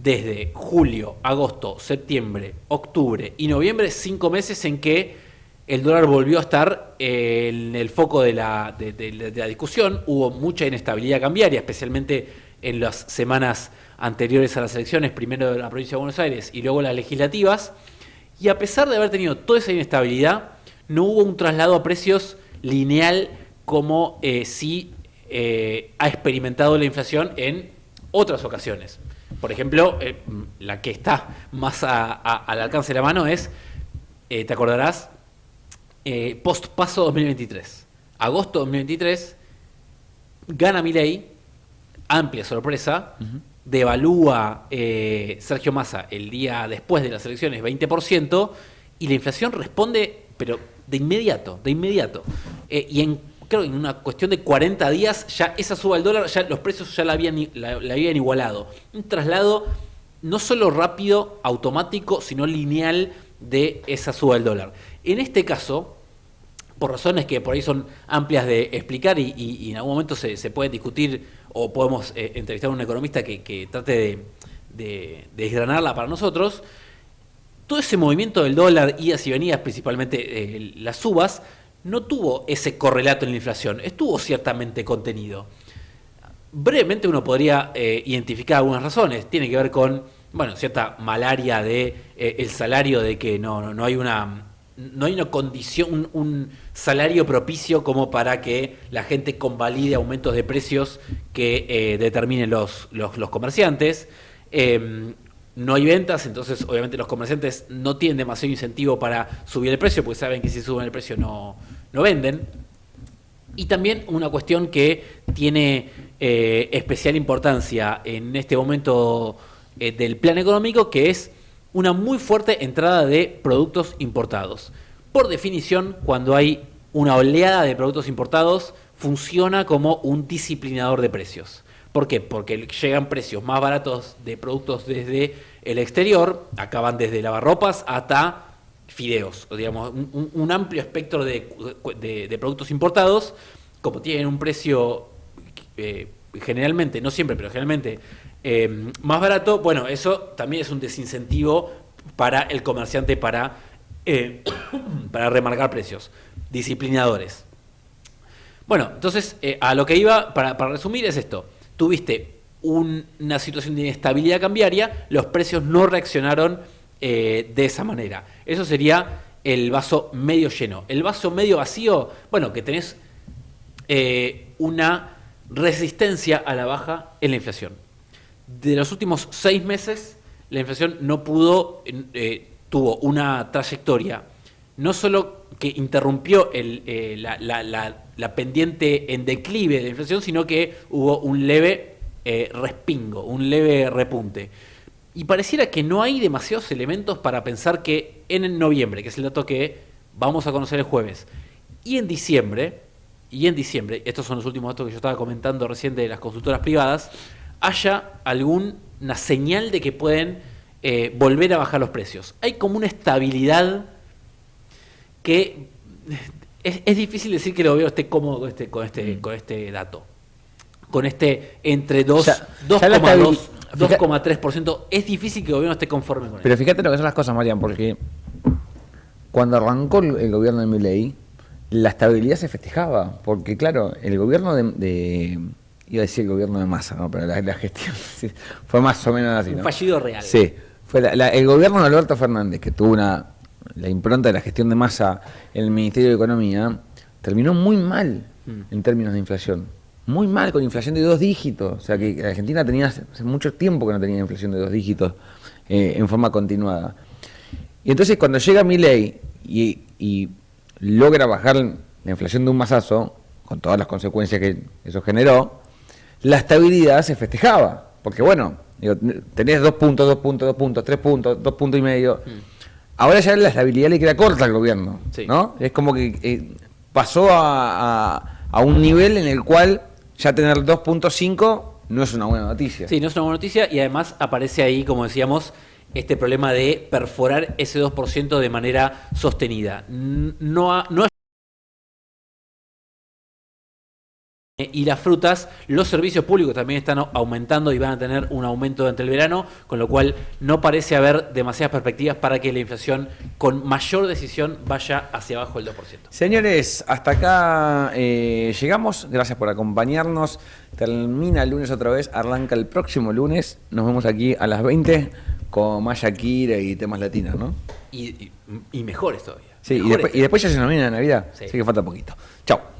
S5: desde julio, agosto, septiembre, octubre y noviembre 5 meses en que el dólar volvió a estar en el foco de la discusión. Hubo mucha inestabilidad cambiaria, especialmente en las semanas anteriores a las elecciones, primero de la provincia de Buenos Aires y luego las legislativas. Y a pesar de haber tenido toda esa inestabilidad, no hubo un traslado a precios lineal como sí ha experimentado la inflación en otras ocasiones. Por ejemplo, la que está más al alcance de la mano es, te acordarás, post-paso 2023. Agosto 2023, gana Milei, amplia sorpresa, devalúa Sergio Massa el día después de las elecciones 20%, y la inflación responde, pero de inmediato. Y creo que en una cuestión de 40 días, ya esa suba del dólar, ya los precios ya la habían igualado. Un traslado no solo rápido, automático, sino lineal de esa suba del dólar. En este caso, por razones que por ahí son amplias de explicar y en algún momento se pueden discutir o podemos entrevistar a un economista que trate de desgranarla para nosotros, todo ese movimiento del dólar, idas y venidas, principalmente las subas, no tuvo ese correlato en la inflación, estuvo ciertamente contenido. Brevemente uno podría identificar algunas razones, tiene que ver con cierta malaria de el salario, de que no hay una condición, un salario propicio como para que la gente convalide aumentos de precios que determinen los comerciantes. No hay ventas, entonces obviamente los comerciantes no tienen demasiado incentivo para subir el precio, porque saben que si suben el precio no venden. Y también una cuestión que tiene especial importancia en este momento del plan económico, que es una muy fuerte entrada de productos importados. Por definición, cuando hay una oleada de productos importados, funciona como un disciplinador de precios. ¿Por qué? Porque llegan precios más baratos de productos desde el exterior, acaban desde lavarropas hasta fideos, digamos, un amplio espectro de productos importados, como tienen un precio generalmente, no siempre, pero generalmente más barato, eso también es un desincentivo para el comerciante para remarcar precios, disciplinadores. Bueno, entonces a lo que iba, para resumir, es esto. Tuviste una situación de inestabilidad cambiaria, los precios no reaccionaron de esa manera. Eso sería el vaso medio lleno. El vaso medio vacío, que tenés una resistencia a la baja en la inflación. De los últimos 6 meses, la inflación no tuvo una trayectoria, no solo que interrumpió la pendiente en declive de la inflación, sino que hubo un leve respingo, un leve repunte. Y pareciera que no hay demasiados elementos para pensar que en noviembre, que es el dato que vamos a conocer el jueves, y en diciembre, estos son los últimos datos que yo estaba comentando recién de las consultoras privadas, haya alguna señal de que pueden volver a bajar los precios. Hay como una estabilidad que es difícil decir que el gobierno esté cómodo con este dato. Con entre 2,2 2,3%. Es difícil que el gobierno esté conforme con eso.
S4: Pero fíjate lo que son las cosas, Marian, porque cuando arrancó el gobierno de Milei, la estabilidad se festejaba, porque claro, el gobierno iba a decir el gobierno de Massa, ¿no? Pero la gestión sí, fue más o menos así, ¿no?
S5: Un fallido real.
S4: Sí, fue el gobierno de Alberto Fernández, que tuvo la impronta de la gestión de Massa en el Ministerio de Economía, terminó muy mal en términos de inflación. Muy mal, con inflación de 2 dígitos. O sea, que Argentina tenía hace mucho tiempo que no tenía inflación de 2 dígitos en forma continuada. Y entonces cuando llega Milei y logra bajar la inflación de un mazazo, con todas las consecuencias que eso generó, la estabilidad se festejaba. Porque bueno, tenés 2 puntos, 2 puntos, 2 puntos, 3 puntos, 2 puntos y medio. Ahora ya la estabilidad le queda corta al gobierno, ¿no? Es como que pasó a un nivel en el cual ya tener 2.5 no es una buena noticia.
S5: Sí, no es una buena noticia y además aparece ahí, como decíamos, este problema de perforar ese 2% de manera sostenida. No es. Y las frutas, los servicios públicos también están aumentando y van a tener un aumento durante el verano, con lo cual no parece haber demasiadas perspectivas para que la inflación con mayor decisión vaya hacia abajo del 2%.
S4: Señores, hasta acá llegamos. Gracias por acompañarnos. Termina el lunes otra vez, arranca el próximo lunes. Nos vemos aquí a las 20 con Maya Kira y temas latinos, ¿no?
S5: Y mejores todavía.
S4: Sí, y después ya se nos viene la Navidad, así que falta poquito. Chao.